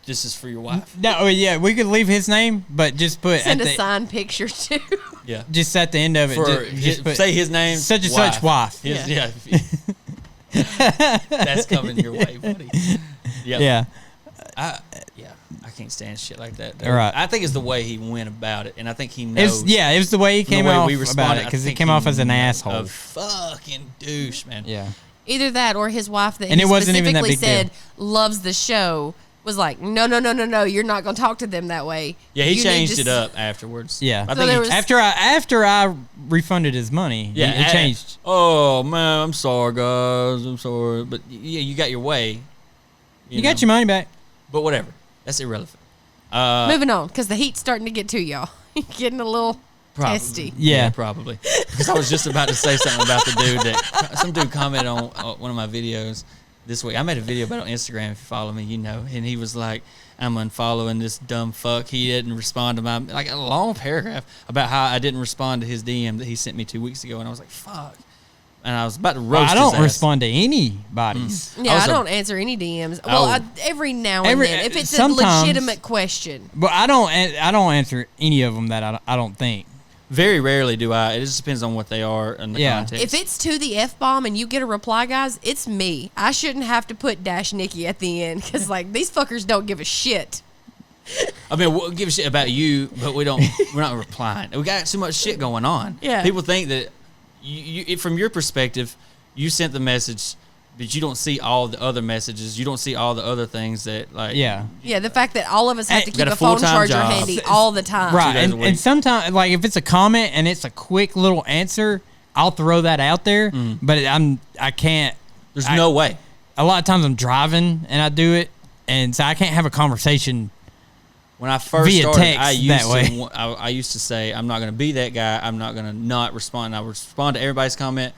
This is for your wife. No, oh, yeah, we could leave his name, but just put Send at a the, signed picture too. Yeah. just at the end of it. For just put say his name. such and such wife. His- Yeah. yeah. That's coming your way, buddy. Yep. Yeah. I can't stand shit like that. Though. All right. I think it's the way he went about it, and I think he knows. It was the way he from the came way off we about responded, it I because he think came off as an knows. asshole. A fucking douche, man. Yeah. Either that or his wife that And he it wasn't even that specifically big said loves the show was like, no, you're not going to talk to them that way. Yeah, he You need changed to it up afterwards. Yeah. I So think there he, was- After I refunded his money, yeah, he changed. Oh man, I'm sorry, guys. I'm sorry, but yeah, you got your way. You got your money back. But whatever, that's irrelevant. Moving on, because the heat's starting to get to y'all. Getting a little Probably. testy. Yeah. Probably. Because I was just about to say something about the dude that some dude commented on one of my videos this week. I made a video about it on Instagram. If you follow me, you know. And he was like, "I'm unfollowing this dumb fuck. He didn't respond to my like a long paragraph about how I didn't respond to his DM that he sent me 2 weeks ago." And I was like, "Fuck." And I was about to roast I don't his ass. respond to anybody's. Yeah, I Also- don't answer any DMs. Well, Oh. every now and Every- then, if it's a sometimes- legitimate question. But I don't answer any of them that I don't think. Very rarely do I. It just depends on what they are and the Yeah. context. If it's to the F-bomb and you get a reply, guys, it's me. I shouldn't have to put Dash Nikki at the end because, like, these fuckers don't give a shit. I mean, we'll give a shit about you, but we're not replying. We got too much shit going on. Yeah. People think that from your perspective, you sent the message, but you don't see all the other messages. You don't see all the other things that, like, Yeah. Yeah, the fact that all of us have to Got keep a a phone full-time charger job. handy all the time. Right. days a And week. sometimes, like, if it's a comment and it's a quick little answer, I'll throw that out there. But I can't. there's no way. A lot of times I'm driving and I do it. And so I can't have a conversation. When I first Via started, text I used that to way. I used to say I'm not going to be that guy. I'm not going to not respond. I respond to everybody's comment,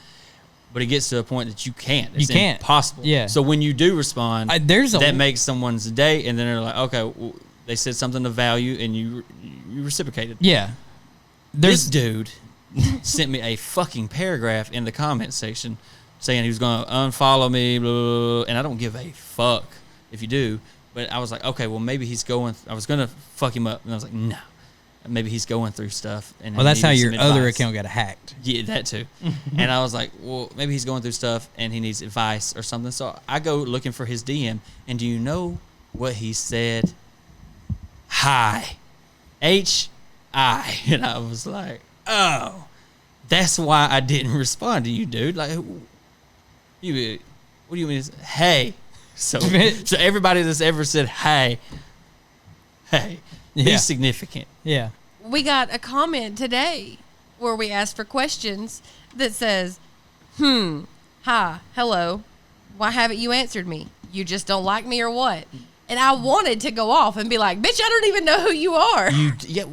but it gets to a point that you can't. It's You can't. impossible. Yeah. So when you do respond, that makes someone's day, and then they're like, okay, well, they said something of value, and you reciprocated. Yeah. This dude sent me a fucking paragraph in the comment section saying he was going to unfollow me, blah, blah, blah, and I don't give a fuck if you do. But I was like, okay, well, maybe he's going. I was going to fuck him up, and I was like, no. Maybe he's going through stuff. And Well, that's how he your needs some other advice. account got hacked. Yeah, that too. And I was like, well, maybe he's going through stuff, and he needs advice or something. So I go looking for his DM, and do you know what he said? Hi. H-I. And I was like, oh, that's why I didn't respond to you, dude. Like, what do you mean? Hey. So everybody that's ever said, hey, be Yeah. significant. Yeah. We got a comment today where we asked for questions that says, hi, hello, why haven't you answered me? You just don't like me or what? And I wanted to go off and be like, bitch, I don't even know who you are. Yeah.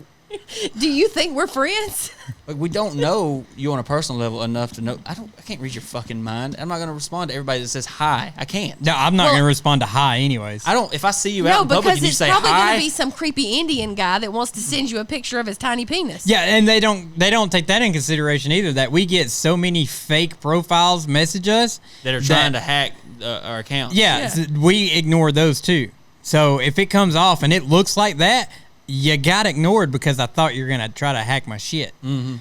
Do you think we're friends? Like, we don't know you on a personal level enough to know. I can't read your fucking mind. I'm not going to respond to everybody that says hi. I can't. No, I'm not Well- going to respond to hi anyways. I don't. If I see you out No, in public because and you it's say probably going hi, to be some creepy Indian guy that wants to send you a picture of his tiny penis. Yeah, and they don't take that in consideration either. That we get so many fake profiles message us that are trying to hack our account. Yeah, Yeah. so we ignore those too. So if it comes off and it looks like that, you got ignored because I thought you were gonna try to hack my shit. Mm-hmm.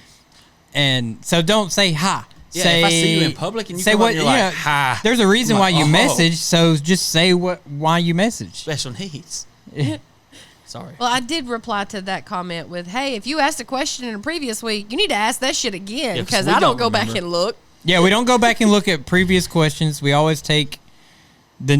And so don't say hi. Yeah, say, if I see you in public and you say come what, up and you're like, hi. There's a reason I'm why like, you message, so just say why you message. Special needs. Sorry. Well, I did reply to that comment with, "Hey, if you asked a question in a previous week, you need to ask that shit again Yeah, 'cause because we I don't don't go back remember. and look." Yeah, we don't go back and look at previous questions. We always take the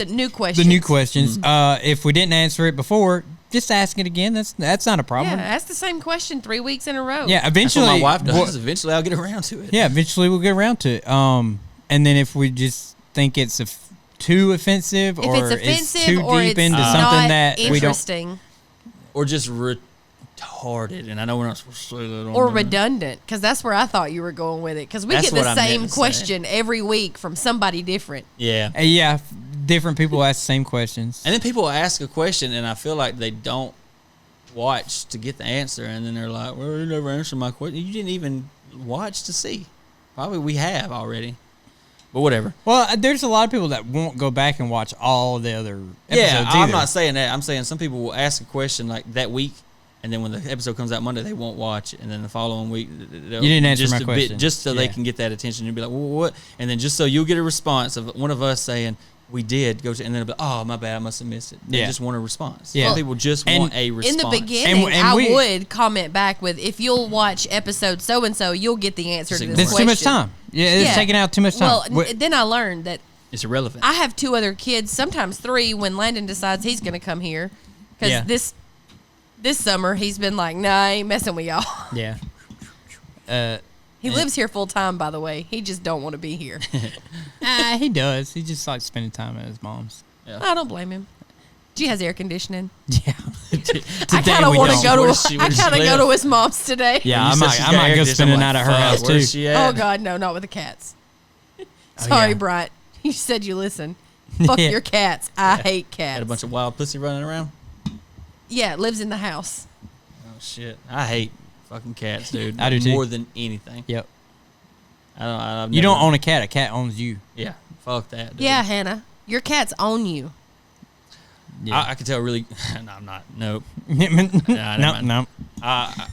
new questions. The new questions. If we didn't answer it before, just ask it again. That's not a Yeah, problem. ask the same question 3 weeks in a row. Yeah, That's eventually. what my wife does. well, Eventually, I'll get around to it. yeah, eventually we'll get around to it. And then if we just think it's too offensive, If or it's offensive too or deep it's into not something that we don't. interesting Or just retarded. And I know we're not supposed to say that on or there. redundant, because that's where I thought you were going with it. Because we That's get what the I meant same to say. question every week from somebody different. Yeah. Yeah, different people ask the same questions. And then people ask a question, and I feel like they don't watch to get the answer, and then they're like, "Well, you never answered my question. You didn't even watch to see." Probably we have already, but whatever. Well, there's a lot of people that won't go back and watch all the other episodes Yeah, either. I'm not saying that. I'm saying some people will ask a question like that week, and then when the episode comes out Monday, they won't watch it, and then the following week, they'll- You didn't answer just my a bit, question. just so they Yeah. can get that attention. You'll be like, well, "What?" And then just so you'll get a response of one of us saying, "We did go to," and then they'll be, "Oh, my bad, I must have missed it." They Yeah. just want a response. Yeah. Some people just And want a response. In the beginning, And I we- would comment back with, "If you'll watch episode so and so, you'll get the answer to this There's question." too much time. Yeah, it's Yeah. taking out too much time. Well, then I learned that It's irrelevant. I have 2 other kids, sometimes 3, when Landon decides he's going to come here. Because Yeah. this summer, he's been like, "Nah, I ain't messing with y'all." yeah. He lives here full time, by the way. He just don't want to be here. He does. He just likes spending time at his mom's. I don't blame him. She has air conditioning. Yeah. I Today kind of we want don't. to go Where to. does she- I where does she kind of go live? to his mom's today. Yeah, You I said might, she's I got might air go conditioning. spend a I'm night like, at her fuck, house too. where's she at? Oh God, no, not with the cats. Sorry, yeah. Bryant. You said you listen. Fuck Yeah. your cats. I hate cats. Had a bunch of wild pussy running around. Yeah, it lives in the house. Oh shit! I hate fucking cats, dude. I do too. More than anything. Yep. I've You don't never- own a cat. A cat owns you. Yeah, fuck that. Dude. Yeah, Hannah, your cats own you. Yeah. I can tell really. No, I'm not. Nope. no, never mind. no.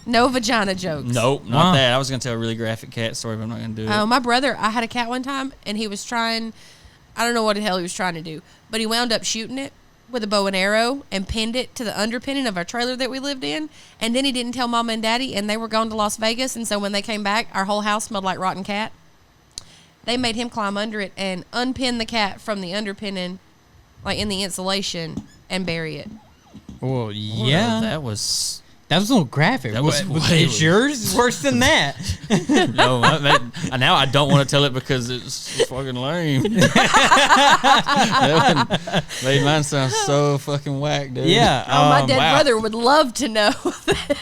No vagina jokes. Nope. Not Wow. that. I was gonna tell a really graphic cat story, but I'm not gonna do it. My brother, I had a cat one time, and he was trying. I don't know what the hell he was trying to do, but he wound up shooting it with a bow and arrow and pinned it to the underpinning of our trailer that we lived in. And then he didn't tell Mama and Daddy, and they were gone to Las Vegas. And so when they came back, our whole house smelled like rotten cat. They made him climb under it and unpin the cat from the underpinning, like in the insulation, and bury it. Well, Well, yeah. that was. That was a little graphic. That was What- way- It's yours? Worse than that. No, now I don't want to tell it because it's fucking lame. That one made mine sound so fucking whack, dude. Yeah. Oh, my dead wow. brother would love to know that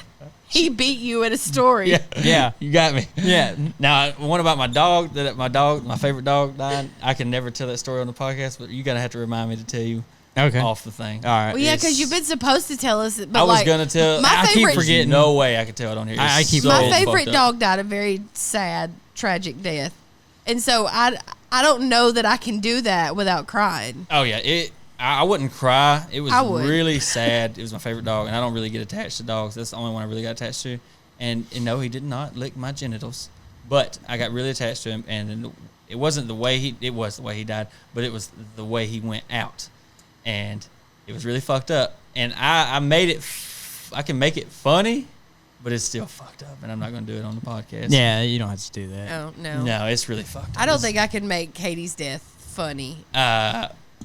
he beat you at a story. Yeah, Yeah. you got me. Yeah. Now, one about my dog. That my favorite dog died. I can never tell that story on the podcast, but you gotta have to remind me to tell you Okay. off the thing. All right. Well, yeah, It's- because you've been supposed to tell us. But I was like, gonna tell. my I keep favorite, forgetting. No way I could tell it on here. I It's keep so my forgetting. favorite fucked up. dog died a very sad, tragic death, and so I don't know that I can do that without crying. Oh yeah, I wouldn't cry. It was I would. really sad. It was my favorite dog, and I don't really get attached to dogs. That's the only one I really got attached to. And no, he did not lick my genitals, but I got really attached to him. And then it wasn't the way he. It was the way he died, but it was the way he went out, and it was really fucked up. And I made it. I can make it funny, but it's still fucked up, and I'm not going to do it on the podcast. Yeah, you don't have to do that. Oh no, No, it's really fucked up. I don't It's- think I could make Katie's death funny.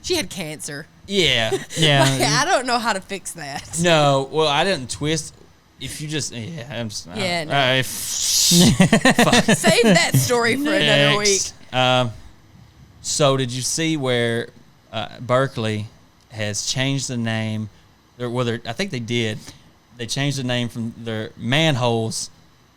She had cancer. Yeah. Like, Yeah. I don't know how to fix that. No, well, I didn't twist. If you just, yeah, I'm just, Yeah, no. fuck. Save that story for another week. Next. So did you see where Berkeley has changed the name? I think they did. They changed the name from their manholes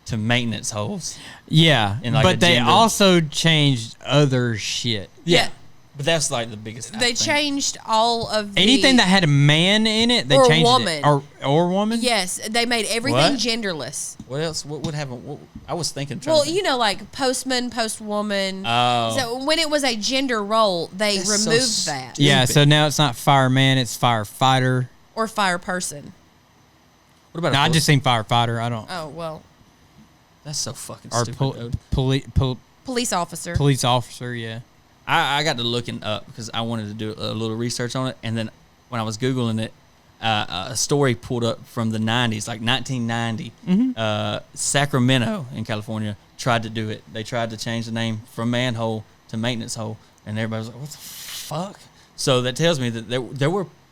to maintenance holes. Yeah. In like a but they gender. also changed other shit. Yeah. But that's like the biggest. I They think. changed all of the Anything that had a man in it, they Or changed woman. it. Or woman? Yes, they made everything What? genderless. What else? What would happen? I was thinking. Well, you know, like postman, postwoman. Oh. So when it was a gender role, they That's so removed that. Yeah, Stupid. so now it's not fireman, it's firefighter. Or fire person. What about? No, I just seen firefighter. I don't. Oh well, That's so fucking Or stupid. police officer. police officer. Yeah. I got to looking up because I wanted to do a little research on it, and then when I was googling it, a story pulled up from the 90s, like 1990. Sacramento in California tried to do it. They tried to change the name from manhole to maintenance hole, and everybody was like, "What the fuck?" So that tells me that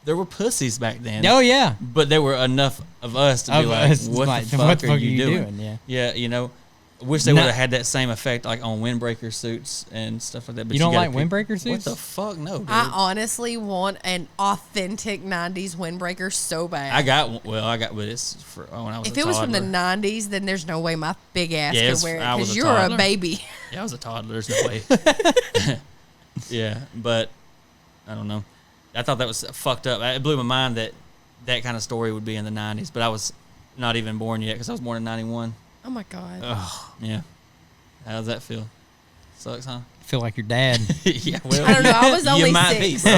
there were pussies back then. Oh yeah. But there were enough of us to be like, "What the fuck are you doing?" Yeah. Yeah, you know. I wish they would have had that same effect, like on windbreaker suits and stuff like that. But You don't gotta like windbreaker suits? What the fuck? No, dude. I honestly want an authentic '90s windbreaker so bad. I got one. Well, but it's for when I was. If a it was from the toddler. '90s, then there's no way my big ass Yeah, could wear it I was because a you're a toddler. baby. Yeah, I was a toddler. There's no way. Yeah, but I don't know. I thought that was fucked up. It blew my mind that that kind of story would be in the '90s, but I was not even born yet because I was born in '91. Oh my god. Yeah. How's that feel? Sucks, huh? I feel like your dad. Yeah, well, I don't know. I was you only might be, 6. bro.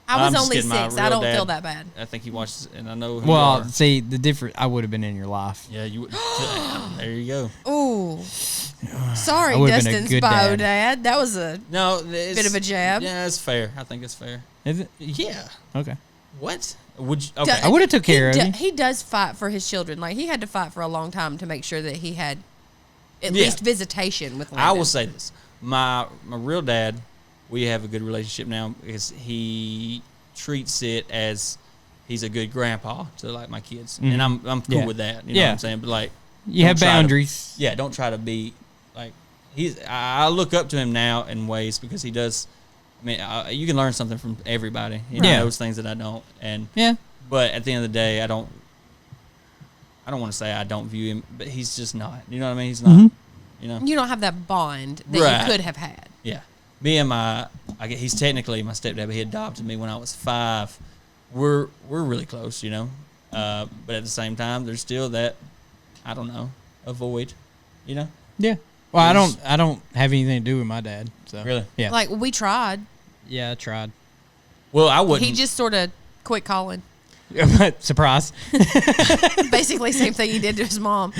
I was I'm just only kidding, my 6. I real don't dad- feel that bad. I think he watches, and I know who you Well, are. see, the difference. I would have been in your life. Yeah, you would. Damn, there you go. Ooh. Sorry, I would've been a Dustin's good bio dad. dad. That was a No, it's, bit of a jab. Yeah, it's fair. I think it's fair. Is it? Yeah. Okay. What? Would you? Okay. I would have took care of you. He does fight for his children. Like he had to fight for a long time to make sure that he had at Yeah. least visitation with I Landon. will say this: my real dad, we have a good relationship now because he treats it as he's a good grandpa to like my kids, and I'm cool Yeah. with that. You know Yeah. what I'm saying? But like, You don't have try to- boundaries. yeah, don't try to be like he's. I look up to him now in ways because he does. I mean, you can learn something from everybody. He Yeah. knows things that I don't, and Yeah. but at the end of the day, I don't want to say I don't view him, but he's just not. You know what I mean? He's not. You know? You don't have that bond that Right. you could have had. Yeah. Me and he's technically my stepdad, but he adopted me when I was 5. We're really close, you know. But at the same time, there's still that, I don't know, a void, you know? Yeah. Well, I don't have anything to do with my dad. So Really? Yeah. Like we tried. Yeah, I tried. Well, I wouldn't. He just sort of quit calling. Surprise. Basically, same thing he did to his mom.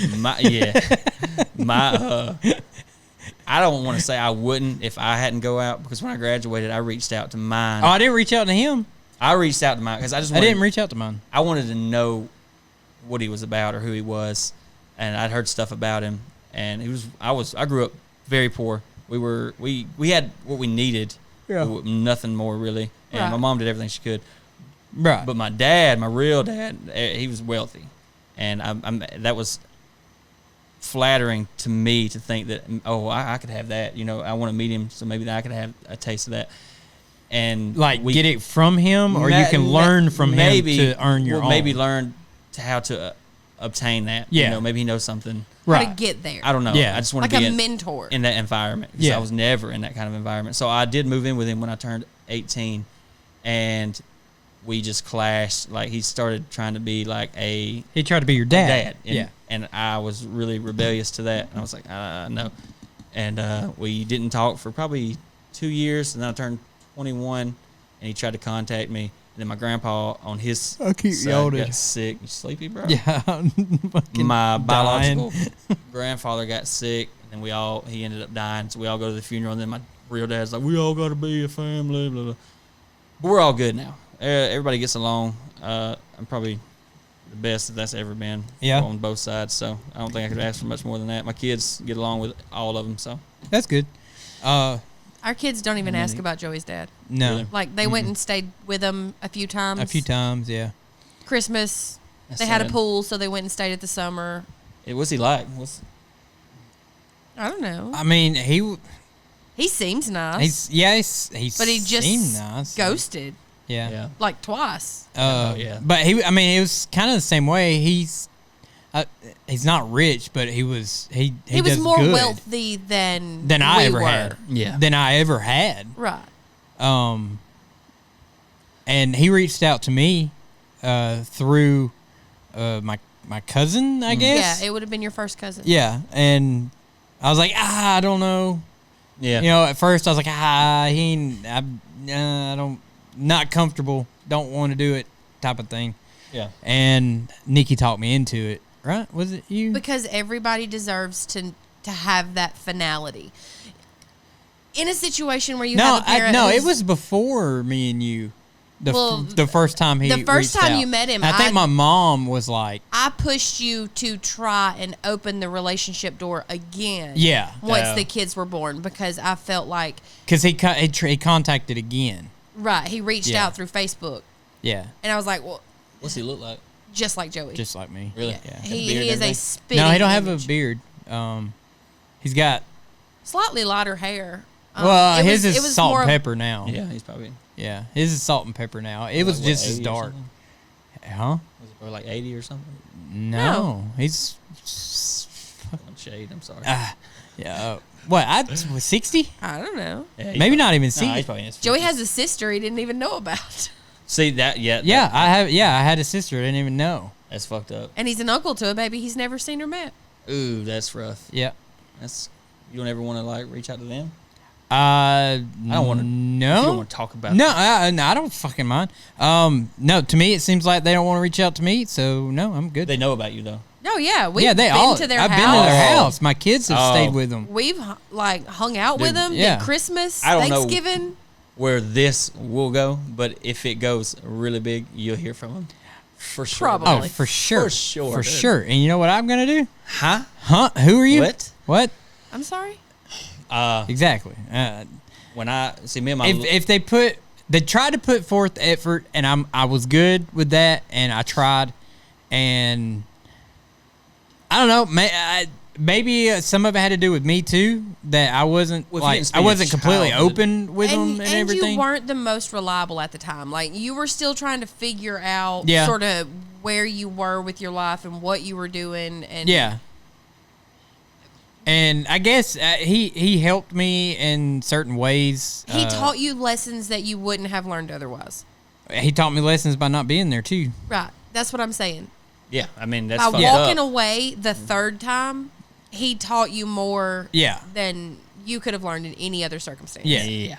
I don't want to say I wouldn't if I hadn't go out because when I graduated, I reached out to mine. Oh, I didn't reach out to him. I reached out to mine because I didn't reach out to mine. I wanted to know what he was about or who he was, and I'd heard stuff about him. And I grew up very poor. We had what we needed, but nothing more really. And Right. my mom did everything she could. Right. But my dad, my real dad, he was wealthy, and that was flattering to me to think that I could have that. You know, I want to meet him, so maybe I could have a taste of that. And like get it from him, or you can learn from him to earn your own. Maybe learn how to obtain that. Yeah. You know, maybe he knows something. How to get there. I don't know. Yeah. I just want Like to be a mentor. in that environment. 'Cause Yeah. I was never in that kind of environment. So I did move in with him when I turned 18, and we just clashed. Like he started trying to be like He tried to be your dad. and, Yeah. and I was really rebellious to that. And I was like, no. And we didn't talk for probably 2 years, and then I turned 21, and he tried to contact me. And then my grandpa on his I keep side yelling. got sick. You sleepy, bro? Yeah. Fucking My dying. biological grandfather got sick, and he ended up dying. So we all go to the funeral, and then my real dad's like, we all got to be a family, blah, blah. But we're all good now. Everybody gets along. I'm probably the best that's ever been on both sides. So I don't think I could ask for much more than that. My kids get along with all of them. So That's good. Our kids don't even ask about Joey's dad. No. Really? Like they went and stayed with him a few times. A few times, yeah. Christmas, That's they had a sad. pool, so they went and stayed at the summer. What's he like? I don't know. I mean, He seems nice. he's But he just seemed nice. ghosted Yeah. like twice. Yeah. But it was kind of the same way. He's not rich, but he was He was does more good wealthy than I we ever were. had. Yeah. Than I ever had. Right. And he reached out to me through my cousin, I guess. Yeah, it would have been your first cousin. Yeah, and I was like, I don't know. Yeah. You know, at first I was like, I don't, not comfortable, don't want to do it, type of thing. Yeah. And Nikki talked me into it. Right? Was it you? Because everybody deserves to have that finality. In a situation where you have a parent it was before me and you. The first time he The first time out. you met him, I think my mom was like, I pushed you to try and open the relationship door again. Yeah. Once the kids were born, because I felt like because he contacted again. Right, he reached out through Facebook. Yeah. And I was like, well, What's he look like? just like Joey. Just like me. Really? Yeah. Got a He beard and is a everything? spitting No, he don't have a image. beard. He's got Slightly lighter hair. his is salt more and of- pepper now. Yeah, he's probably. Yeah, his is salt and pepper now. It was like, just what, as 80 or dark. something? Huh? Was it or like 80 or something? No, he's I'm shade. I'm sorry. yeah. What? I was 60? I don't know. Yeah, he's Maybe probably- not even Nah, 60. he's probably in his Joey 50s. has a sister he didn't even know about. See that? Yeah. Yeah, I have. Yeah, I had a sister. I didn't even know. That's fucked up. And he's an uncle to a baby he's never seen or met. Ooh, that's rough. Yeah. That's. You don't ever want to like reach out to them. I don't wanna- No. You don't want to talk about. No, I don't fucking mind. No, to me it seems like they don't want to reach out to me, so no, I'm good. They know about you though. No, yeah. We've yeah, they been all. to their I've house. been to their Oh. house. My kids have stayed with them. We've like hung out with Dude, them. yeah. Did Christmas, I don't know. Thanksgiving. Where this will go, but if it goes really big, you'll hear from them. For sure. Probably. Oh, Really? for sure, For sure, for dude. sure. And you know what I'm gonna do? Huh? Huh? Who are you? What? What? I'm sorry. Exactly. When I see me and my If they tried to put forth effort, and I was good with that, and I tried, and I don't know, maybe some of it had to do with me too, that I wasn't Well, if you like didn't I spend wasn't your completely childhood- open with them and everything. you weren't the most reliable at the time. Like you were still trying to figure out Yeah. sort of where you were with your life and what you were doing. And Yeah. And I guess he helped me in certain ways. he taught you lessons that you wouldn't have learned otherwise. He taught me lessons by not being there too. Right. That's what I'm saying. yeah, I mean that's By fucked walking up. away the third time, he taught you more Yeah. than you could have learned in any other circumstance. Yeah. Yeah,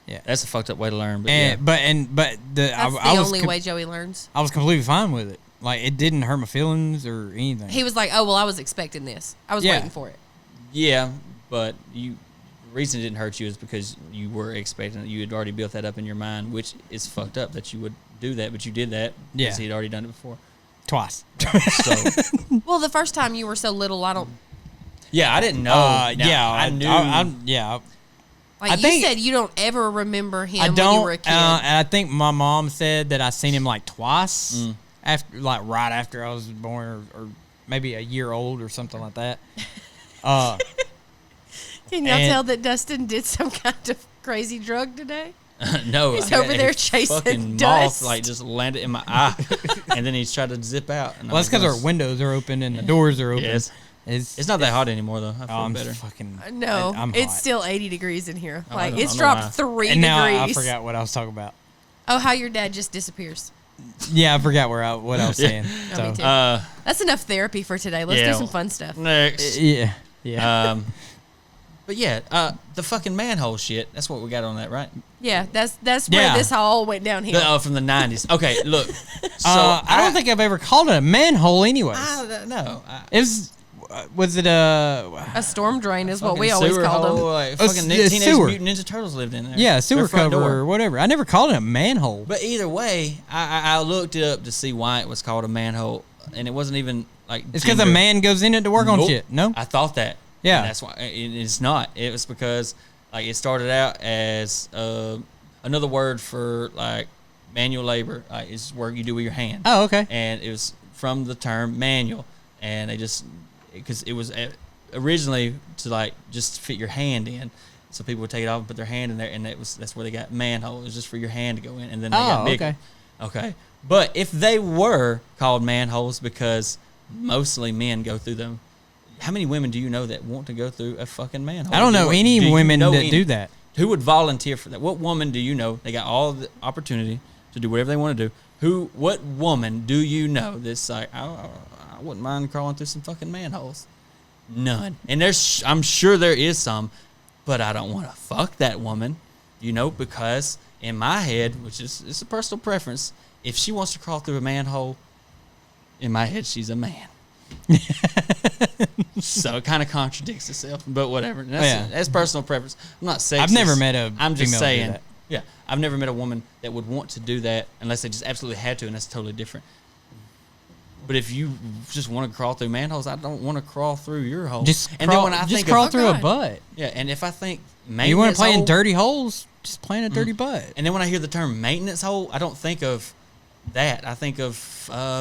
Yeah. that's a fucked up way to learn. But And but That's I the was only way Joey learns. I was completely fine with it. Like it didn't hurt my feelings or anything. He was like, "Oh well, I was expecting this. I was Yeah. waiting for it." yeah, but the reason it didn't hurt you is because you were expecting it. You had already built that up in your mind, which is fucked up that you would do that, but you did that because Yeah. he'd already done it before. Twice. So Well, the first time you were so little, I don't. yeah, I didn't know. Now, yeah, I knew. yeah. Like I you think- said, you don't ever remember him I when don't. you were a kid. And I think my mom said that I seen him like twice after, like right after I was born, or maybe a year old or something like that. Can y'all and- tell that Dustin did some kind of crazy drug today? No, He's I over got there a chasing fucking dust. moth like just landed in my eye, and then he's tried to zip out. And Well, that's because our windows are open and the doors are open. Yes. It's It's not that hot anymore though. I feel I'm better. fucking. No, I'm it's hot. still 80 degrees in here. I Like don't- it's I don't know why. dropped 3 And now I degrees. forgot what I was talking about. Oh, how your dad just disappears. Yeah, I forgot what I was saying. No, So me too. Uh, That's enough therapy for today. Let's Yeah. do some fun stuff. next. yeah. But yeah, the fucking manhole shit. That's what we got on that, right? Yeah, that's where Yeah. this all went downhill. From the 90s. Okay, look. So I don't think I've ever called it a manhole. Anyways, I don't know. it was it A storm drain is what we always sewer called hole, them. Like, A fucking s- Teenage sewer. Mutant Ninja Turtles lived in there. yeah, sewer Their front cover door. or whatever. I never called it a manhole. But either way, I looked it up to see why it was called a manhole, and it wasn't even like. It's because a gender. man goes in it to work on Nope. shit. No. I thought that. Yeah. And that's why it's not. It was because like it started out as another word for like manual labor. Like it's work you do with your hand. Oh, okay. And it was from the term manual, and they just because it was originally to like just fit your hand in. So people would take it off and put their hand in there, and that's where they got manhole. It was just for your hand to go in, and then they got bigger. Okay. But if they were called manholes because mostly men go through them, how many women do you know that want to go through a fucking manhole? I don't know Do any you women know that any? do that. Who would volunteer for that? What woman do you know? They got all the opportunity to do whatever they want to do. What woman do you know that's like, I wouldn't mind crawling through some fucking manholes? None. And I'm sure there is some, but I don't want to fuck that woman, because in my head, which is it's a personal preference, if she wants to crawl through a manhole, in my head, she's a man. So it kind of contradicts itself, but whatever. That's personal preference. I'm not sexist. I've never met a I'm just female saying. do that. Yeah, I've never met a woman that would want to do that unless they just absolutely had to, and that's totally different. But if you just want to crawl through manholes, I don't want to crawl through your hole. Just and crawl, then when I just think crawl of, through a butt. Yeah, and if I think maintenance You want to play in hole, dirty holes? Just play in a dirty butt. and then when I hear the term maintenance hole, I don't think of that. I think of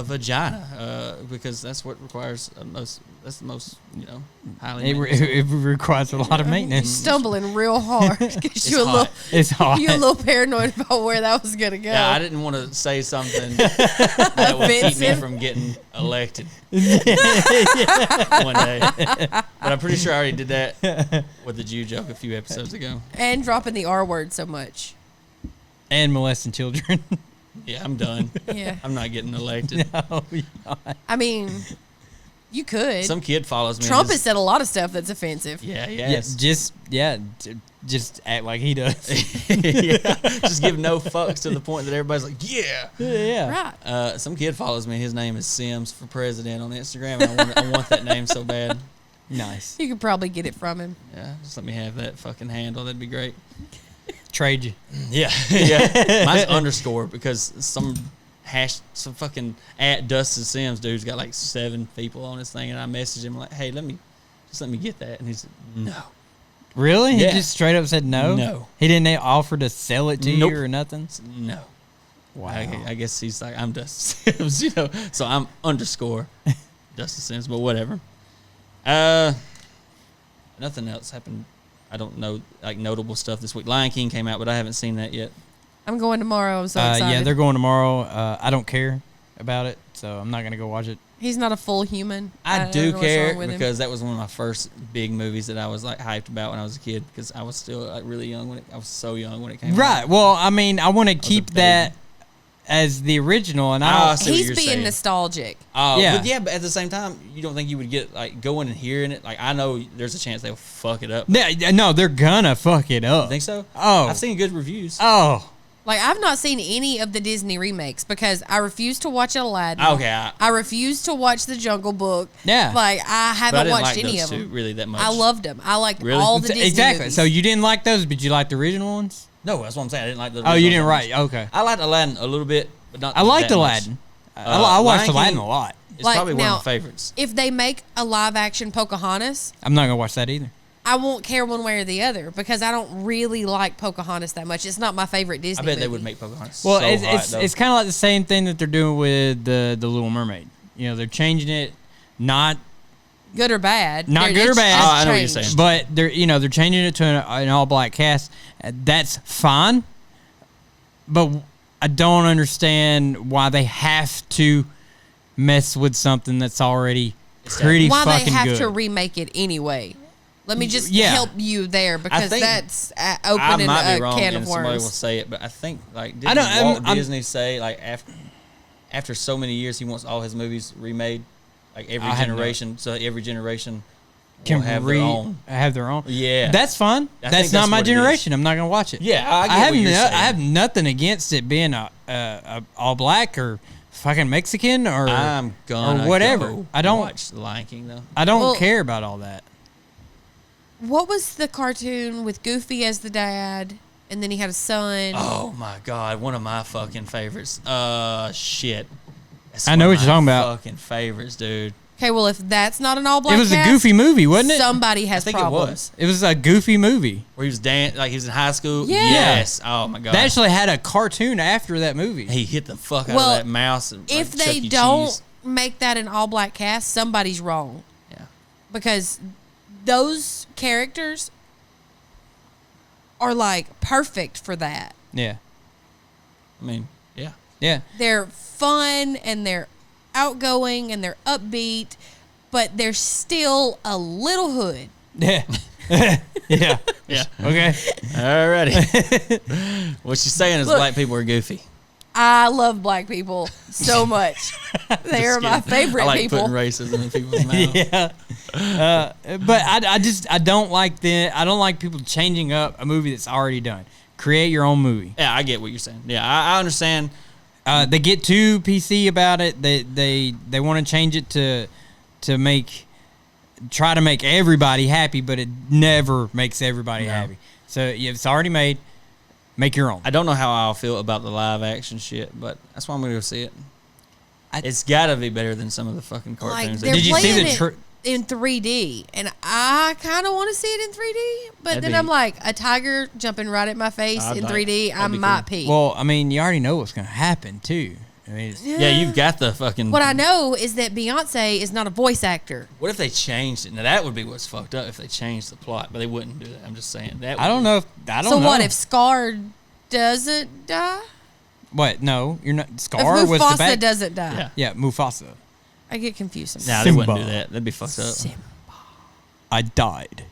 vagina because that's what requires most. That's the most highly. It requires a lot of maintenance. Stumbling real hard because you're a hot. It's hot. you're a little paranoid about where that was gonna go. Yeah, I didn't want to say something that would keep me Offensive. from getting elected one day. But I'm pretty sure I already did that with the Jew joke a few episodes ago. And dropping the R word so much. And molesting children. Yeah, I'm done. Yeah. I'm not getting elected. No, you're not. I mean, you could. Some kid follows me. Trump has said a lot of stuff that's offensive. Yeah, Yeah, just act like he does. yeah. Just give no fucks to the point that everybody's like, yeah. Yeah. Right. Some kid follows me. His name is Sims for president on Instagram. And I want that name so bad. Nice. You could probably get it from him. Yeah, just let me have that fucking handle. That'd be great. Trade you. Yeah, yeah. Mine's underscore because some fucking at Dustin Sims dude's got like 7 people on his thing, and I messaged him like, "Hey, let me get that," and he said, "No." Really? Yeah. He just straight up said no? No. He didn't offer to sell it to Nope. you or nothing? No. Wow. I guess he's like, I'm Dustin Sims, so I'm underscore Dustin Sims, but whatever. Nothing else happened. I don't know, like notable stuff this week. Lion King came out, but I haven't seen that yet. I'm going tomorrow. I'm so excited. Yeah, they're going tomorrow. I don't care about it, so I'm not going to go watch it. He's not a full human. I don't do know what's care wrong with him. because that was one of my first big movies that I was like hyped about when I was a kid because I was still like really young I was so young when it came out. Right. Well, I mean, I want to keep baby. that as the original, and I Ah, don't. see what He's you're being saying. nostalgic. Yeah. But at the same time, you don't think you would get like going and hearing it? Like I know there's a chance they'll fuck it up. Yeah, no, they're gonna fuck it up. You think so? Oh. I've seen good reviews. Oh. Like, I've not seen any of the Disney remakes because I refuse to watch Aladdin. Okay, I refuse to watch The Jungle Book. Yeah. Like, I but I haven't didn't watched like any those of two them. really that much. I loved them. I liked Really? all the Disney Exactly. movies. So you didn't like those, but you liked the original ones? No, that's what I'm saying. I didn't like the. Oh, you original didn't ones. write. Okay. I liked Aladdin a little bit, but not. I liked that Aladdin. Much. I watched Lion Aladdin King a lot. It's Like, probably one now- of my favorites. If they make a live-action Pocahontas, I'm not gonna watch that either. I won't care one way or the other because I don't really like Pocahontas that much. It's not my favorite Disney I bet they movie. would make Pocahontas. Well, so hot, though. it's kind of like the same thing that they're doing with the Little Mermaid. You know, they're changing it, not Good or bad. Not They're good or just bad. Oh, I know what you're changed. saying. but they're changing it to an all black cast. That's fine, but I don't understand why they have to mess with something that's already pretty Why fucking they have good. to remake it anyway. Let me just Yeah. help you there because think- that's I opening might a be wrong, can and of somebody will worms. say it, but I think like I didn't don't- Walt I'm- Disney say like after so many years he wants all his movies remade, like every I have no- generation, so every generation Can will have their own. have their own. Yeah. That's fine. I That's think not that's my what it is. generation. I'm not gonna watch it. Yeah, I get have what you're saying. I have nothing against it being a all black or fucking Mexican or I'm gonna or whatever. go I don't watch The Lion King though. I don't Well- care about all that. What was the cartoon with Goofy as the dad, and then he had a son? Oh my god, one of my fucking favorites. Shit. That's I know one what of you're talking my about. Fucking favorites, dude. Okay, well, if that's not an all-black It was cast, a goofy movie, wasn't it? somebody has I think problems. it was. It was a goofy movie. Where he was like he was in high school. Yeah. Yes. Oh my god. They actually had a cartoon after that movie. he hit the fuck out Well, of that mouse. And, If like, they Chuck E. don't Cheese. make that an all-black cast, somebody's wrong Yeah. because those characters are like perfect for that. Yeah. I mean, yeah. Yeah. They're fun and they're outgoing and they're upbeat, but they're still a little hood. Yeah. yeah. Yeah. Okay. Alrighty. What she's saying is Look. black people are goofy. I love black people so much. They are Just my kidding. favorite I like people. putting racism in people's mouths. Yeah. But I don't like people changing up a movie that's already done. Create your own movie. Yeah, I get what you're saying. Yeah, I understand They get too PC about it. They want to change it to try to make everybody happy, but it never makes everybody happy. So if it's already made, make your own. I don't know how I'll feel about the live action shit, but that's why I'm gonna go see it. It's gotta be better than some of the fucking cartoons. They're Did you see playing the it in 3D, and I kind of want to see it in 3D, but then I'm like, a tiger jumping right at my face in 3D, I might pee. Well, I mean, you already know what's gonna happen too. I mean, yeah, you've got the fucking. What I know is that Beyonce is not a voice actor. What if they changed it? Now that would be what's fucked up if they changed the plot, but they wouldn't do that. I'm just saying that. I don't know. So what if Scar doesn't die? What? No, you're not. If Scar was the Mufasa bad. doesn't die. Yeah, Mufasa. I get confused sometimes. Nah, they wouldn't do that. That'd be fucked up. Simba. I died.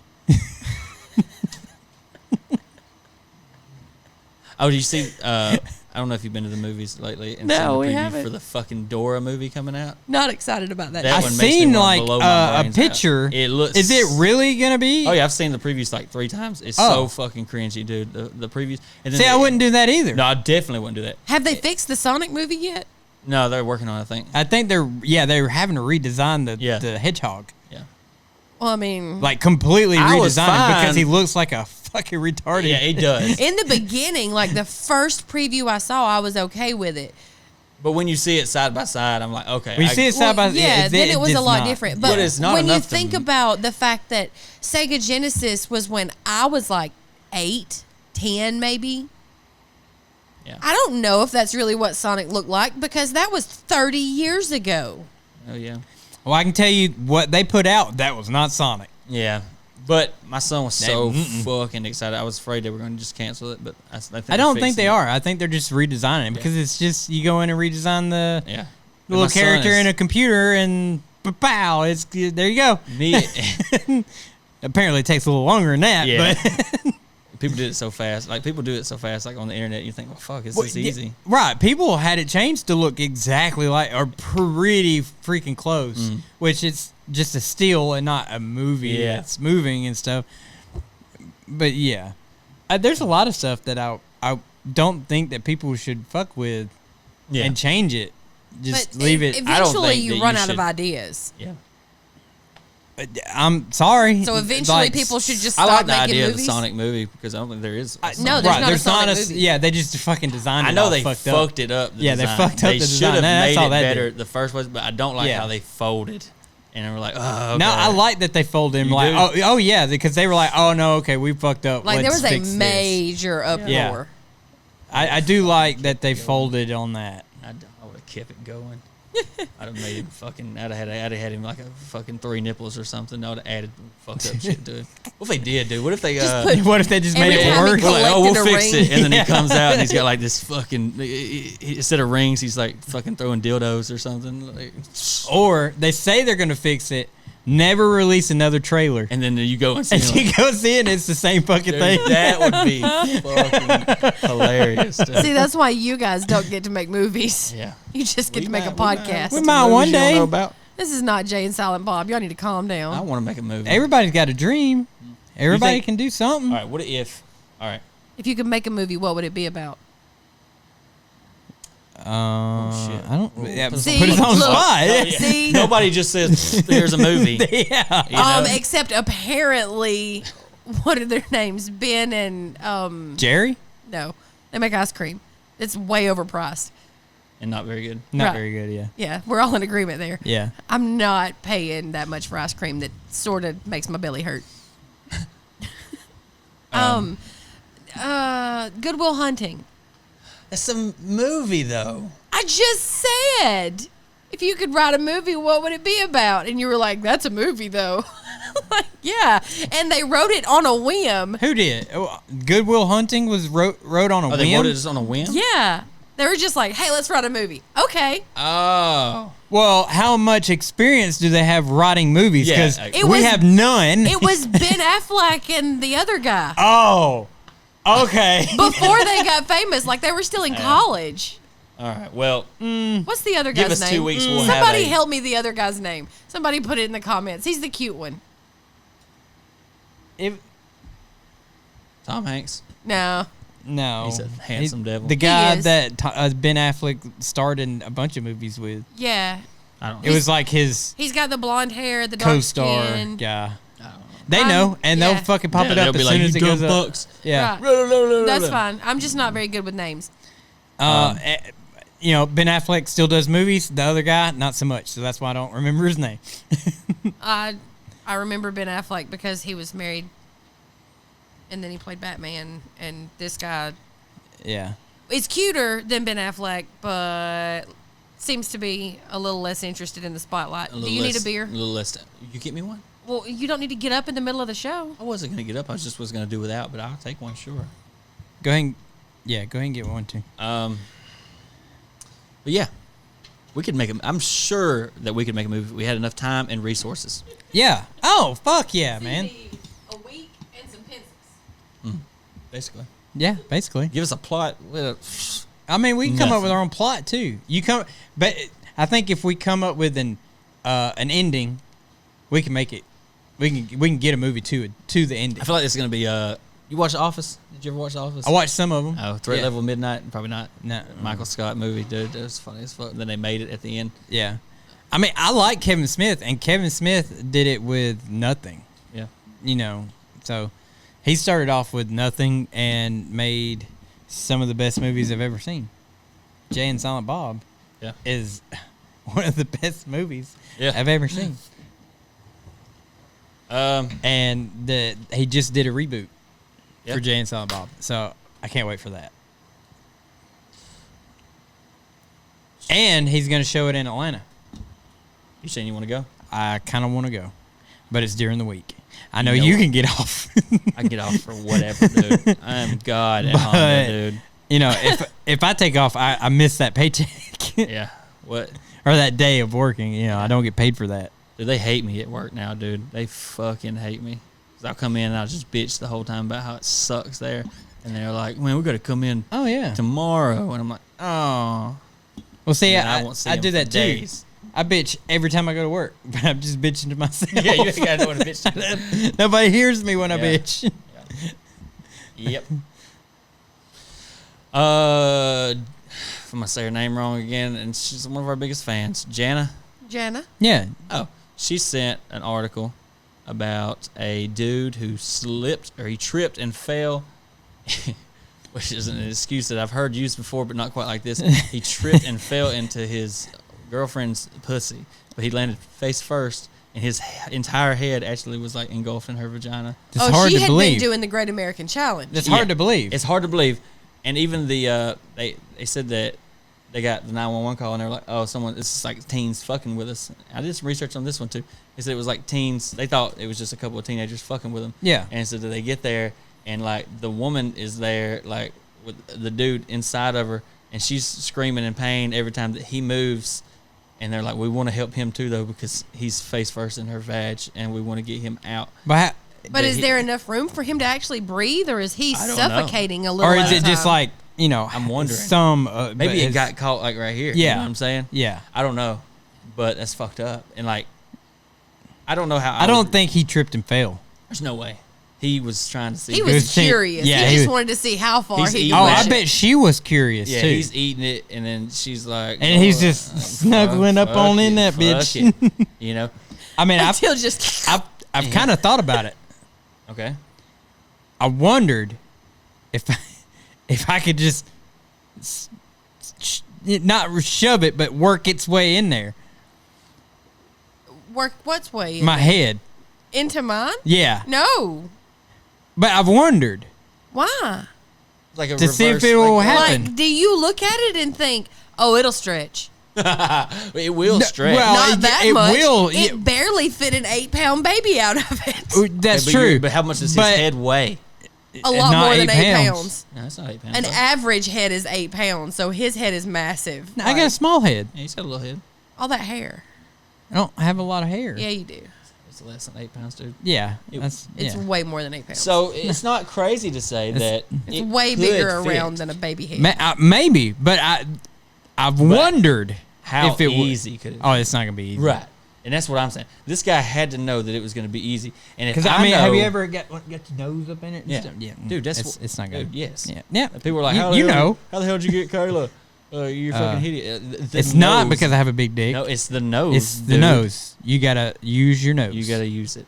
Oh, did you see? I don't know if you've been to the movies lately and No, seen the we preview haven't. for the fucking Dora movie coming out. Not excited about that. That I've one makes me seen wanna like blow my a brains picture. out. It looks. Is it really gonna be? Oh yeah, I've seen the previews like 3 times. It's so fucking cringy, dude. The previews. And then See, I wouldn't do that either. No, I definitely wouldn't do that. Have they fixed the Sonic movie yet? No, they're working on it, I think. I think they're having to redesign the hedgehog. Yeah. Well, I mean, Like completely I was redesign him because fine. he looks like a fucking retarded. Yeah, it does. in the beginning, like the first preview I saw, I was okay with it. But when you see it side by side, I'm like, okay. When you see it side by side, yeah, then it was a does lot not. different. But But it's not when you enough to think about the fact that Sega Genesis was when I was like 8, 10 maybe. Yeah. I don't know if that's really what Sonic looked like because that was 30 years ago. Oh yeah. Well, I can tell you what they put out. That was not Sonic. Yeah. But my son was so fucking excited. I was afraid they were going to just cancel it, but I don't think they are. I think they're just redesigning it because it's just you go in and redesign the little character in a computer and pow, it's there you go. Apparently, it takes a little longer than that. Yeah. But people did it so fast. Like people do it so fast, like on the internet. You think, well, fuck, it's this easy. Right. People had it changed to look exactly like, or pretty freaking close, which is just a still and not a movie that's moving and stuff. But yeah, there's a lot of stuff that I don't think that people should fuck with and change it. Just But leave it. Eventually, I don't think that you run you out of should- ideas. Yeah. I'm sorry. So eventually, people should just I stop like the making idea movies. of the Sonic movie because I don't think there is. A Sonic No, movie. there's not a Sonic movie. Yeah, they just fucking designed it. I know all they fucked fucked up. it up. Yeah, they design. fucked up They the should design. have That's made all it that better did. the first was, but I don't like how they folded. And we're like, oh, okay. No, I like that they folded him. You Like, do? oh yeah, because they were like, oh no, okay, we fucked up. Like there Let's was a fix this. major uproar. Yeah. I do like that they folded on that. I would have kept it going. I'd have made him fucking. I'd have had him like a fucking 3 nipples or something. I would have added fucked up shit to it. What if they did, dude? What if they What if they just made Every it time he worse? We're like, oh, we'll collected a fix ring. it, and then he comes out and he's got like this fucking instead of rings, he's like fucking throwing dildos or something. Like, Or they say they're gonna fix it, never release another trailer, and then you go and see. and him, you go see it, and it's the same fucking dude, thing. that would be fucking hilarious. Dude. See, that's why you guys don't get to make movies. Yeah. You just get We to make a might- podcast. We might one Movies you don't day. know about? This is not Jay and Silent Bob. Y'all need to calm I down. want to make a movie. Everybody's got a dream. Everybody think- can do something. All right. What if? All right. If you could make a movie, what would it be about? shit. I don't. Yeah, See, put us on the look. spot. Oh, yeah. See? Nobody just says there's a movie. Yeah. You know? Except apparently, what are their names? Ben and Jerry? no, they make ice cream. It's way overpriced. And not very good. Not Right. very good. Yeah. Yeah, we're all in agreement there. Yeah. I'm not paying that much for ice cream that sort of makes my belly hurt. Goodwill Hunting. That's a movie though. I just said, if you could write a movie, what would it be about? And you were like, that's a movie though. Like, yeah. And they wrote it on a whim. Who did? Oh, Goodwill Hunting was wrote on a Oh, they whim. voted this on a whim. Yeah. They were just like, hey, let's write a movie. Okay. Oh. Well, how much experience do they have writing movies? Yeah, Because it we was- have none. It was Ben Affleck and the other guy. Oh, okay. Before they got famous, like they were still in college. All right. Well, What's the other Give guy's us name? 2 weeks, we'll have Somebody a- help me the other guy's name. Somebody put it in the comments. He's the cute one. If, Tom Hanks. No. No, He's a handsome devil. The guy is. that Ben Affleck starred in a bunch of movies with. Yeah. I don't It know. was like his He's got the blonde hair, the dark co-star skin. guy. They know, and yeah. they'll fucking pop it they'll up be as like, soon as "You it dumb goes up. fucks." Yeah. Right. That's fine. I'm just not very good with names. You know, Ben Affleck still does movies. The other guy, not so much. So that's why I don't remember his name. I remember Ben Affleck because he was married, and then he played Batman. And this guy Yeah. is cuter than Ben Affleck, but seems to be a little less interested in the spotlight. Do you need a beer? A little less. You get me one? Well, you don't need to get up in the middle of the show. I wasn't gonna get up. I just was gonna do without, but I'll take one, sure. Go ahead. Go ahead and get one too. But yeah, we could make a. I'm sure that we could make a movie if we had enough time and resources. Yeah. Oh fuck yeah, man. A week and some pencils. Basically, Yeah, basically. give us a plot. I mean, we can come up Nothing. with our own plot too. But I think if we come up with an ending, we can make it. We can get a movie to the ending. I feel like this is gonna be. You watch The Office? Did you ever watch The Office? I watched some of them. Oh, Threat Yeah. Level Midnight? Probably not. No. Michael Scott movie, dude. It was funny as fuck. Then they made it at the end. Yeah. I mean, I like Kevin Smith, and Kevin Smith did it with nothing. Yeah. You know, so he started off with nothing and made some of the best movies I've ever seen. Jay and Silent Bob Yeah. is one of the best movies Yeah. I've ever seen. And he just did a reboot Yeah. for Jay and Silent Bob, so I can't wait for that. And he's going to show it in Atlanta. You saying you want to go? I kind of want to go, but it's during the week. I know You know you what? can get off. I can get off for whatever, dude. I am God at Honda, But- dude. You know, if I take off, I miss that paycheck Yeah. What? or that day of working. You know, I don't get paid for that. Dude, they hate me at work now, dude. They fucking hate me. 'Cause I'll come in and I'll just bitch the whole time about how it sucks there. And they're like, man, we got to come in Oh yeah. tomorrow. And I'm like, oh. Well, see, And I won't see I 'em do for that too. days. I bitch every time I go to work, but I'm just bitching to myself. Yeah, you ain't got to know what a bitch is. Nobody hears me when I Yeah. bitch. Yep. I'm gonna say her name wrong again, and she's one of our biggest fans, Jana. Jana. Yeah. Oh, she sent an article about a dude who slipped or he tripped and fell, which is an excuse that I've heard used before, but not quite like this. He tripped and fell into his girlfriend's pussy, but he landed face first, and his entire head actually was like engulfed in her vagina. It's hard she to had believe. been doing the Great American Challenge. It's Yeah. hard to believe. It's hard to believe, and even the they said that they got the 911 call and they were like, oh, this is like teens fucking with us. I did some research on this one too. They said it was like teens. They thought it was just a couple of teenagers fucking with them. Yeah. And so that they get there and like the woman is there like with the dude inside of her and she's screaming in pain every time that he moves. And they're like, we want to help him too though because he's face first in her vag and we want to get him out. But But is there enough room for him to actually breathe, or is he I don't suffocating a little? or at is a it just time? like, you know, I'm wondering. some Maybe but it it's- got caught like right here. You Yeah. know what I'm saying? Yeah. I don't know, but that's fucked up. And like, I don't know how. I don't think he tripped and fell. There's no way. He was trying to see. He was was seeing- curious. yeah, he he just was- wanted to see how far He's he eating could Oh, that push I it. bet she was curious Yeah, too. he's eating it, and then she's like, And he's "Oh, just fuck snuggling up on in that fuck bitch. it." You know? I mean, Until just I've kind of thought about it. Okay. I wondered if I could just not shove it, but work its way in there. work what's way in My head. into mine. Yeah. No, But I've wondered why? Like a to see if reverse, it will like, happen. Like, do you look at it and think, "Oh, it'll stretch"? It will stretch. well, Not it- that it much. will, It yeah. barely fit an 8-pound baby out of it. That's but true. But how much does his But head weigh? A lot not more than 8 8 pounds. pounds. No, that's not 8 pounds. An though. average head is 8 pounds, so his head is massive. I got a small head. Yeah, he's got a little head. all that hair. I don't have a lot of hair. Yeah, you do. It's less than 8 pounds, dude. Yeah. It- That's It's yeah. way more than 8 pounds. So it's not crazy to say that it's it way could bigger fit. around than a baby head. Maybe, but I've wondered How if it easy could it be? Oh, it's not gonna be easy. Right. And that's what I'm saying. This guy had to know that it was going to be easy. And if Because I know, have you ever got your nose up in it? And Yeah. stuff? Yeah, Dude, it's not good. Dude, yes. Yeah. People were like, You- how the you hell, know. how the hell did you get Kayla? You're fucking idiot. The It's not nose- because I have a big dick. No, it's the nose. It's the dude. nose. You gotta use your nose. You got to use it.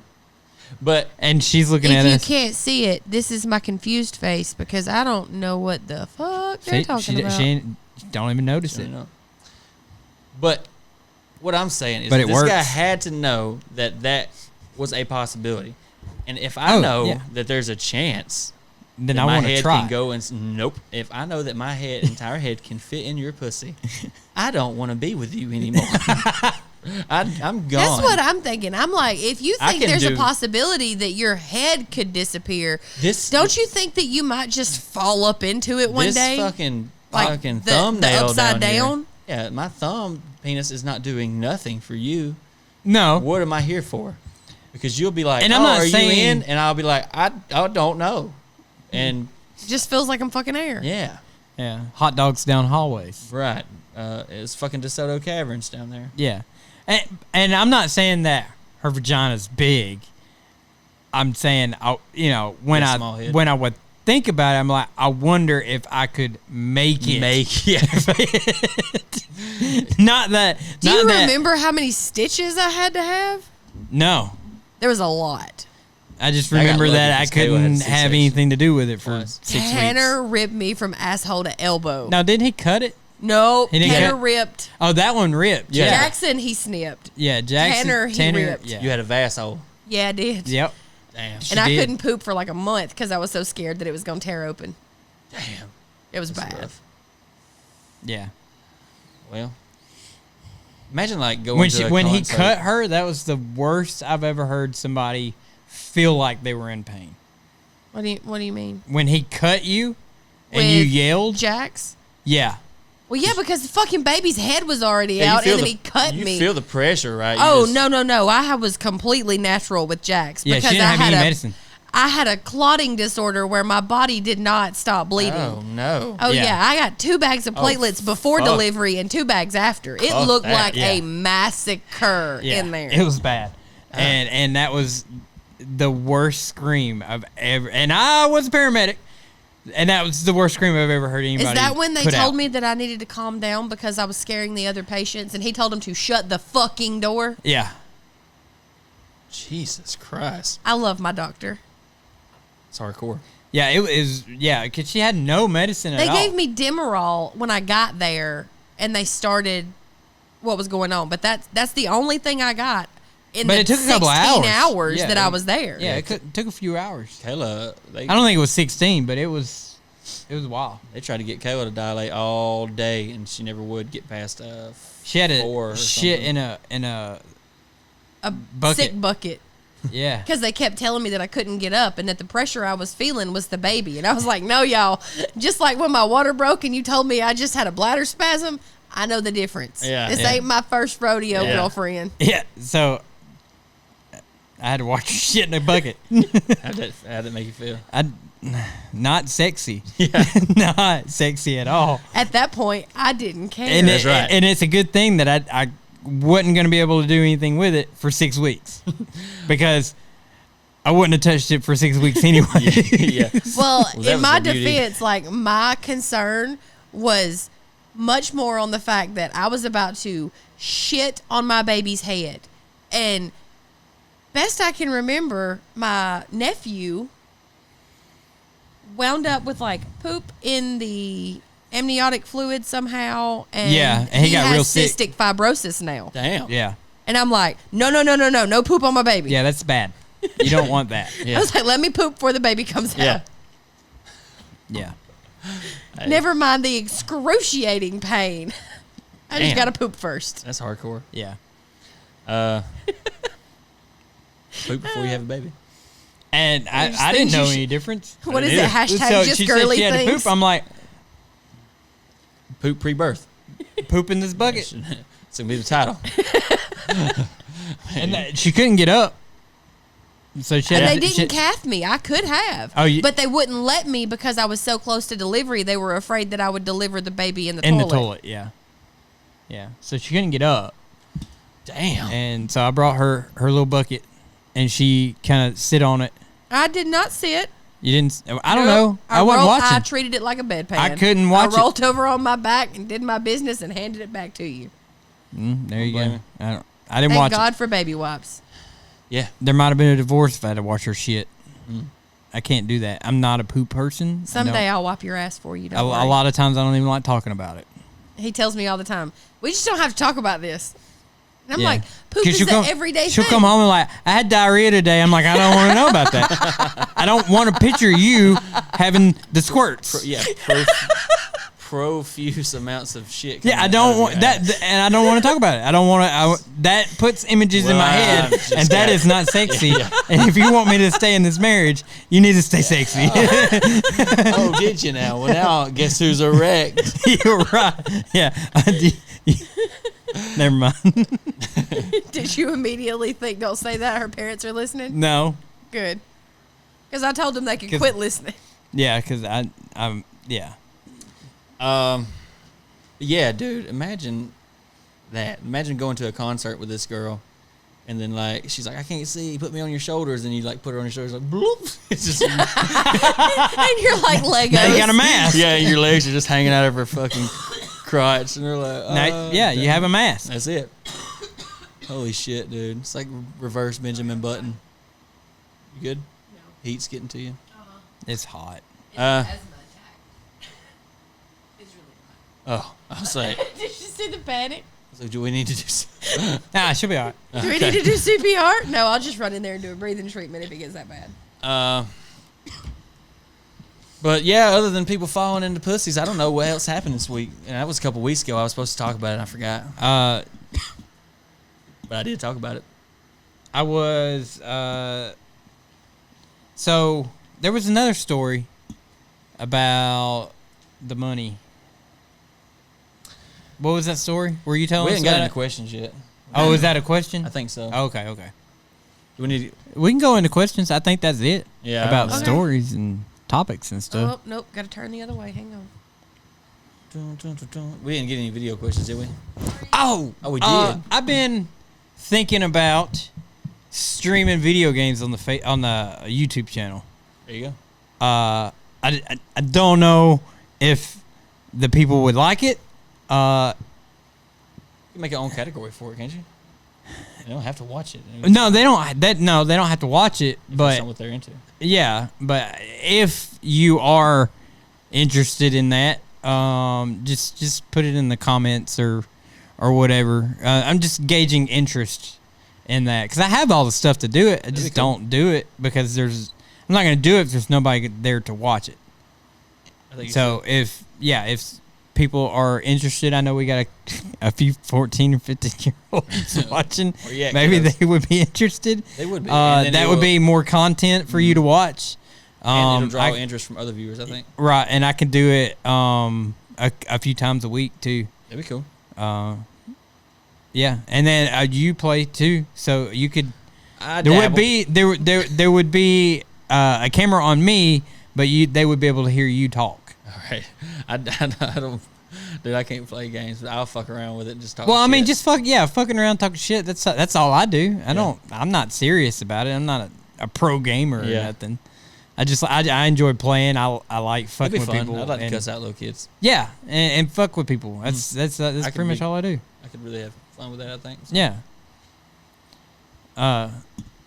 But And she's looking at If you us. can't see it, this is my confused face because I don't know what the fuck they're talking about. She don't even notice it. But what I'm saying is But it this works. guy had to know that was a possibility. And if I know that there's a chance Then that I my want to head try. can go and nope. If I know that my entire head can fit in your pussy, I don't want to be with you anymore. I'm gone. That's what I'm thinking. I'm like, if you I think can there's a do- possibility that your head could disappear, This don't you think that you might just fall up into it one this day? fucking Like fucking the thumbnail upside down here. down? Yeah, my thumb penis is not doing nothing for you. No. What am I here for? Because you'll be like, And I'm not are saying- you in? And I'll be like, I don't know. And Just feels like I'm fucking air. yeah, Yeah. Hot dogs down hallways. right. It's fucking DeSoto Caverns down there. Yeah. And I'm not saying that her vagina's big. I'm saying, when Got a small head. I would think about it, I'm like, I wonder if I could make it. Not that. Do not you that, remember how many stitches I had to have? No. There was a lot. I just I got remember lucky that I because Kayla had couldn't six have H's. anything to do with it for Twice. 6 Tanner weeks. ripped me from asshole to elbow. Now, didn't he cut it? No, He didn't Tanner cut- ripped. Oh, that one ripped. Yeah. Jackson, he snipped. Yeah, Jackson. Tanner, he ripped. Yeah. You had a vasshole. Yeah, I did. Yep. Damn. She And I did. couldn't poop for like a month because I was so scared that it was going to tear open. Damn. It was That's bad. rough. Yeah. Well, imagine like going When he concert. cut her, that was the worst I've ever heard somebody feel like they were in pain. What do you mean? When he cut you and you With yelled, Jax? yeah. Well, yeah, because the fucking baby's head was already Yeah, you out, feel and then the- he cut you me. feel the pressure, right? You Oh, just- no. I was completely natural with Jax. Yeah, she because didn't I have had any a, medicine. I had a clotting disorder where my body did not stop bleeding. Oh no. Oh Yeah. yeah, I got 2 bags of platelets before fuck. delivery and 2 bags after. It Fuck looked that. like Yeah. a massacre Yeah. in there. It was bad. And that was the worst scream I've ever. And I was a paramedic. And that was the worst scream I've ever heard anybody. Is that when they put told out. me that I needed to calm down because I was scaring the other patients, and he told them to shut the fucking door? Yeah. Jesus Christ. I love my doctor. It's hardcore. Yeah, it was. Yeah, because she had no medicine They at all. gave me Demerol when I got there, and they started what was going on. But that's the only thing I got in But the it took a couple 16 hours. Yeah, that I was there. Yeah, it took a few hours. Kayla, I don't think it was 16, but it was a while. they tried to get Kayla to dilate all day, and she never would get past She had 4 or a shit something. in a A Bucket. sick bucket. yeah. Because they kept telling me that I couldn't get up and that the pressure I was feeling was the baby. And I was like, no, y'all. Just like when my water broke and you told me I just had a bladder spasm, I know the difference. Yeah. This Yeah. ain't my first rodeo, Yeah. girlfriend. Yeah, so I had to watch her shit in a bucket. How'd that make you feel? Not sexy. Yeah. Not sexy at all. At that point, I didn't care. And, That's right. and it's a good thing that I wasn't going to be able to do anything with it for 6 weeks because I wouldn't have touched it for 6 weeks anyway. Yeah. Well, Well, that in was my the beauty. defense, like my concern was much more on the fact that I was about to shit on my baby's head. And best I can remember, my nephew wound up with like poop in the amniotic fluid somehow. And Yeah, and he got has real sick. cystic fibrosis now. Damn. Yeah. And I'm like, no poop on my baby. Yeah, that's bad. You don't want that. Yeah. I was like, let me poop before the baby comes Yeah. out. Yeah. Hey, Never mind the excruciating pain. I just Damn. got to poop first. That's hardcore. Yeah. Poop before you have a baby. And I There's didn't things you know should- any difference. What is it it? is. Hashtag So just she said girly she had to things. poop. I'm like, Poop pre-birth. poop in this bucket. It's gonna be the title. And she couldn't get up. So she had And they to, didn't cath me. I could have. Oh, you- but they wouldn't let me because I was so close to delivery. They were afraid that I would deliver the baby in the in toilet. the toilet. Yeah. Yeah. So she couldn't get up. Damn. And so I brought her little bucket, and she kind of sit on it. I did not see it. You didn't? I don't know. I wasn't watching. I treated it like a bedpan. I couldn't watch it. I rolled over on my back and did my business and handed it back to you. There you go. blame I didn't Thank watch God it. for baby wipes. Yeah. There might have been a divorce if I had to watch her shit. I can't do that. I'm not a poop person. Someday I'll wipe your ass for you. Don't A worry. lot of times I don't even like talking about it. He tells me all the time, we just don't have to talk about this. And I'm Yeah. like, poop 'Cause is an everyday She'll thing. come home and like, I had diarrhea today. I'm like, I don't want to know about that. I don't want to picture you having the squirts. Profuse amounts of shit. Yeah, I don't want that, and I don't want to talk about it. I don't want to. That puts images in my head, and that is not sexy. Yeah. And if you want me to stay in this marriage, you need to stay sexy. Oh, did you now? Well, now guess who's erect? You're right. Yeah. Never mind. Did you immediately think, don't say that, her parents are listening? No. Good. Because I told them they could quit listening. Yeah, because I'm. Yeah. Yeah, dude. Imagine that. Imagine going to a concert with this girl, and then like she's like, "I can't see. Put me on your shoulders," and you like put her on your shoulders, like, bloop. It's just And you're like Legos. Now you got a mask. yeah. Your legs are just hanging out of her fucking crotch, and they're like, Now, yeah, you have a mask. That's it. Holy shit, dude. It's like reverse Benjamin Button. You good? No. Heat's getting to you. It's hot. Oh, I was like, Did you see the panic? so do we need to do? Nah, she'll be all right. Do we need to do CPR? No, I'll just run in there and do a breathing treatment if it gets that bad. But yeah, other than people falling into pussies, I don't know what else happened this week. And that was a couple weeks ago. I was supposed to talk about it, and I forgot. But I did talk about it. I was. So there was another story about the money. What was that story? Were you telling We us ain't got about any it? questions yet. Oh, is that a question? I think so. Oh, okay. Do we need to, We can go into questions. I think that's it. Yeah, About okay. stories and topics and stuff. Oh, nope. Got to turn the other way. Hang on. we didn't get any video questions, did we? Oh, we did. I've been thinking about streaming video games on the YouTube channel. There you go. I don't know if the people would like it. You can make your own category for it, can't you? You don't have to watch it. No, they don't. They don't have to watch it. If But that's not what they're into. yeah, but if you are interested in that, just put it in the comments or whatever. I'm just gauging interest in that because I have all the stuff to do it. I just don't do it because I'm not going to do it if there's nobody there to watch it. I think So if people are interested, I know we got a few 14 or 15-year-olds watching. Maybe they would be interested. They would be. That would be more content for you to watch. And it'll draw interest from other viewers, I think. Right, and I can do it a few times a week too. That'd be cool. Yeah, and then you play too, so you could. There would be a camera on me, but they would be able to hear you talk. All right. I don't. Dude, I can't play games, but I'll fuck around with it and just talk. Well, I mean, shit. just fucking around talking shit. That's all I do. I'm not serious about it. I'm not a pro gamer or nothing. I enjoy playing. I like fucking with people. I'd like to cuss out little kids. Yeah, and fuck with people. That's pretty much all I do. I could really have fun with that, I think. So. Yeah.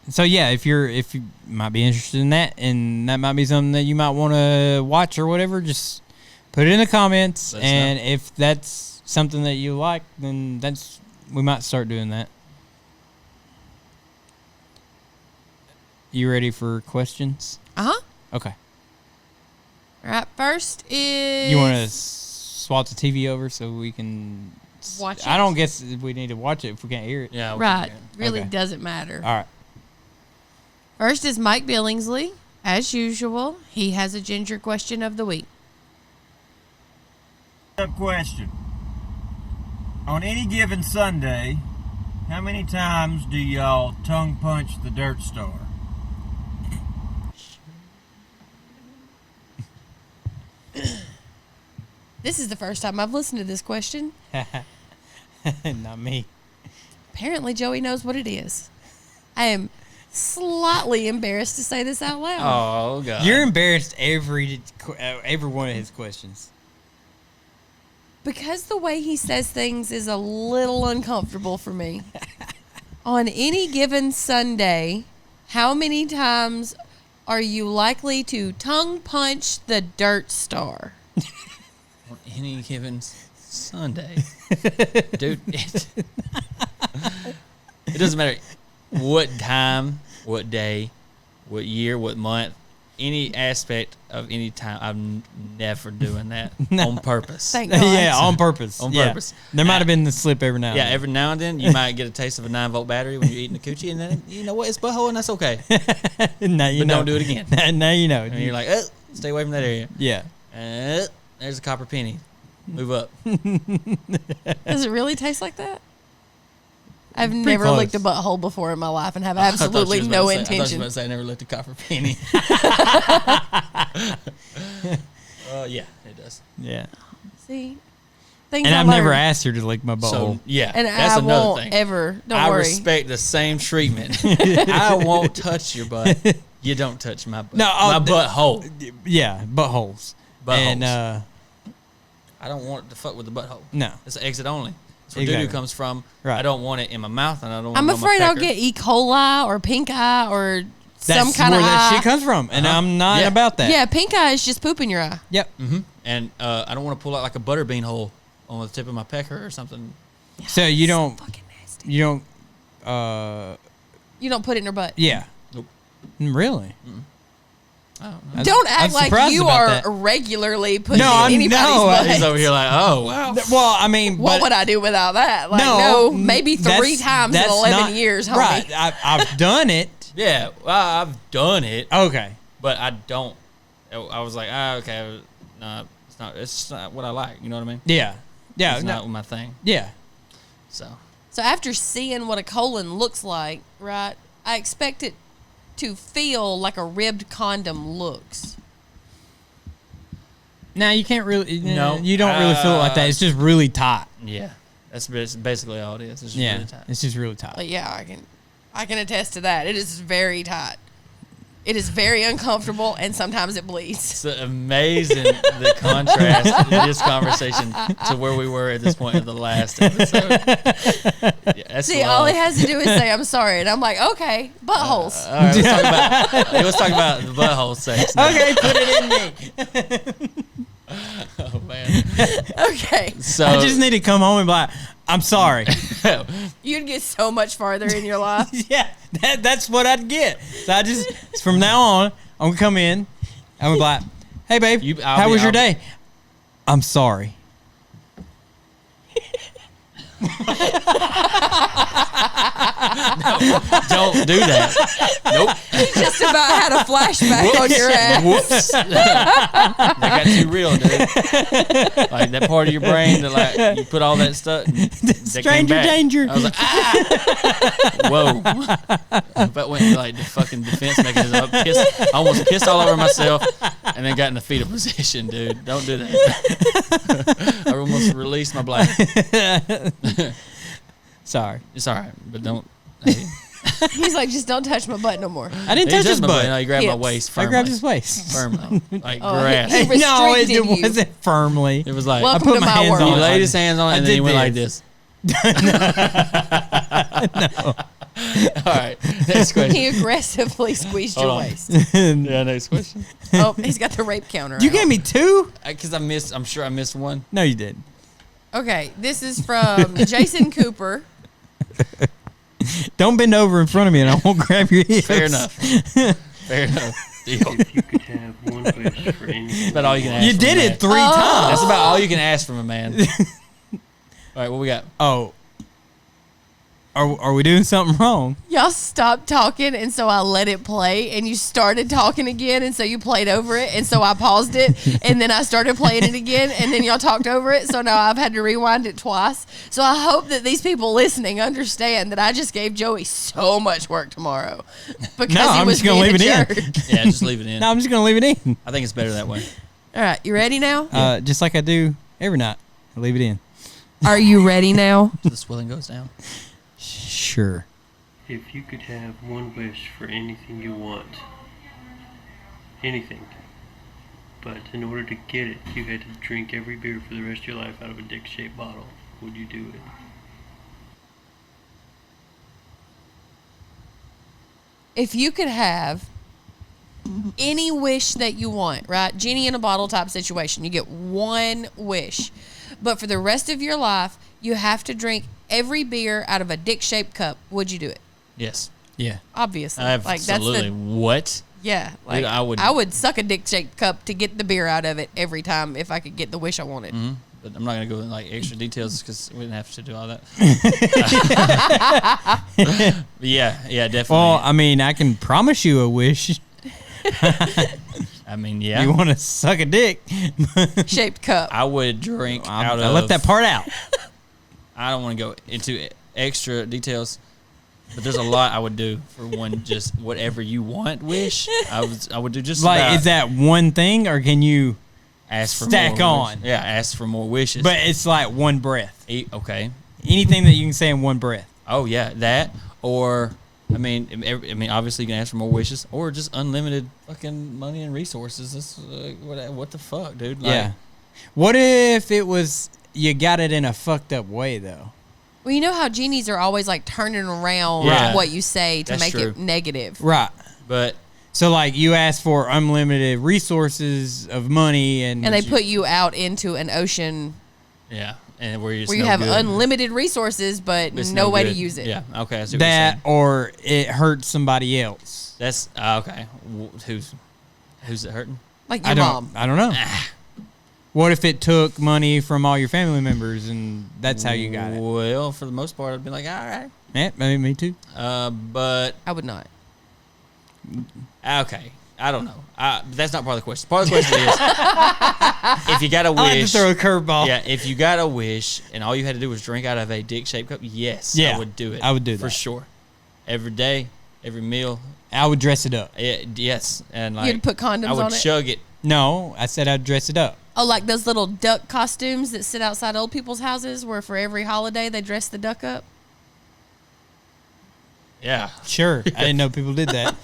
So yeah, if you might be interested in that, and that might be something that you might want to watch or whatever, just put it in the comments. And if that's something that you like, then we might start doing that. You ready for questions? Uh-huh. Okay. All right. First is... You want to swap the TV over so we can watch it? I don't guess we need to watch it if we can't hear it. Yeah. Right. Really Okay. doesn't matter. All right. First is Mike Billingsley. As usual, he has a ginger question of the week. Question. On any given Sunday, how many times do y'all tongue punch the Dirt Star? This is the first time I've listened to this question. Not me. Apparently, Joey knows what it is. I am slightly embarrassed to say this out loud. Oh God. You're embarrassed every one of his questions. Because the way he says things is a little uncomfortable for me. On any given Sunday, how many times are you likely to tongue punch the dirt star? On any given Sunday, dude, it doesn't matter what time, what day, what year, what month, any aspect of any time. I'm never doing that on purpose. Thank God. Yeah, on purpose. On Yeah. purpose. There might have been the slip every now and Yeah, then. every now and then you might get a taste of a 9-volt battery when you're eating a coochie, and then you know what? It's butthole, and that's okay. Now you But know. don't do it again. Now you know. And you're like, stay away from that area. Yeah. There's a copper penny. Move up. Does it really taste like that? I've Pretty never close. licked a butthole before in my life and have I thought absolutely you was no about to say- I thought you was intention. about to say I never licked a copper penny. Yeah, it does. Yeah. See? Things And I I've never learned. asked her to lick my butthole. So yeah, And that's I another won't thing. ever. Don't I worry. respect the same treatment. I won't touch your butt. You don't touch my butt. No, my butthole. Yeah, buttholes. Buttholes. And I don't want it to fuck with the butthole. no. It's an exit only. That's where Exactly. doo-doo comes from. Right. I don't want it in my mouth, and I don't want I'm it on my afraid I'll pecker. get E. coli or pink eye or That's some kind where of that eye. shit comes from, and I'm not Yeah. about that. Yeah, pink eye is just poop in your eye. Yep. And I don't want to pull out like a butterbean hole on the tip of my pecker or something. So you don't. Fucking nasty. You don't. You don't put it in her butt. Yeah. Nope. Really? I don't know. Don't act I'm like surprised you about are that. regularly putting No, it I'm- in anybody's no, butt. He's over here like, oh wow. Well, I mean, What but would I do without that? Like, no, no, maybe that's- 3 times in that's 11 not- years, homie. Right. I've done it. Yeah, well, I've done it, Okay. but I don't. I was like, okay, no, it's not. It's just not what I like. You know what I mean? Yeah. Yeah. It's no, not my thing. yeah. So So after seeing what a colon looks like, right, I expect it to feel like a ribbed condom looks. Now you can't really. No. You don't really feel it like that. It's just really tight. yeah, that's basically all it is. It's just Yeah. really tight. It's just really tight. But yeah, I can attest to that. It is very tight. It is very uncomfortable, and sometimes it bleeds. It's amazing the contrast in this conversation to where we were at this point of the last episode. Yeah, that's See, all he has to do is say, "I'm sorry," and I'm like, "Okay, buttholes." All right, let's talk about the butthole sex. Now. Okay, put it in me. Oh man. Okay, So I just need to come home and be like, I'm sorry. you'd get so much farther in your life. Yeah, that's what I'd get. So I just, from now on, I'm gonna come in. I'm gonna be like, hey babe, how was your day? I'm sorry. Don't do that. Nope. Just about had a flashback on your ass. Whoops. That got too real, dude. Like that part of your brain that like you put all that stuff. That came Stranger back. danger. I was like, whoa. But went like the fucking defense mechanism. I almost pissed all over myself and then got in the fetal position, dude. Don't do that. I almost released my bladder. Sorry. It's all right, but don't. Hey. He's like, just don't touch my butt no more. I didn't touch his my butt. butt. No, you grabbed my Hips. waist I firmly. grabbed his waist. Firmly. Like Oh, grass. he No, it restricted you. wasn't firmly. It was like, Welcome put to my my hands world. he on it. laid his hands on it I and then he did went like this. this. All right. Next question. He aggressively squeezed your Hold on. waist. Yeah, next question. Oh, he's got the rape counter. You out. gave me 2? Because I'm sure I missed one. No, you didn't. Okay, this is from Jason Cooper. Don't bend over in front of me and I won't grab your hips. Fair enough. Fair enough. Deal. If you could have one wish for any. That's about all you can ask You from did a it man. 3 Oh. times. That's about all you can ask from a man. All right, what we got? Oh. Are we doing something wrong? Y'all stopped talking, and so I let it play, and you started talking again, and so you played over it, and so I paused it, and then I started playing it again, and then y'all talked over it, so now I've had to rewind it twice. So I hope that these people listening understand that I just gave Joey so much work tomorrow because No, he I'm was just gonna being leave a it in. jerk. Yeah, just leave it in. No, I'm just going to leave it in. I think it's better that way. All right, you ready now? Just like I do every night. I leave it in. Are you ready now? So the swelling goes down. Sure. If you could have one wish for anything you want, anything, but in order to get it, you had to drink every beer for the rest of your life out of a dick-shaped bottle, would you do it? If you could have any wish that you want, right? Genie in a bottle type situation. You get one wish. But for the rest of your life, you have to drink every beer out of a dick-shaped cup. Would you do it? Yes. Yeah. Obviously. Absolutely. What? Yeah. Like, Dude, I would suck a dick-shaped cup to get the beer out of it every time if I could get the wish I wanted. Mm-hmm. But I'm not going to go in like extra details because we didn't have to do all that. Yeah, definitely. Well, I mean, I can promise you a wish. I mean, yeah. You want to suck a dick? Shaped cup. I would drink out of. I left that part out. I don't want to go into extra details, but there's a lot I would do for one just whatever you want wish. I would do just Like, about is that one thing, or can you ask for stack more on? wishes. Yeah, ask for more wishes. But it's like one breath. Okay. Anything that you can say in one breath. Oh yeah, that or. I mean, obviously you can ask for more wishes, or just unlimited fucking money and resources. That's what the fuck, dude? Like, Yeah. What if it was you got it in a fucked up way though? Well, you know how genies are always like turning around Yeah. what you say to That's make true. it negative. Right. But So like you ask for unlimited resources of money and And they put you out into an ocean yeah, and where where you have unlimited resources, but It's no way to good. use it. Yeah. Okay. I see what you're that saying. or it hurts somebody else. That's okay. Who's it hurting? Like your mom. I don't know. What if it took money from all your family members and that's how you got it? Well, for the most part, I'd be like, all right. Yeah, maybe me too. But I would not. okay, I don't know. That's not part of the question. Part of the question is, if you got a I like to wish, throw a curveball. yeah, if you got a wish and all you had to do was drink out of a dick-shaped cup, yes, Yeah, I would do it. I would do for that. sure. Every day, every meal, I would dress it up. yes, and like You'd put condoms I would on it? chug it. No, I said I'd dress it up. Oh, like those little duck costumes that sit outside old people's houses where for every holiday they dress the duck up? Yeah, Sure. I didn't know people did that.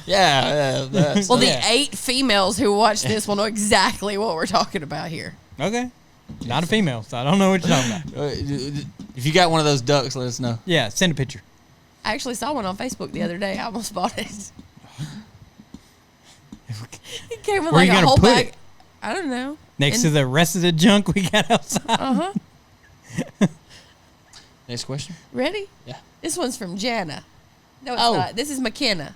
yeah. That's, Well, the Yeah. 8 females who watch this will know exactly what we're talking about here. Okay. Not a female, so I don't know what you're talking about. if you got one of those ducks, let us know. Yeah, send a picture. I actually saw one on Facebook the other day. I almost bought it. It came with Where like you a gonna whole put bag. it? I don't know. Next to the rest of the junk we got outside. Uh-huh. Next question. Ready? Yeah. This one's from Jana. No, it's Oh. not. This is McKenna.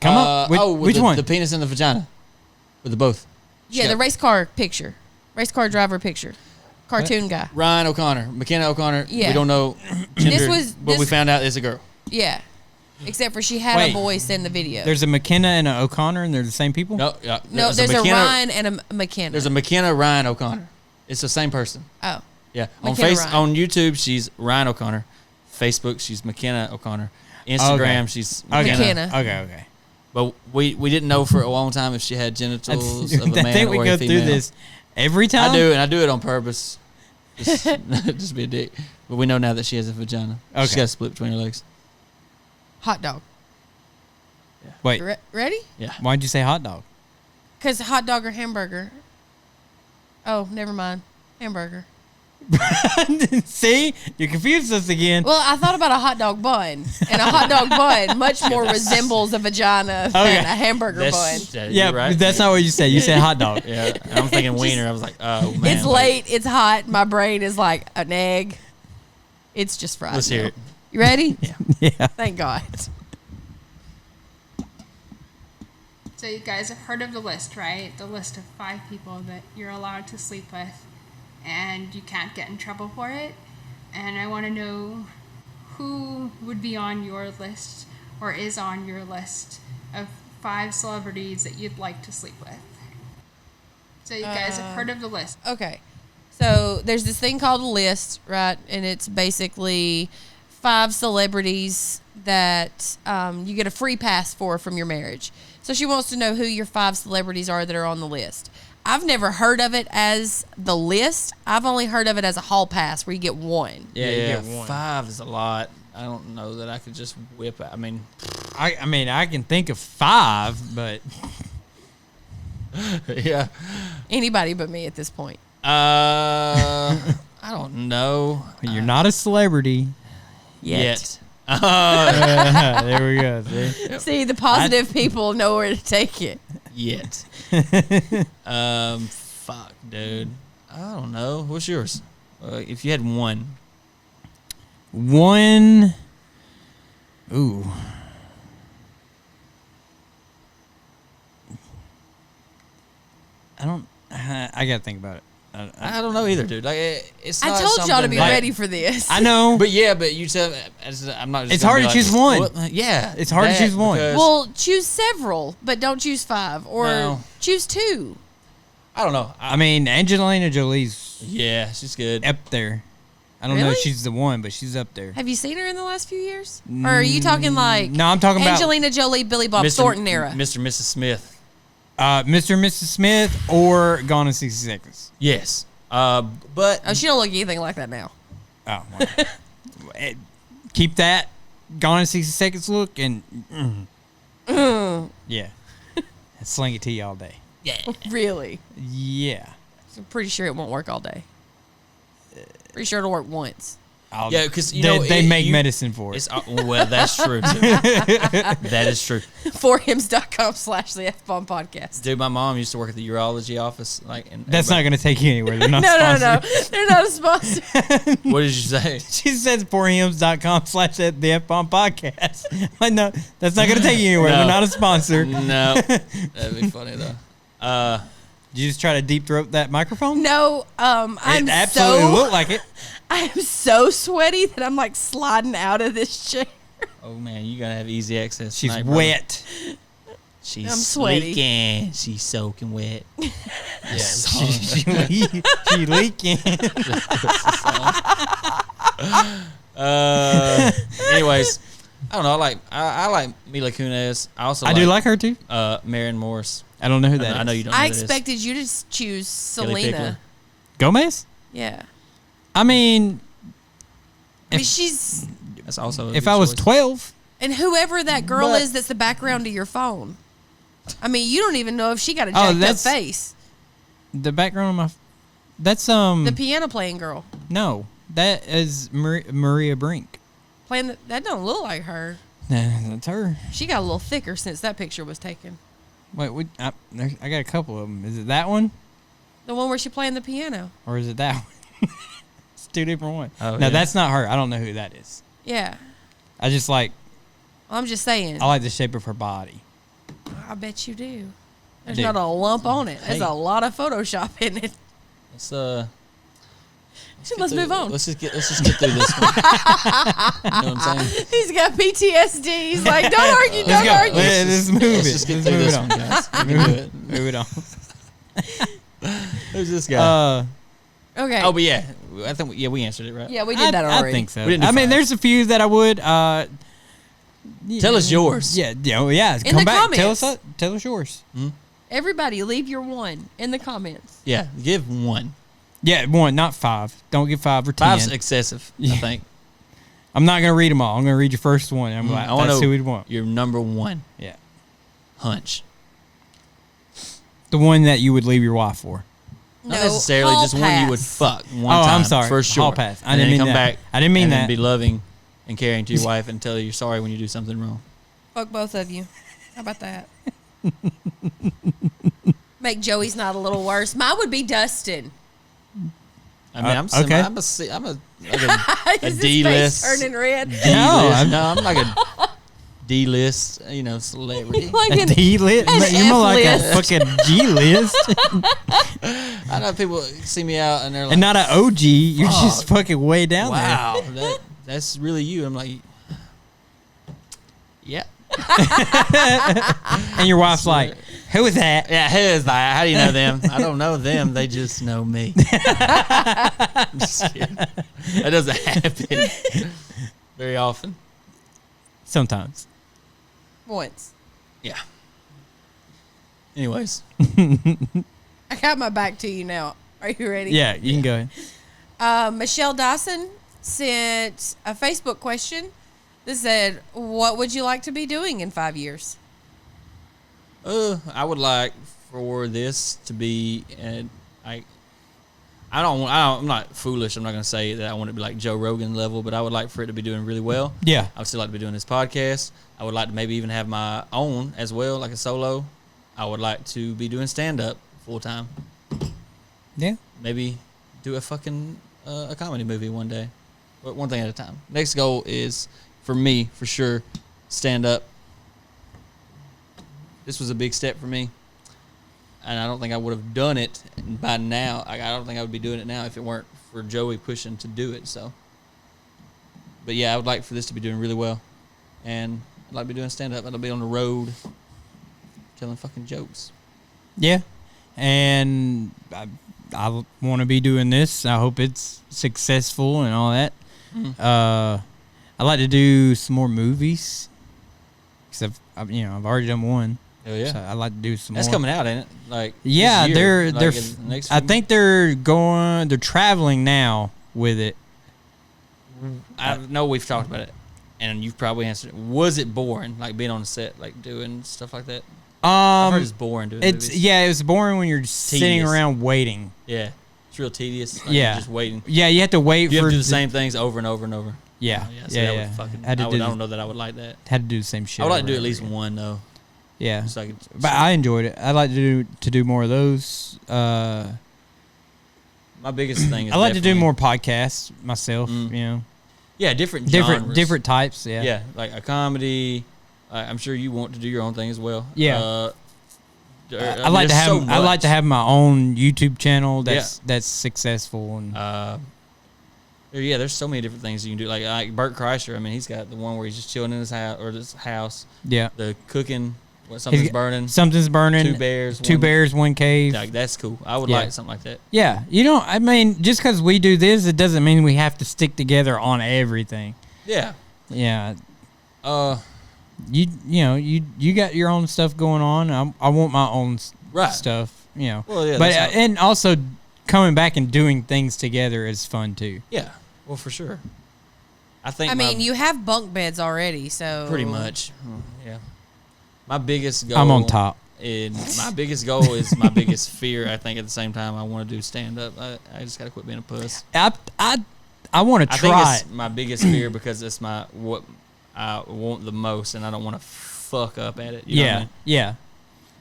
Come on. with Which one? The penis and the vagina, with the both. Yeah, Shut the up. race car picture. Race car driver picture. Cartoon guy. Ryan O'Connor, McKenna O'Connor. Yeah. We don't know gender, but we this- found out it's a girl. Yeah. Except for she had Wait. a voice in the video. There's a McKenna and an O'Connor, and they're the same people? No, yeah, no, there's a McKenna- Ryan and a McKenna. There's a McKenna Ryan O'Connor. It's the same person. Oh. Yeah. McKenna Ryan. On YouTube, she's Ryan O'Connor. Facebook, she's McKenna O'Connor. Instagram, Okay. she's Okay. McKenna. Okay. But we didn't know for a long time if she had genitals of a man I think we or go a female. through this every time. I do, and I do it on purpose. Just, just be a dick. But we know now that she has a vagina. She's Okay. got a split between her legs. Hot dog. Wait, Ready? Yeah. why'd you say hot dog? Because hot dog or hamburger. Oh, never mind. Hamburger. See? You confused us again. Well, I thought about a hot dog bun. And a hot dog bun much more resembles a vagina than Okay. a hamburger bun. Yeah, you're right. but that's not what you said. You said hot dog. Yeah, and I'm thinking wiener. I was like, oh man. It's late. It's hot. My brain is like an egg. It's just fried. Let's hear now. it. You ready? Yeah. Thank God. So you guys have heard of the list, right? The list of 5 people that you're allowed to sleep with and you can't get in trouble for it. And I want to know who would be on your list or is on your list of 5 celebrities that you'd like to sleep with. So you guys have heard of the list. Okay. So there's this thing called a list, right? And it's basically 5 celebrities that you get a free pass for from your marriage. So she wants to know who your 5 celebrities are that are on the list. I've never heard of it as the list. I've only heard of it as a hall pass where you get one. Yeah, you get one. 5 is a lot. I don't know that I could just whip out. I mean, I can think of 5, but yeah. Anybody but me at this point. I don't know. you're not a celebrity. Yet. There we go. See? See, the positive people know where to take it. Yet. Fuck, dude. I don't know. What's yours? If you had one. One. Ooh. I gotta think about it. I don't know either, dude. Like it's. I not told y'all to something be like- ready for this. I know. But you said I'm not. Just It's gonna hard be to like, choose one. well, yeah, It's hard to that, choose one. because- Well, choose several, but don't choose 5. Or No. choose 2. I don't know. I mean, Angelina Jolie's Yeah, she's good. up there. I don't know if Really? she's the one, but she's up there. Have you seen her in the last few years? Or are you talking like No, I'm talking about Angelina Jolie, Billy Bob Thornton era? Mr. and Mrs. Smith. Mr. and Mrs. Smith or Gone in 60 Seconds. Yes. But Oh, she don't look anything like that now. Oh, well. Keep that Gone in 60 Seconds look and yeah, sling it to you all day. Really? Yeah, I'm pretty sure it won't work all day. Pretty sure it'll work once. yeah, because they make medicine for it. It's well, that's true too. That is true. Forhims.com/the F-bomb podcast. Dude, my mom used to work at the urology office. Like, and That's not going to take you anywhere. They're not No. sponsored. They're not a sponsor. What did you say? She says forhims.com/the F-bomb podcast. Like, no, that's not going to take you anywhere. No. They're not a sponsor. No, that'd be funny though. Did you just try to deep throat that microphone? No, I'm It absolutely so looked like it. I am so sweaty that I'm like sliding out of this chair. Oh man, you gotta have easy access. She's tonight, brother. wet. She's I'm sweaty. leaking. She's soaking wet. Yeah, She leaking. Anyways, I don't know. I like Mila Kunis. I also I do like her too. Marion Morris. I don't know who that is. I know you don't know I who that is. expected you to choose Kelly Pickler. Selena. Gomez? Yeah. I mean, I mean, she's That's also a if good I was choice. 12, and whoever that girl But- is that's the background to your phone. I mean, you don't even know if she got a Oh, jacked up that's- face. the background of my that's The piano playing girl no, that is Maria Brink. playing that don't look like her. That's her. She got a little thicker since that picture was taken. Wait, I got a couple of them. Is it that one The one where she playing the piano. or is it that one? It's two different ones. Oh, no, yeah. that's not her. I don't know who that is. Yeah. I just like I'm just saying. I like the shape of her body. I bet you do. There's do. not a lump on it. There's Hey. a lot of Photoshop in it. Let's Let's move on. Let's just get through this one. You know what I'm saying? He's got PTSD. He's like, don't argue, Let's don't go. argue. Let's move Let's it. just get Let's through move this it one, on. guys. We can do it. Move it on. Who's this guy? Okay. Oh, but yeah, I think we answered it right. Yeah, we did that already. I think so. We didn't do I mean, five. there's a few that I would. Tell us yours. Yeah, yeah. In Come the back. comments. Tell us yours. Everybody, leave your one in the comments. Yeah, give one. Yeah, 1, not 5. Don't get 5 or 10. 5's excessive, I Yeah. think. I'm not gonna read them all. I'm gonna read your first one. And I'm like, I want that's to who we'd want. your number one Yeah, hunch. the one that you would leave your wife for. Not No, necessarily hall just one you would pass. fuck one Oh, time. I'm sorry. For sure. Hall pass. I And didn't then mean come that. back. I didn't mean and that. Then be loving and caring to your wife and tell her you're sorry when you do something wrong. Fuck both of you. How about that? Make Joey's not a little worse. Mine would be Dustin. I mean, okay. I'm a Is his D face list. turning red? D-list. I'm like a D list, celebrity. Like A an D list? an You're more like a F-list. fucking G list, I know people see me out and they're like, and not an OG. You're Oh, just fucking way down wow, that's really you. I'm like, yeah. there. And your wife's like, "Who is that?" Yeah, who is that? How do you know them? I don't know them. They just know me. I'm just kidding. That doesn't happen very often. Sometimes. once. Yeah. Anyways, I got my back to you now. Are you ready? Yeah, you can go ahead. Michelle Dawson sent a Facebook question that said, "What would you like to be doing in 5 years?" I would like for this to be, I'm not foolish. I'm not going to say that I want it to be like Joe Rogan level, but I would like for it to be doing really well. Yeah. I would still like to be doing this podcast. I would like to maybe even have my own as well, like a solo. I would like to be doing stand-up full-time. Yeah. Maybe do a fucking a comedy movie one day. But one thing at a time. Next goal is, for me, for sure, stand-up. This was a big step for me. And I don't think I would have done it by now. I don't think I would be doing it now if it weren't for Joey pushing to do it. So, but yeah, I would like for this to be doing really well, and I'd like to be doing stand up. I'd be on the road, telling fucking jokes. Yeah, and I want to be doing this. I hope it's successful and all that. I'd like to do some more movies because I've already done one. Oh yeah, so I'd like to do some That's more. coming out, ain't it? Like yeah, this year, they're. next I think they're traveling now with it. I know we've talked about it, and you've probably answered it. Was it boring, like being on the set, like doing stuff like that? I've heard it's boring doing movies. It was boring when you're sitting around waiting. Yeah, it's real tedious. Like yeah, you're just waiting. Yeah, you have to wait. You have to do the same things over and over and over. Yeah, yeah. I don't know that I would like that. Had to do the same shit. I would like to do at least one though. Yeah, but I enjoyed it. I'd like to do more of those. My biggest thing is I like to do more podcasts myself. You know. Yeah, different types. Yeah. Yeah, like a comedy. I'm sure you want to do your own thing as well. Yeah. I'd like to have my own YouTube channel that's successful and. Yeah, there's so many different things you can do. Like Bert Kreischer, I mean, he's got the one where he's just chilling in his house. Yeah. The cooking. Something's burning. Something's burning. Two bears, one cave. Like, that's cool. I would like something like that. Yeah. I mean, just because we do this, it doesn't mean we have to stick together on everything. Yeah. Yeah. You got your own stuff going on. I want my own stuff. Well, yeah. But and also coming back and doing things together is fun too. Yeah. Well, for sure. I mean, you have bunk beds already, so pretty much. Yeah. My biggest goal. I'm on top. My biggest goal is my biggest fear. I think at the same time I want to do stand up. I just gotta quit being a puss. I want to try. I think it's my biggest fear because it's what I want the most, and I don't want to fuck up at it. You know what I mean? Yeah.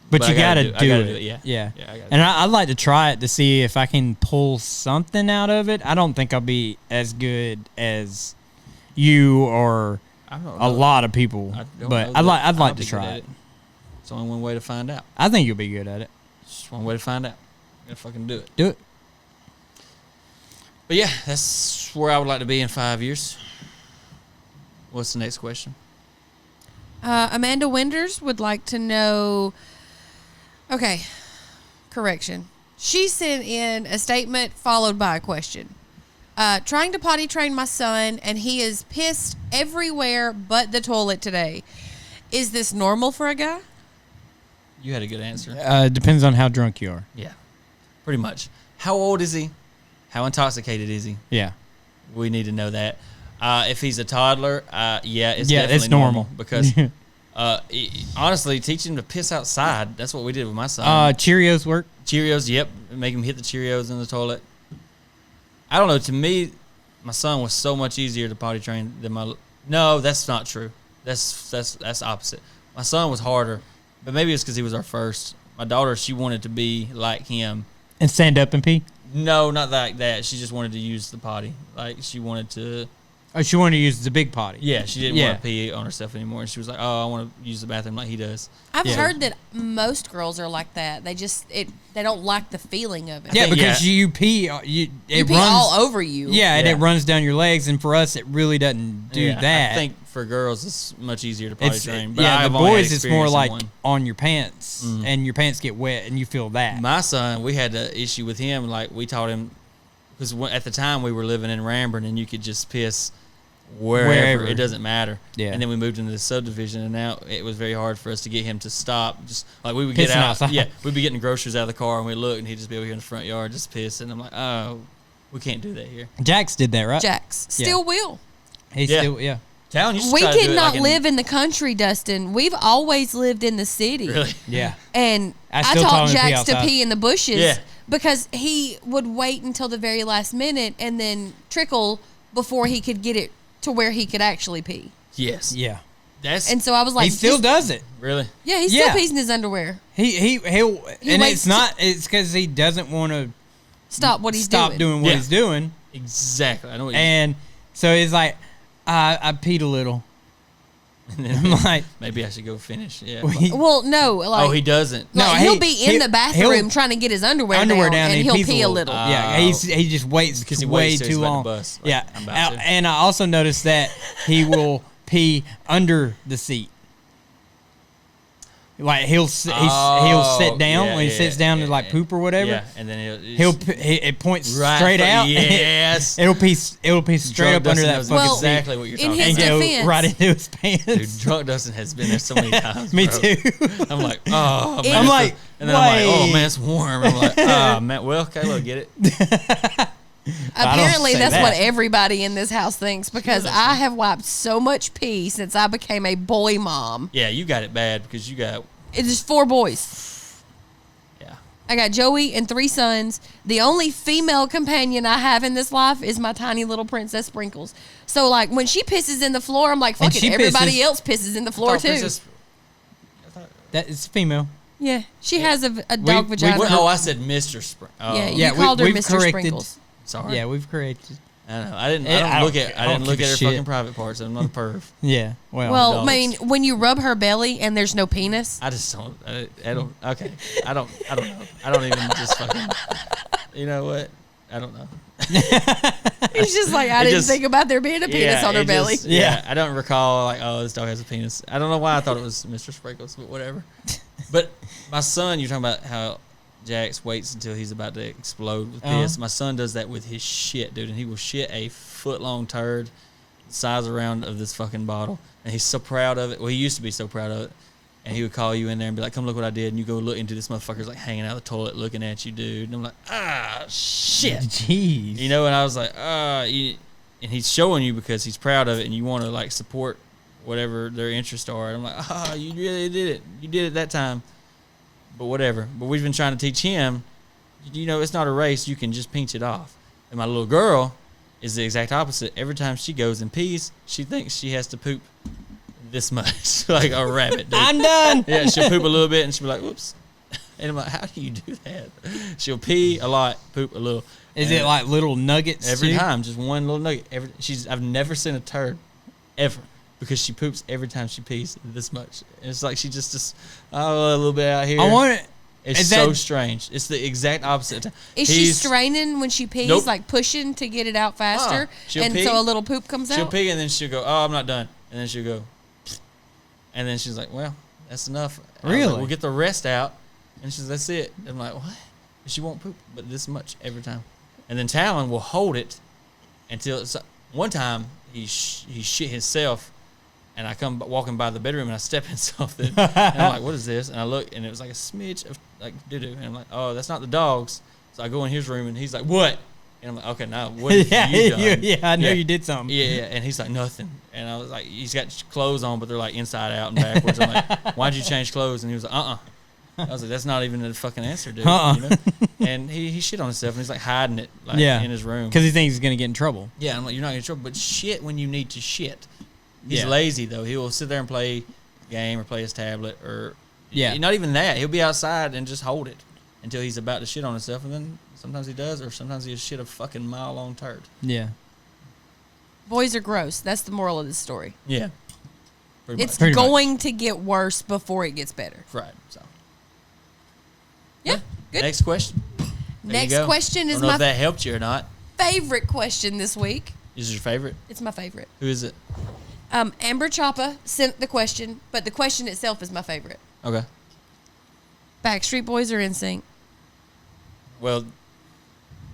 But you gotta do it. Yeah. And I'd like to try it to see if I can pull something out of it. I don't think I'll be as good as you or a lot of people, but I'd like to try it. It's only one way to find out. I think you'll be good at it. It's just one way to find out. You gotta fucking do it. Do it. But yeah, that's where I would like to be in 5 years. What's the next question? Amanda Winders would like to know. Okay, correction. She sent in a statement followed by a question. Trying to potty train my son, and he is pissed everywhere but the toilet today. Is this normal for a guy? You had a good answer. Depends on how drunk you are. Yeah, pretty much. How old is he? How intoxicated is he? Yeah. We need to know that. If he's a toddler, it's definitely it's normal. Because honestly, teach him to piss outside. That's what we did with my son. Cheerios work? Cheerios, yep. Make him hit the Cheerios in the toilet. I don't know. To me, my son was so much easier to potty train than my... No, that's not true. That's opposite. My son was harder, but maybe it's because he was our first. My daughter, she wanted to be like him. And stand up and pee? No, not like that. She just wanted to use the potty. Like, she wanted to... Oh, she wanted to use the big potty. Yeah, she didn't want to pee on herself anymore. And she was like, oh, I want to use the bathroom like he does. I've heard that most girls are like that. They just, they don't like the feeling of it. Yeah, because you pee, it pee runs all over you. Yeah, and it runs down your legs. And for us, it really doesn't do that. I think for girls, it's much easier to potty train. But the boys, it's more like on your pants, and your pants get wet, and you feel that. My son, we had an issue with him. Like, we taught him, because at the time we were living in Ramburn, and you could just piss wherever. It doesn't matter. Yeah. And then we moved into the subdivision, and now it was very hard for us to get him to stop. Just like we would get Pissing out. outside. Yeah, we'd be getting groceries out of the car, and we'd look, and he'd just be over here in the front yard just pissing. I'm like, oh, we can't do that here. Jax did that, right? Jax still will. He's Yeah. still, yeah. Talon used to We try to do it cannot like live in the country, Dustin. We've always lived in the city. Really? Yeah. And I I still taught taught him to pee Jax to outside. pee in the bushes Yeah. because he would wait until the very last minute and then trickle before he could get it to where he could actually pee. Yes. Yeah. That's And so I was like, He still does it. really. Yeah, he still Yeah. pees in his underwear. He'll, He and waits it's because he doesn't want to Stop what he's stop doing. doing what Yeah. he's doing. Exactly. I know what you And so it's like, I peed a little. I'm like, maybe I should go finish. Yeah. Well, no, like oh, he doesn't. No, like, he'll be in the bathroom trying to get his underwear down, and he'll pees pee a little. Yeah, he just waits Because he way waits till he's too about to long. bust, like, Yeah, I'm about to. and I also noticed that he will pee under the seat. Like he'll sit down when he sits down to like poop or whatever. Yeah, and then It points Right straight for- out. yes. it'll pee straight up under that knows fucking Well, seat exactly what you're in talking his about. and go defense- right into his pants. Dude, drunk Dustin has been there so many times. Me bro. too. I'm like, oh man. I'm like, and then I'm like, oh wait. man, it's warm. I'm like, oh man, well, okay, look, get it. Apparently, say that's that. what everybody in this house thinks because I have wiped so much pee since I became a boy mom. Yeah, you got it bad because you got, It's just 4 boys. yeah. I got Joey and 3 sons. The only female companion I have in this life is my tiny little princess Sprinkles. So, like, when she pisses in the floor, I'm like, And fuck it, she everybody pisses- else pisses in the floor, too. That is female. Yeah, she has a dog we- vagina. Oh, I said Mr. Spring. Oh, yeah, you Yeah, called her we've Mr. corrected. Sprinkles. sorry. Yeah, we've corrected. I don't know. I didn't I look don't- at. I I don't didn't look give at a her shit. fucking private parts. I'm not a perv. Yeah. Well, dogs. I mean, when you rub her belly and there's no penis, I just don't. I don't. Okay. I don't know. I don't even just fucking. You know what? I don't know. it's just like, I It didn't just- think about there being a penis on her it belly. just- yeah, I don't recall like, oh, this dog has a penis. I don't know why I thought it was Mr. Sprinkles, but whatever. But my son, you're talking about how Jax waits until he's about to explode with piss. My son does that with his shit, dude, and he will shit a foot-long turd the size around of this fucking bottle, and he's so proud of it. Well, he used to be so proud of it. And he would call you in there and be like, come look what I did. And you go look into this motherfucker's like hanging out of the toilet looking at you, dude. And I'm like, ah, shit. Jeez. You know, and I was like, and he's showing you because he's proud of it and you want to like support whatever their interests are. And I'm like, you really did it. You did it that time. But whatever. But we've been trying to teach him, you know, it's not a race. You can just pinch it off. And my little girl is the exact opposite. Every time she goes and pees, she thinks she has to poop this much, like a rabbit, dude. I'm done. Yeah, she'll poop a little bit and she'll be like, whoops. And I'm like, how do you do that? She'll pee a lot, poop a little. Is And it like little nuggets every too? time, just one little nugget. I've never seen a turd ever because she poops every time she pees this much. And it's like she just a little bit out here. I want it. It's is so that- strange. It's the exact opposite. Is she straining when she pees, Nope. like pushing to get it out faster, She'll and pee. so a little poop comes She'll out? pee and then she'll go, oh, I'm not done. And then she'll go, and then she's like, well, that's enough. And I was like, Really? we'll get the rest out. And she's, that's it. I'm like, what? She won't poop, but this much every time. And then Talon will hold it until one time he shit himself, and I come walking by the bedroom and I step in something, and I'm like, what is this? And I look, and it was like a smidge of like doo doo, and I'm like, oh, that's not the dog's. So I go in his room and he's like, what? And I'm like, okay, now what have Yeah, you done? yeah, I know you did something. Yeah, and he's like, nothing. And I was like, he's got clothes on, but they're like inside out and backwards. I'm like, why'd you change clothes? And he was like, I was like, that's not even a fucking answer, dude. You know? And he shit on himself, and he's like hiding it like in his room. Because he thinks he's gonna get in trouble. Yeah, I'm like, you're not in trouble, but shit when you need to shit. He's Yeah. lazy though. He will sit there and play a game or play his tablet or Yeah. not even that. He'll be outside and just hold it until he's about to shit on himself, and then sometimes he does, or sometimes he'll shit a fucking mile-long turd. Yeah. Boys are gross. That's the moral of this story. Yeah, pretty It's much. going to get worse before it gets better. Right. So Yeah, good. next question. There you Next go. question is Don't know my if that helped you or not. favorite question this week. Is it your favorite? It's my favorite. Who is it? Amber Choppa sent the question, but the question itself is my favorite. Okay. Backstreet Boys or NSYNC? Well,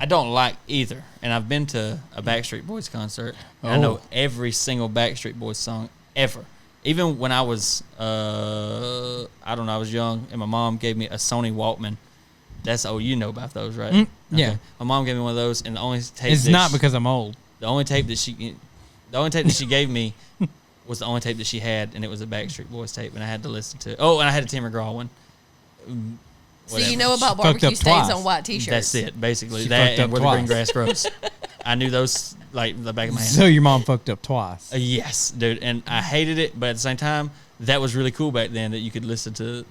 I don't like either. And I've been to a Backstreet Boys concert. And I know every single Backstreet Boys song ever. Even when I was, I don't know, I was young, and my mom gave me a Sony Walkman. That's you know about those, right? Okay. Yeah. My mom gave me one of those, and the only tape. It's not because I'm old. The only tape that she gave me was the only tape that she had, and it was a Backstreet Boys tape, and I had to listen to. Oh, and I had a Tim McGraw one. So you know about Fucked barbecue up stains twice. on white T-shirts. That's it, basically. She That fucked and up where the green twice. grass grows. I knew those like the back of my hand. So your mom fucked up twice. Yes, dude, and I hated it, but at the same time, that was really cool back then that you could listen to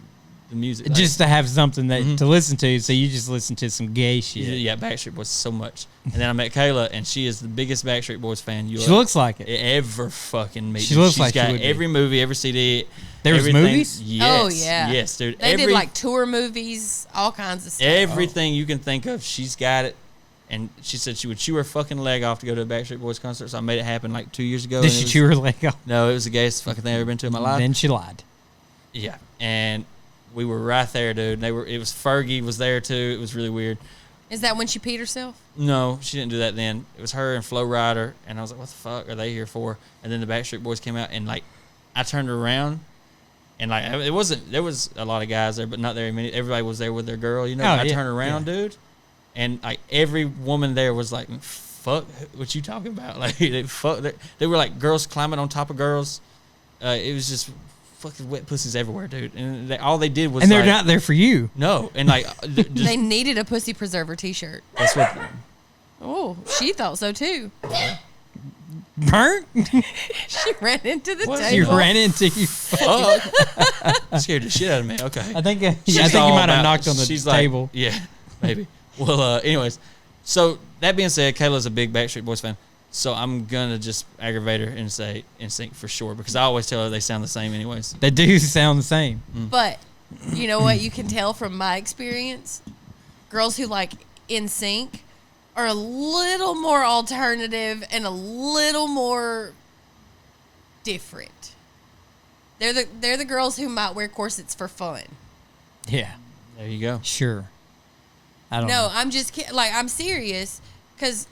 the music. Like, Just to have something that to listen to, so you just listen to some gay shit. yeah, Backstreet Boys so much. And then I met Kayla, and she is the biggest Backstreet Boys fan you She looks like it. ever fucking meet. She looks She's like she got would be. every movie, every CD. There was everything. movies? Yes. Oh, yeah. Yes, dude. They did like tour movies, all kinds of stuff. Everything you can think of, she's got it. And she said she would chew her fucking leg off to go to a Backstreet Boys concert. So I made it happen like 2 years ago. Did and she it was- chew her leg off? No, it was the gayest fucking thing I've ever been to in my life. Then she lied. Yeah, and we were right there, dude. It was Fergie was there too. It was really weird. Is that when she peed herself? No, she didn't do that then. It was her and Flo Rida, and I was like, "What the fuck are they here for?" And then the Backstreet Boys came out, and like, I turned around, and like, it wasn't. There was a lot of guys there, but not very many. Everybody was there with their girl, you know. Oh, And I yeah, turned around, dude, and like every woman there was like, "Fuck, what you talking about?" Like, they were like girls climbing on top of girls. It was just fucking wet pussies everywhere, dude. And all they did was And they're like, not there for you. no, and like just, They needed a pussy preserver T-shirt. that's what. Oh, she thought so too. Burnt? She ran into the What? You table. ran into you. Fuck. Scared the shit out of me. Okay. I think I She's think you all might have about- knocked on the she's table. Like, yeah, maybe. Well, anyways, so that being said, Kayla's a big Backstreet Boys fan. So I'm gonna just aggravate her and say NSYNC for sure because I always tell her they sound the same anyways. They do sound the same. But you know what you can tell from my experience? Girls who like NSYNC are a little more alternative and a little more different. They're the girls who might wear corsets for fun. Yeah, There you go. sure. I don't No, know. I'm just like I'm serious because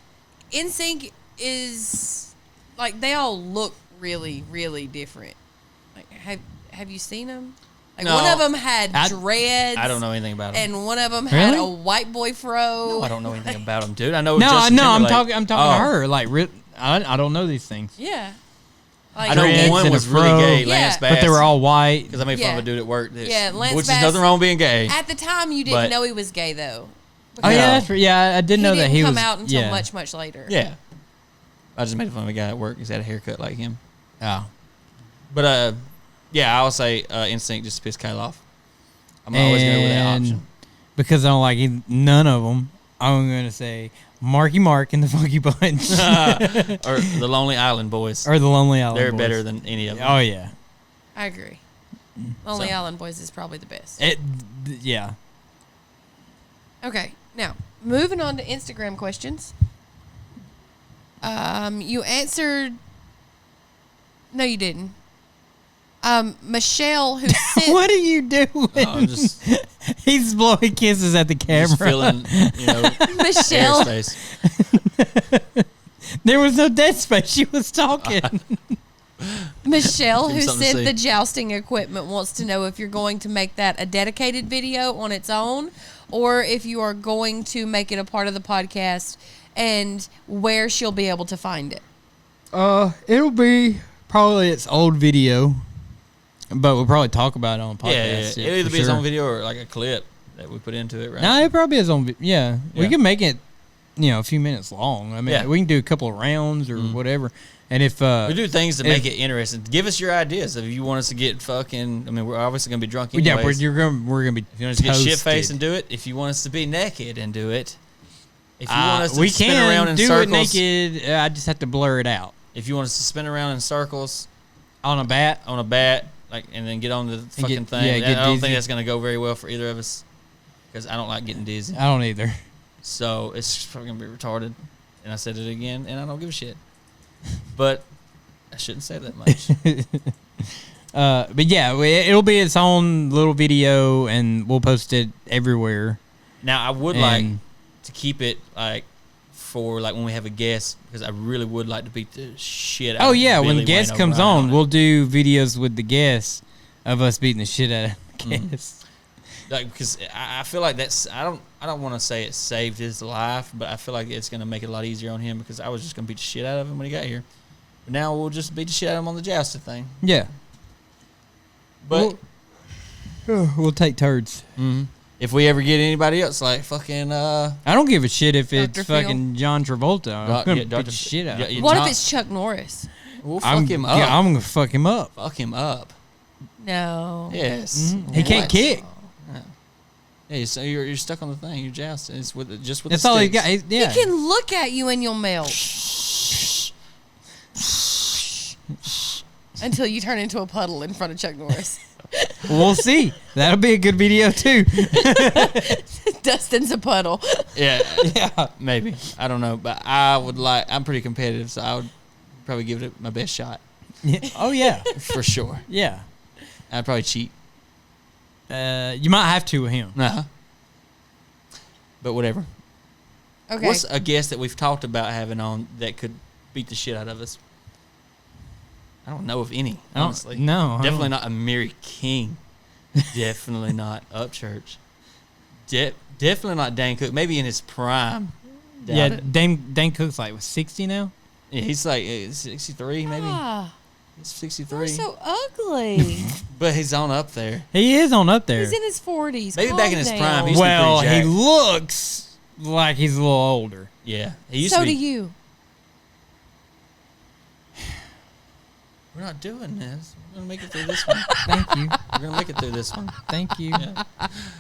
NSYNC is like they all look really really different. Like have you seen them? Like No. one of them had dreads. I don't know anything about them. And one of them had Really? a white boy fro. No, I don't know anything about them, dude. I know. No, Justin I'm Timberlake. talking to Oh. her. Like, I don't know these things. Yeah. I Like, know Dreads one and a was really fro. gay, Yeah. Lance Bass. But they were all white. because I made fun of Yeah. a dude at work. Yeah, Lance which is Bass- nothing wrong with being gay. at the time, you didn't But- know he was gay though. Oh yeah, No. that's yeah. I didn't know that didn't he come was out until yeah. much later. Yeah, I just made fun of a guy at work. He's had a haircut like him. Oh. But yeah, I'll say NSYNC just to piss Kyle off. I'm always gonna go with that And option. because I don't like none of them, I'm gonna say Marky Mark and the Funky Bunch Or the Lonely Island Boys. or the Lonely Island. They're Boys. better than any of them. Oh yeah. I agree. Lonely So. Island Boys is probably the best. Yeah. Okay, now moving on to Instagram questions. You answered. No, you didn't. Michelle, who sent. What are you doing? I'm just He's blowing kisses at the camera. feeling, Michelle, airspace. There was no dead space. She was talking. Michelle, Give who him something to sent the see. jousting equipment, wants to know if you're going to make that a dedicated video on its own, or if you are going to make it a part of the podcast, and where she'll be able to find it. It'll be probably its old video, but we'll probably talk about it on podcast. Yeah, it'll either for be his sure. own video or like a clip that we put into it, right? No, it probably is on. Yeah, we Yeah. can make it, a few minutes long. I mean, Yeah. we can do a couple of rounds or whatever. And if We do things to if- make it interesting. Give us your ideas. If you want us to get fucking, I mean, we're obviously gonna be drunk anyways. we're gonna be. If you want us to get shit toasted. faced and do it. If you want us to be naked and do it. If you Uh, want us to we spin can around in do circles. it naked. I just have to blur it out If you want us to spin around in circles on a bat. on a bat, like, and then get on the fucking get- thing, yeah, get I don't dizzy. think that's gonna go very well for either of us because I don't like getting dizzy. I don't either. So it's probably gonna be retarded. And I said it again, and I don't give a shit. But I shouldn't say that much. But yeah, it'll be its own little video, and we'll post it everywhere. Now I would like And- to keep it like for like when we have a guest, because I really would like to beat the shit out. Oh of yeah, Billy when guest Wayne comes O'Brien on, it. we'll do videos with the guests of us beating the shit out of guests. Like, because I feel like that's I don't want to say it saved his life, but I feel like it's gonna make it a lot easier on him, because I was just gonna beat the shit out of him when he got here. But now we'll just beat the shit out of him on the jousting thing. Yeah, But we'll take turds. if we ever get anybody else, like fucking I don't give a shit if it's Dr. Phil. fucking John Travolta. I'm Doc- gonna yeah, beat Dr. the shit out. of him. What if it's Chuck Norris? we'll fuck him up. Yeah, I'm gonna fuck him up. Fuck him up. No. Yes. He can't kick. Yeah, so you're stuck on the thing. You're jousting. It's with just with That's the all he sticks. got. Yeah. He can look at you and you'll melt. Until you turn into a puddle in front of Chuck Norris. We'll see. That'll be a good video too. Dustin's a puddle. Yeah, maybe. I don't know, but I'm pretty competitive, so I would probably give it my best shot Yeah. Oh yeah. for sure. Yeah. I'd probably cheat. You might have to with him. Uh-huh. But whatever. Okay. What's a guest that we've talked about having on that could beat the shit out of us? I don't know of any, honestly. No. I Definitely don't. not a Mary King. Definitely not Upchurch. Definitely not Dane Cook. Maybe in his prime. Doubt Yeah, it. Dane Cook's like 60 now. Yeah, he's like 63, maybe. Ah, He's 63. you're so ugly. But he's on up there. He is on up there. He's in his 40s. Maybe back in his Calm prime, down. he used to be Well, pretty he jacked. looks like he's a little older. Yeah. He used So to be. do you. We're not doing this. We're going to make it through this one. Thank you. We're going to make it through this one. Thank you. Yeah.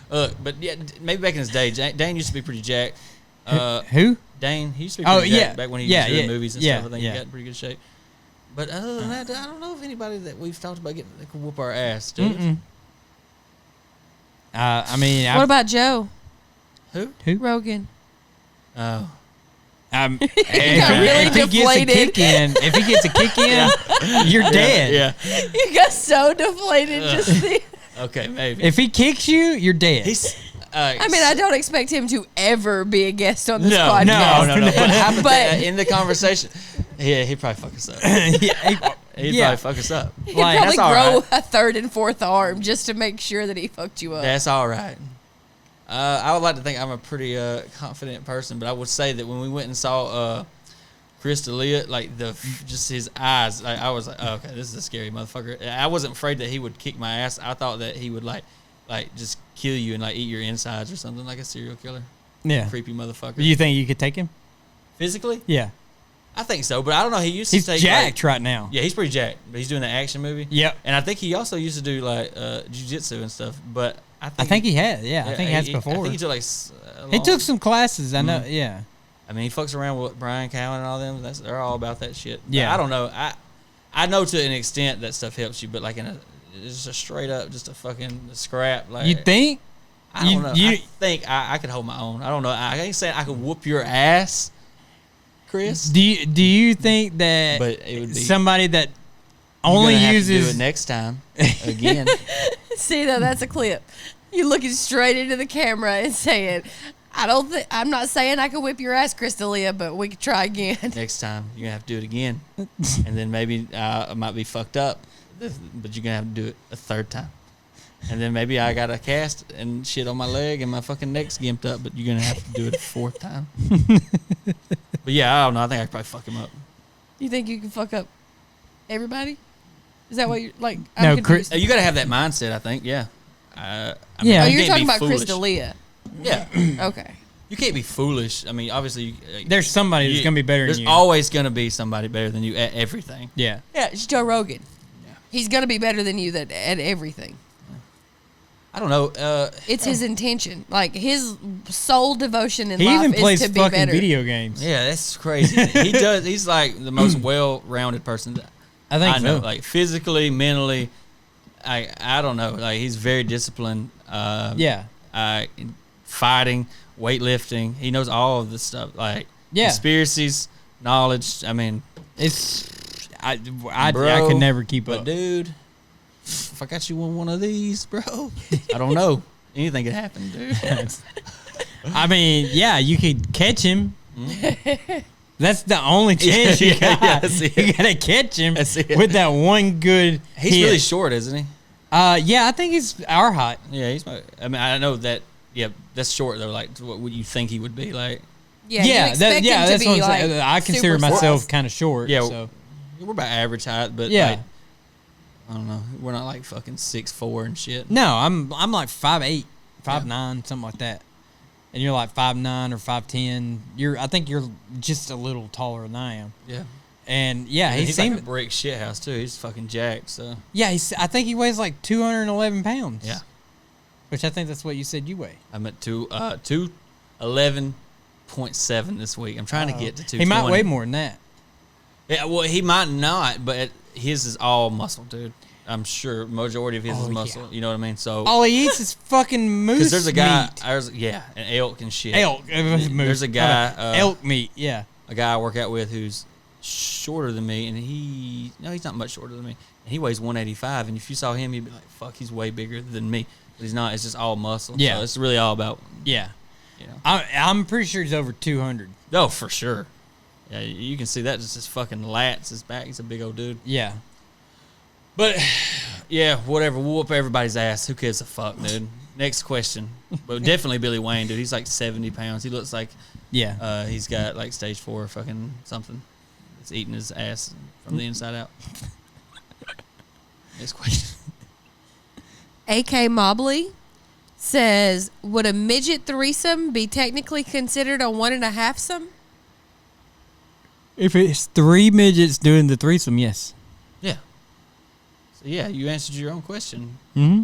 But yeah, maybe back in his day, Dane used to be pretty jacked. Who? Dane, he used to be Oh, pretty yeah. jacked back when he Yeah, was doing yeah, movies and yeah, stuff. I think yeah. he got in pretty good shape. But other than that, I don't know of anybody that we've talked about getting that could whoop our ass, dude. Mm-mm. I mean, What about Joe Who? Rogan? Oh. if, got if really if he gets a kick in, you're dead. Yeah. You got so deflated just then. Okay, maybe. If he kicks you, you're dead. He's. I mean, I don't expect him to ever be a guest on this No, podcast. no. But how But- in the conversation, yeah, he'd probably fuck us up. He'd Yeah. probably fuck us up. He'd Like, probably that's all grow right. a third and fourth arm just to make sure that he fucked you up. That's all right. I would like to think I'm a pretty confident person, but I would say that when we went and saw Chris D'Elia, like just his eyes, like, I was like, oh, okay, this is a scary motherfucker. I wasn't afraid that he would kick my ass. I thought that he would like just kill you and like eat your insides or something, like a serial killer. Yeah. Creepy motherfucker. You think you could take him? Physically? Yeah. I think so, but I don't know. He used He's to take jacked like, right now. yeah, he's pretty jacked, but he's doing the action movie. Yep. And I think he also used to do like jiu-jitsu and stuff, but I I think he has. Yeah, I think he has before. I think he took like He took some classes. I know. Yeah. I mean, he fucks around with Brian Cowan and all them. They're all about that shit. But Yeah. I don't know. I know to an extent that stuff helps you, but like it's just a straight up, just a fucking scrap. Like You think? I don't you- know. you- I think I could hold my own. I don't know. I ain't saying I could whoop your ass, Chris. Do you think that But it would be somebody that you're only gonna have to uses do it next time again. See, though, that's a clip. You looking straight into the camera and saying, I'm not saying I could whip your ass, Chris D'Elia, but we could try again. Next time you're gonna have to do it again, and then maybe I might be fucked up, but you're gonna have to do it a third time, and then maybe I got a cast and shit on my leg and my fucking neck's gimped up, but you're gonna have to do it a fourth time. But yeah, I don't know. I think I could probably fuck him up. You think you can fuck up everybody? Is that what you're like? No, I'm confused. You gotta have that mindset. I think. Yeah. I Yeah. Oh, you you're can't talking be about Chris foolish. D'Elia. Yeah. Okay. You can't be foolish. I mean, obviously, there's somebody that's gonna be better There's than you? always gonna be somebody better than you at everything. Yeah. Yeah, it's Joe Rogan. Yeah. He's gonna be better than you at everything. I don't know. It's his intention. Like his sole devotion in He life even is plays to be fucking better. video games. Yeah, that's crazy. He does. He's like the most well-rounded person that I think I know. so. Like physically, mentally, I don't know. Like he's very disciplined. Yeah. Fighting, weightlifting. He knows all of this stuff. Like Yeah. conspiracies, knowledge. I mean, I bro, could never keep but up. dude, if I got you on one of these, bro, I don't know. Anything could happen, dude. I mean, yeah, you could catch him. That's the only chance you got. You gotta catch him with that one good. He's hit. really short, isn't he? Yeah, I think he's our height. Yeah, he's. I mean, I know that. Yeah, that's short though. Like, what would you think he would be like? Yeah, you expect him to that's be what I'm like saying. I consider super myself size. kind of short. Yeah, so. we're about average height, but Yeah. like, I don't know. We're not like fucking 6'4" and shit. No, I'm like 5'8", 5'9", something like that. And you're like 5'9" or 5'10". I think you're just a little taller than I am. Yeah. And yeah, He's seemed like a brick shit house too. He's fucking jacked. So yeah, I think he weighs like 211 pounds. yeah, Which I think that's what you said you weigh. I'm at 211.7 this week. I'm trying to get to 220. He might weigh more than that. Yeah, well, he might not, but his is all muscle, dude. I'm sure majority of his is muscle. yeah. You know what I mean? So All he eats is fucking moose because there's a guy, meat. an elk and shit. Elk. There's a guy, elk meat, yeah. a guy I work out with who's shorter than me, and he's not much shorter than me. And he weighs 185, and if you saw him, you'd be like, "Fuck, he's way bigger than me." But he's not. It's just all muscle. Yeah. So it's really all about, Yeah. you know. I'm pretty sure he's over 200. Oh, for sure. Yeah, you can see that. Just his fucking lats, his back. He's a big old dude. Yeah. But yeah, whatever. We'll whoop everybody's ass. Who gives a fuck, dude? Next question. But definitely Billy Wayne, dude. He's like 70 pounds. He looks like he's got like stage 4 fucking something. It's eating his ass from the inside out. Next question. AK Mobley says, would a midget threesome be technically considered a 1.5-some? If it's 3 midgets doing the threesome, yes. Yeah. So yeah, you answered your own question. Mm-hmm.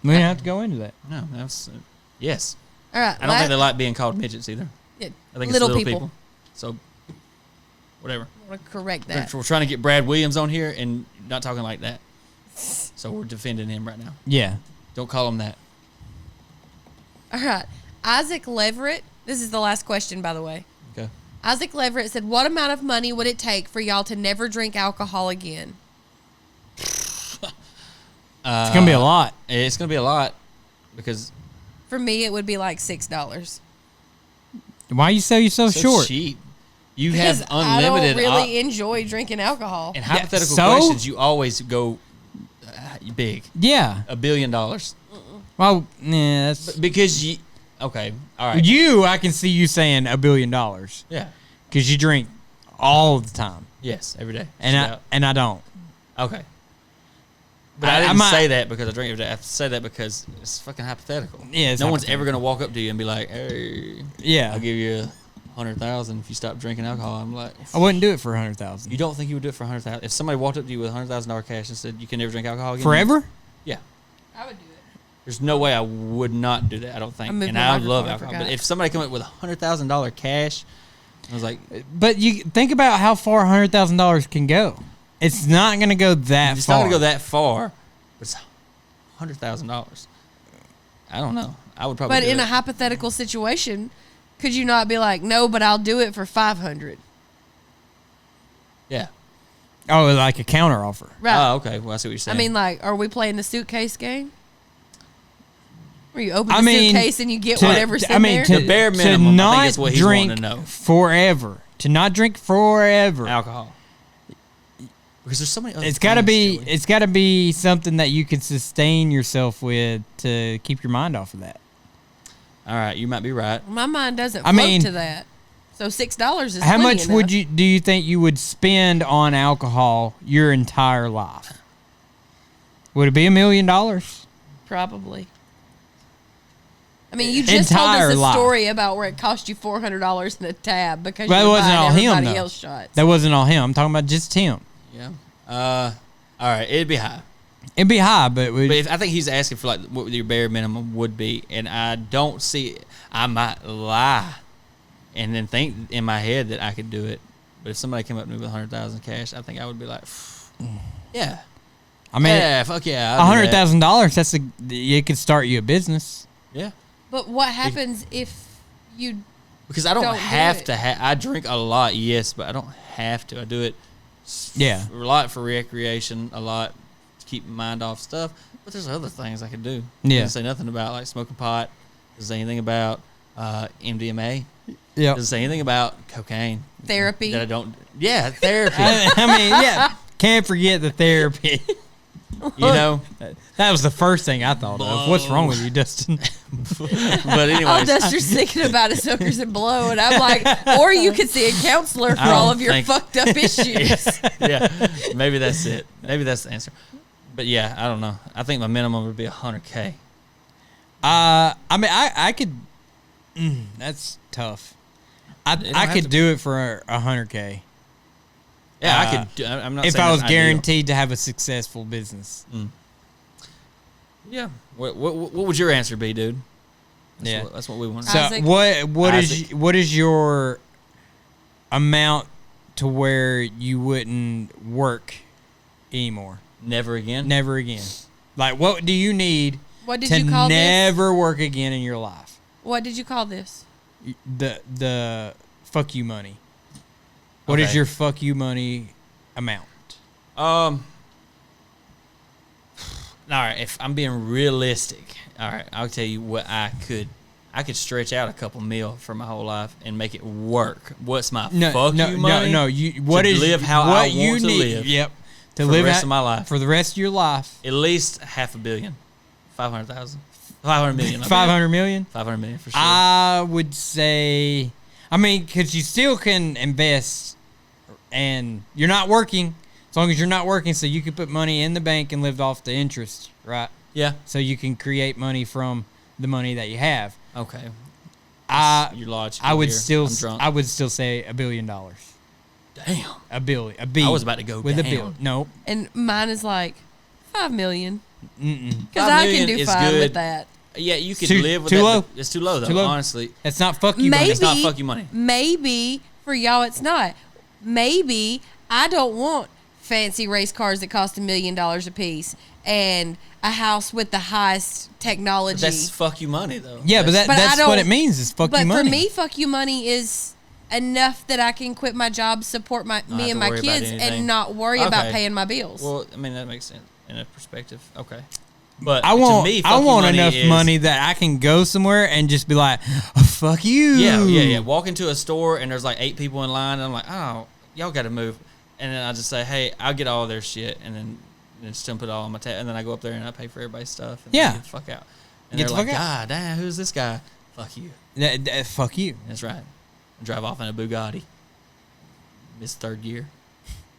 We don't have to go into that. No, that's yes. All right. I don't think they like being called midgets either. Yeah, I think little it's little people. people. So whatever. I want to correct that. We're trying to get Brad Williams on here and not talking like that. So we're defending him right now. Yeah. Don't call him that. All right. Isaac Leverett. This is the last question, by the way. Okay. Isaac Leverett said, what amount of money would it take for y'all to never drink alcohol again? It's going to be a lot. It's going to be a lot because For me, it would be like $6. Why you sell yourself so short? cheap. You Because have unlimited I don't really enjoy drinking alcohol. in hypothetical so? questions, you always go big. Yeah. $1 billion. Well, yeah, that's... Because you... Okay. All right. I can see you saying $1 billion. Yeah. Because you drink all the time. Yes. Every day. And I don't. Okay. But I didn't say that because I drink every day. I say that because it's fucking hypothetical. Yeah, it's no one's hypothetical. ever going to walk up to you and be like, hey, Yeah. I'll give you $100,000 if you stop drinking alcohol. I'm like... I wouldn't do it for $100,000. You don't think you would do it for $100,000? If somebody walked up to you with $100,000 cash and said, you can never drink alcohol again? Forever? Yeah. I would do it. There's no way I would not do that, I don't think. I moved And my I love microphone, I alcohol. forgot. But if somebody come up with $100,000 cash, I was like, But you think about how far $100,000 can go. It's not going to go that it's far. not going to go that far, but it's $100,000. I don't know. I would probably But do in it. a hypothetical situation, could you not be like, no, but I'll do it for $500? Yeah. Oh, like a counter offer. Right. Oh, okay. Well, I see what you're I saying. mean, like, are we playing the suitcase game? Where you open the I mean, suitcase and you get whatever's in there? The bare minimum, I think, is what he's wanting drink to know. forever. To not drink forever. Alcohol. Because there's so many other It's got to things, be. Joey. It's got to be something that you can sustain yourself with to keep your mind off of that. All right. You might be right. My mind doesn't I float mean, to that. So $6 is How plenty much enough. would you do you think you would spend on alcohol your entire life? Would it be $1 million? Probably. I mean, you just told Entire us a life. story about where it cost you $400 in a tab because Well, you it were wasn't buying all him, everybody though. else shots. That wasn't all him. I'm talking about just him. Yeah. All right. It'd be high. It'd be high, but, But I think he's asking for like what your bare minimum would be, and I don't see. I might lie, and then think in my head that I could do it. But if somebody came up to me with $100,000 cash, I think I would be like, yeah, I mean, yeah, fuck yeah, I'll do that. $100,000. That's it could start you a business. Yeah, But what happens if you... because I don't do have it. to. I drink a lot, yes, but I don't have to. I do it. Yeah. A lot for recreation, a lot to keep my mind off stuff. But there's other things I could do. Yeah. Doesn't say nothing about like smoking pot. Doesn't say anything about MDMA. Yeah. Doesn't say anything about cocaine. Therapy. That I don't. Yeah, therapy. I mean, yeah. Can't forget the therapy. You know. That was the first thing I thought of. What's wrong with you, Dustin? But anyways, All Duster's thinking about is hookers and blow, and I'm like, or you could see a counselor for all of your fucked up issues. yeah, maybe that's it. Maybe that's the answer. But yeah, I don't know. I think my minimum would be $100K. I mean, I could. That's tough. I could do it for $100K. Yeah, I could. I'm not. If saying I was that's ideal. guaranteed to have a successful business. Yeah. What would your answer be, dude? That's what we want. So Isaac? what is your amount to where you wouldn't work anymore? Never again. Never again. Like, what do you need What did to you call this? never work again in your life? What did you call this? The fuck you money. What is Okay. your fuck you money amount? All right. If I'm being realistic, all right, I'll tell you what I could stretch out a couple mil for my whole life and make it work. What's my fuck you money? No. What to is live how what I you want to need? live. Yep. To for live the rest out- of my life. For the rest of your life. At least $500 million. 500 million. 500 million? 500 million for sure. I would say, I mean, because you still can invest and you're not working, as long as you're not working, so you could put money in the bank and live off the interest, right? Yeah. So you can create money from the money that you have. Okay. Your logic. I would here. still, I'm drunk. I would still say $1 billion. Damn. A billion. A B. I was about to go with a down. bill. No. And mine is like 5 million. Mm-mm. Because 5 I million can do is fine good. with that. Yeah, you could Too- live with too that. low. But it's too low, though, Too low. honestly. It's not fuck you money. Maybe It's not fuck you money. Maybe for y'all it's not. Maybe I don't want fancy race cars that cost $1 million a piece and a house with the highest technology. That's fuck you money, though. Yeah, but But I that's what don't- it means is fuck but you money. for me, fuck you money is enough that I can quit my job, support me have and to my worry about kids, anything. and not worry about Okay. paying my bills. Well, I mean, that makes sense in a perspective. Okay. But I want, to me, fuck I you want money enough is, money that I can go somewhere and just be like, oh, fuck you. Yeah. Walk into a store and there's like 8 people in line. And I'm like, oh, y'all got to move. And then I just say, hey, I'll get all their shit. And then just put it all on my tab. And then I go up there and I pay for everybody's stuff. And Yeah. Get the fuck out. And Get they're the like, fuck out. God damn, who's this guy? Fuck you. Fuck you. That's right. I drive off in a Bugatti. Miss third gear.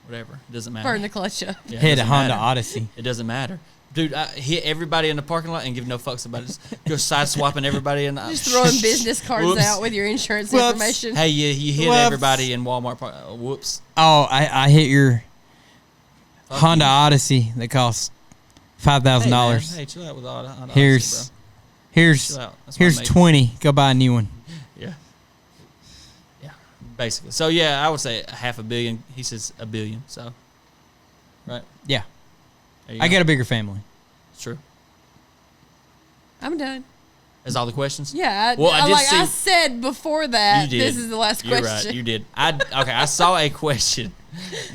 Whatever. It doesn't matter. Burn the clutch up. Yeah, it Hit a doesn't Honda matter. Odyssey. It doesn't matter. Dude, I hit everybody in the parking lot and give no fucks about it. Just go side swapping everybody. And Just throwing business cards Whoops. out with your insurance Whoops. information. Hey, you hit Whoops. everybody in Walmart. Whoops. Oh, I hit your Fuck Honda you. Odyssey that costs $5,000. Hey, man. Hey, chill out with all that. Here's Chill out. That's what I here's made. 20. Go buy a new one. Yeah. Basically. So yeah, I would say $500 million. He says $1 billion. So, right. Yeah. There you I go. got a bigger family. It's true. I'm done. That's all the questions. Yeah, Well, I did like I see- said before that, You did. this is the last You're question. right. You did. I saw a question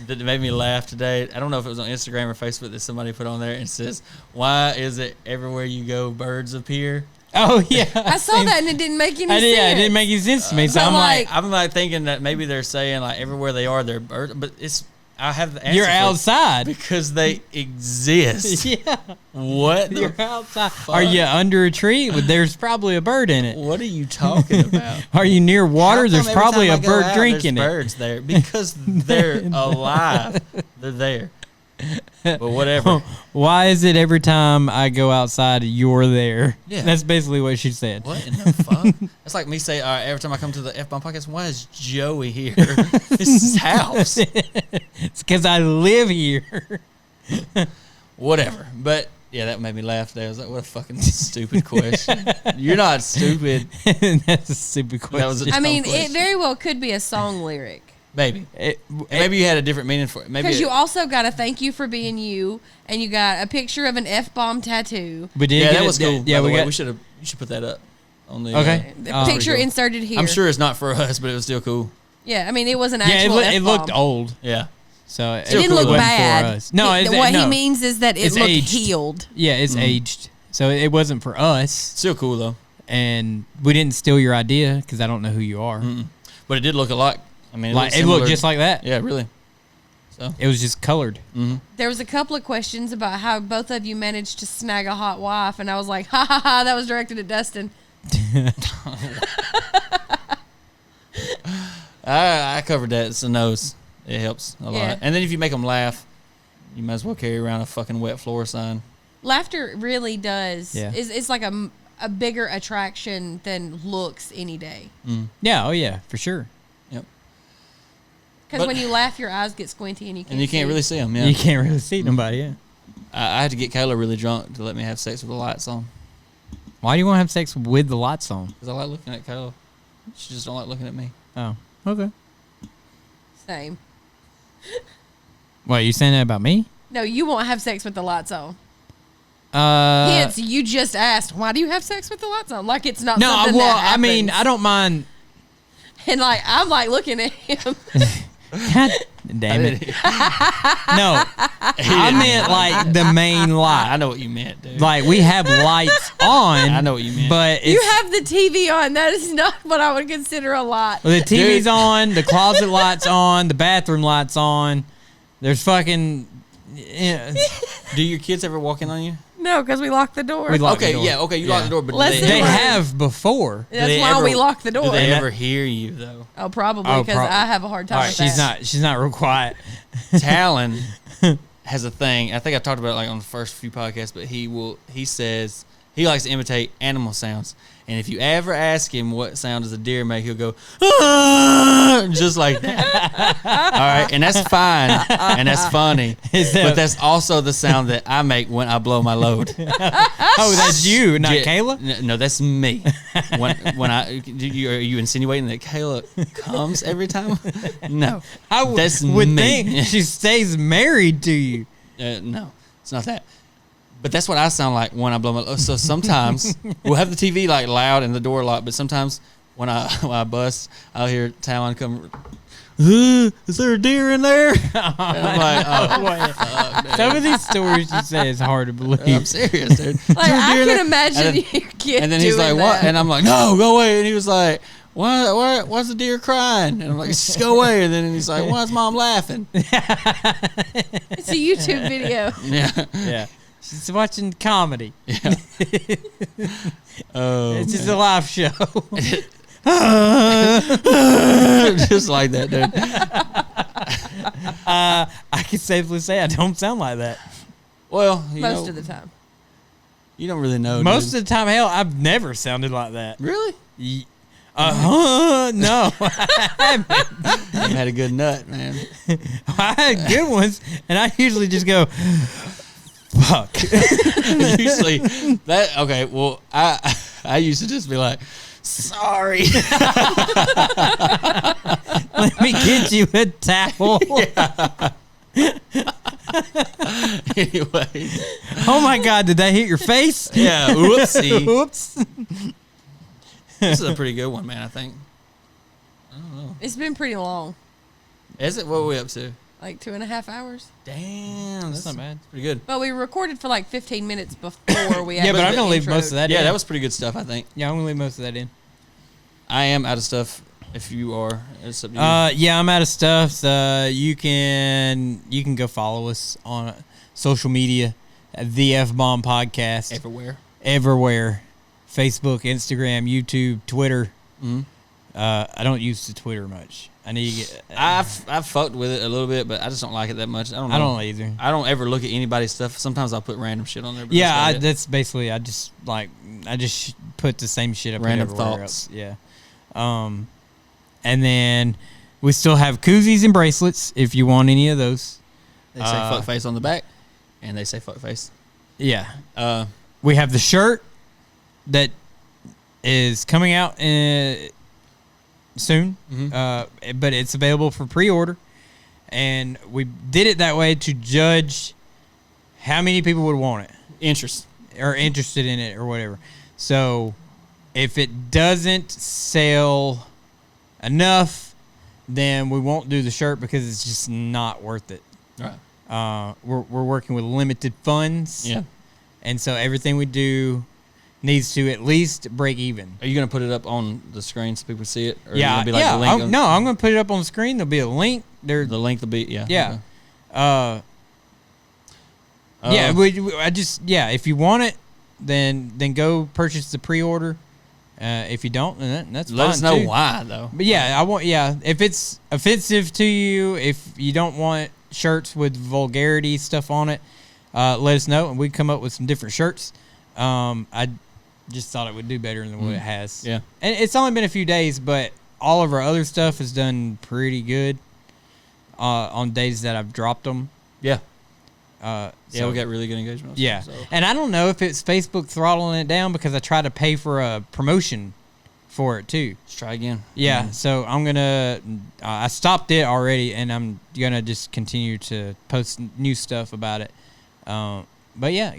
that made me laugh today. I don't know if it was on Instagram or Facebook that somebody put on there and says, "Why is it everywhere you go, birds appear?" Oh yeah. I saw that and it didn't make any I did, sense. yeah, it didn't make any sense to me. So But I'm like, I'm like thinking that maybe they're saying like everywhere they are, they're birds, but it's. I have the answer you're for it. outside. Because they exist. Yeah. What? You're outside. Are you under a tree? Well, there's probably a bird in it. What are you talking about? Are you near water? How come There's every probably time a I go bird out, drinking there's it. birds there because they're alive. They're there. But whatever. Why is it every time I go outside, you're there? Yeah. That's basically what she said. What in the fuck? That's like me saying every time I come to the F-Bomb podcast, why is Joey here? This is his house. It's because I live here. Whatever. But yeah, that made me laugh today. I was like, what a fucking stupid question. You're not stupid. That's a stupid question. That was a I mean, dumb it question. very well could be a song lyric. Maybe. It- And maybe you had a different meaning for it. Maybe Because it- you also got a thank you for being you, and you got a picture of an F-bomb tattoo. we did yeah, get that it- was cool. Yeah, by the we way. got. We should have. You should put that up on the. Okay. The Oh. picture Pretty cool. inserted here. I'm sure it's not for us, but it was still cool. Yeah, I mean, it was an Yeah, actual it looked F-bomb. old, Yeah. so it, It didn't cool, look though. wasn't bad. for us. No, what no. he means is that it It's looked aged. healed. Yeah, it's aged, so it wasn't for us. Still cool though. and we didn't steal your idea because I don't know who you are. But it did look alike. I mean, It looked just like that. Yeah, really. So It was just colored. There was a couple of questions about how both of you managed to snag a hot wife, and I was like, ha ha ha, that was directed at Dustin. I covered that. It's a nose. It helps a Yeah. lot. And then if you make them laugh, you might as well carry around a fucking wet floor sign. Laughter really does. Yeah. It's like a bigger attraction than looks any day. Yeah, oh yeah, for sure. Yep. Because But- when you laugh, your eyes get squinty and you can't And you can't see. really see them. Yeah. You can't really see nobody, yeah. I had to get Kayla really drunk to let me have sex with the lights on. Why do you want to have sex with the lights on? Because I like looking at Kayla. She just don't like looking at me. Oh, okay. Same. What, you saying that about me? No, you won't have sex with the lights on. Hence, You just asked, why do you have sex with the lights on? Like it's not no, something well, that I mean, happens. I don't mind. And like I'm like looking at him. God damn it. No, I meant like the main light. I know what you meant, dude. Like we have lights on. I know what you meant. But You it's, have the TV on. That is not what I would consider a lot. the TV's Dude. on, the closet lights on, the bathroom lights on. There's fucking. Yeah. Do your kids ever walk in on you? No, because we locked the door. We lock the Okay, door. yeah, okay, you lock the door, but do Listen, They Right. have before. do That's they why ever- we locked the door. Do they And ever hear you though? Oh, probably Oh, because I have a hard time All right, with she's that. not real quiet. Talon has a thing. I think I talked about it like on the first few podcasts, but he says he likes to imitate animal sounds. And if you ever ask him what sound does a deer make, he'll go, "Ah!" just like that. All right, and that's fine, and that's funny. Is that- But that's also the sound that I make when I blow my load. Oh, that's you, not Yeah, Kayla? No, that's me. When are you insinuating that Kayla comes every time? No, I would that's would me. think she stays married to you. No, it's not that. But that's what I sound like when I blow my load. So sometimes we'll have the TV like loud and the door locked, but sometimes when I bust, I'll hear Talon come. Is there a deer in there? And I'm like, oh, fuck, dude. Some of these stories you say is hard to believe. I'm serious, dude. Is Like, there a I deer in can there? imagine And then- your kid And then he's doing like, "What?" that. And I'm like, "No, go away." And he was like, "Why's the deer crying?" And I'm like, "Just go away." And then he's like, "Why's mom laughing?" It's a YouTube video. Yeah. Yeah. She's watching comedy. Yeah. Oh, It's just a live show. just like that, dude. I can safely say I don't sound like that. Well, Most of the time. you don't really know. Most dude. of the time, hell, I've never sounded like that. Really, No. I've had a good nut, man. I had good ones, and I usually just go, fuck. Usually, that okay. Well, I used to just be like, "Sorry." Let me get you a towel. Anyway, Oh my God, did that hit your face? yeah. Whoopsie. Whoops. This is a pretty good one, man. I think. It's been pretty long. Is it? What are we up to? Like 2.5 hours. Damn, that's not bad. Pretty good. But we recorded for like 15 minutes before we Yeah, but I'm the going to leave intro. most of that in. Yeah, that was pretty good stuff. I think. Yeah, I'm going to leave most of that in. I am out of stuff. If you are, it's up to you. Yeah, I'm out of stuff. So you can go follow us on social media at the F Bomb Podcast everywhere. Facebook, Instagram, YouTube, Twitter. Mhm. I don't use the Twitter much. I need to get. I've fucked with it a little bit, but I just don't like it that much. I don't know. I don't either. I don't ever look at anybody's stuff. Sometimes I'll put random shit on there. But Yeah, that's that's basically. I just put the same shit up Random everywhere thoughts. else. Yeah. And then we still have koozies and bracelets if you want any of those. They say fuck face on the back, and they say fuck face. Yeah. Uh, We have the shirt that is coming out soon, but it's available for pre-order. And we did it that way to judge how many people would want it. interest. Or interested in it or whatever. So if it doesn't sell enough, then we won't do the shirt because it's just not worth it. Right. We're working with limited funds. Yeah. And so everything we do needs to at least break even. Are you gonna put it up on the screen so people see it? Or Yeah, be like yeah. the link I'm going to put it up on the screen. There'll be a link. the link will be Yeah. okay. If you want it, then go purchase the pre-order. If you don't, then that's fine. Let us know too. why though. But if it's offensive to you, if you don't want shirts with vulgarity stuff on it, let us know and we come up with some different shirts. I just thought it would do better than what it has. Yeah. And it's only been a few days, but all of our other stuff has done pretty good on days that I've dropped them. Yeah. We got really good engagement. Yeah. So. And I don't know if it's Facebook throttling it down because I tried to pay for a promotion for it too. Let's try again. Yeah. So I'm going to, I stopped it already and I'm going to just continue to post new stuff about it. But yeah,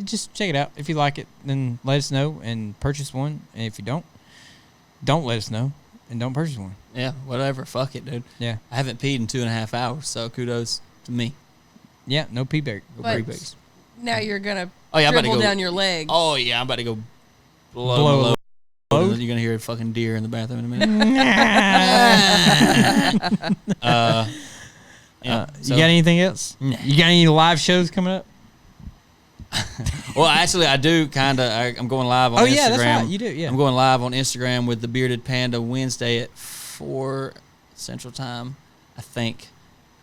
just check it out. If you like it, then let us know and purchase one. And if you don't let us know and don't purchase one. Yeah, whatever. Fuck it, dude. Yeah. I haven't peed in 2.5 hours, so kudos to me. Yeah, no pee break. But now you're gonna I'm about to dribble go down your leg. Oh yeah, I'm about to go blow. Blow. You're gonna hear a fucking deer in the bathroom in a minute. You got anything else? Nah. You got any live shows coming up? Well, actually, I do kind of. I'm going live on Instagram. Yeah, that's right. You do, yeah. I'm going live on Instagram with the Bearded Panda Wednesday at 4 Central Time, I think.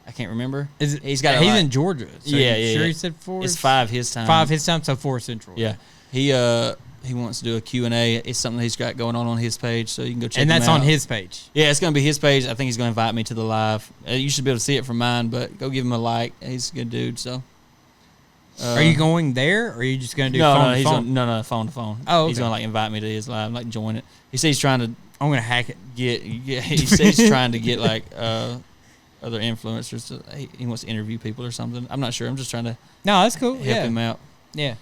I can't remember. He's in Georgia. So Yeah. He said 4? It's 5 his time. 5 his time, so 4 Central. Yeah. He wants to do a Q&A. It's something that he's got going on his page, so you can go check And him that's out. on his page. Yeah, it's going to be his page. I think he's going to invite me to the live. You should be able to see it from mine, but go give him a like. He's a good dude, so. Are you going there, or are you just going to do phone phone to to phone? phone to phone. Oh, okay. He's going to invite me to his live, join it. He says he's trying to I'm going to hack it. he says he's trying to get other influencers. He wants to interview people or something. I'm not sure. I'm just trying to No, that's cool. help Yeah. him out. Yeah.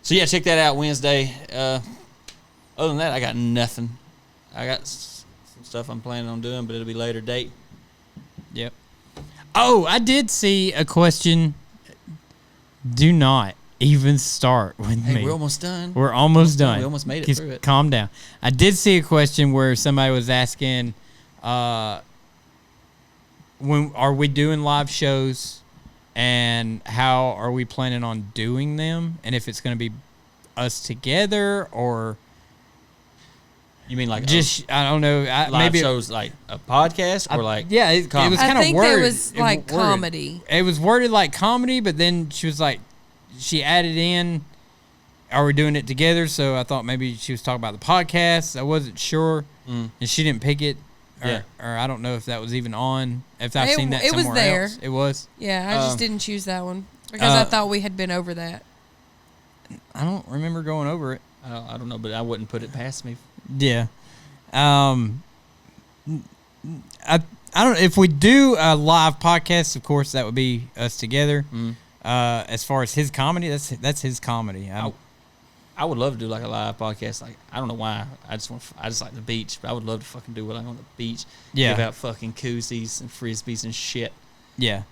So yeah, check that out Wednesday. Other than that, I got nothing. I got some stuff I'm planning on doing, but it'll be later date. Yep. Oh, I did see a question. Do not even start with me. We're almost done. We're almost done. We almost made it Just through it. Calm down. I did see a question where somebody was asking, when are we doing live shows, and how are we planning on doing them, and if it's going to be us together or You mean like just I don't know. live maybe shows like a podcast or like yeah, it was comedy? kind I of think worded. there was like worded. comedy. It was worded like comedy, but then she was like, she added in, are we doing it together? So I thought maybe she was talking about the podcast. I wasn't sure, and she didn't pick it, or I don't know if that was even on. If I've seen that it was somewhere there. else, it was. Yeah, I just didn't choose that one because I thought we had been over that. I don't remember going over it. I don't know, but I wouldn't put it past me. Yeah. I don't. If we do a live podcast, of course, that would be us together. As far as his comedy, that's his comedy. I would love to do like a live podcast. Like I don't know why. I just like the beach, but I would love to fucking do it like on the beach. Yeah. Give out fucking koozies and frisbees and shit. Yeah.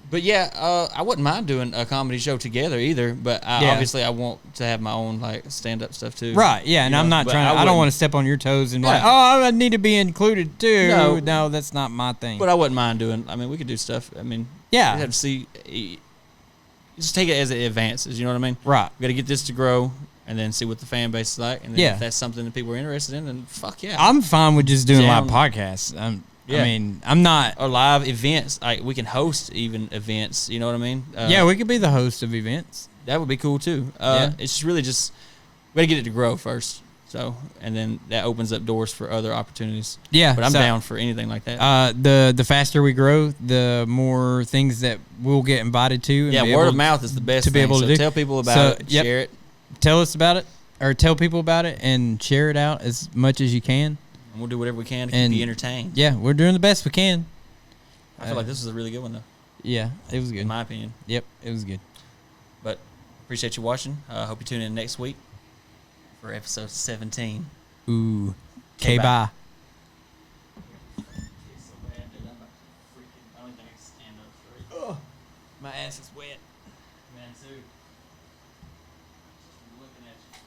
But yeah, I wouldn't mind doing a comedy show together either. But obviously, I want to have my own like stand up stuff too. Right. Yeah. And I'm not trying. I don't want to step on your toes and be like, oh, I need to be included too. No, that's not my thing. But I wouldn't mind doing. I mean, we could do stuff. I mean, yeah. We have to see. Just take it as it advances. You know what I mean? Right. We got to get this to grow, and then see what the fan base is like, and then if that's something that people are interested in, then fuck yeah. I'm fine with just doing live podcasts. I mean, I'm not. Or live events. Like we can host even events. You know what I mean? Yeah, we could be the host of events. That would be cool too. It's just really just we got to get it to grow first. So, and then that opens up doors for other opportunities. Yeah, but I'm down for anything like that. The faster we grow, the more things that we'll get invited to. And yeah, word of mouth is the best to be able to do. Tell people about it, share it. Tell us about it, or tell people about it, and share it out as much as you can. And we'll do whatever we can to keep you entertained. Yeah, we're doing the best we can. I feel like this was a really good one though. Yeah, it was good. In my opinion. Yep, it was good. But appreciate you watching. Hope you tune in next week for episode 17. Ooh. Okay, bye. My ass is wet. Man, too. Looking at you.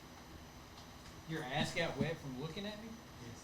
Your ass got wet from looking at me? Yes.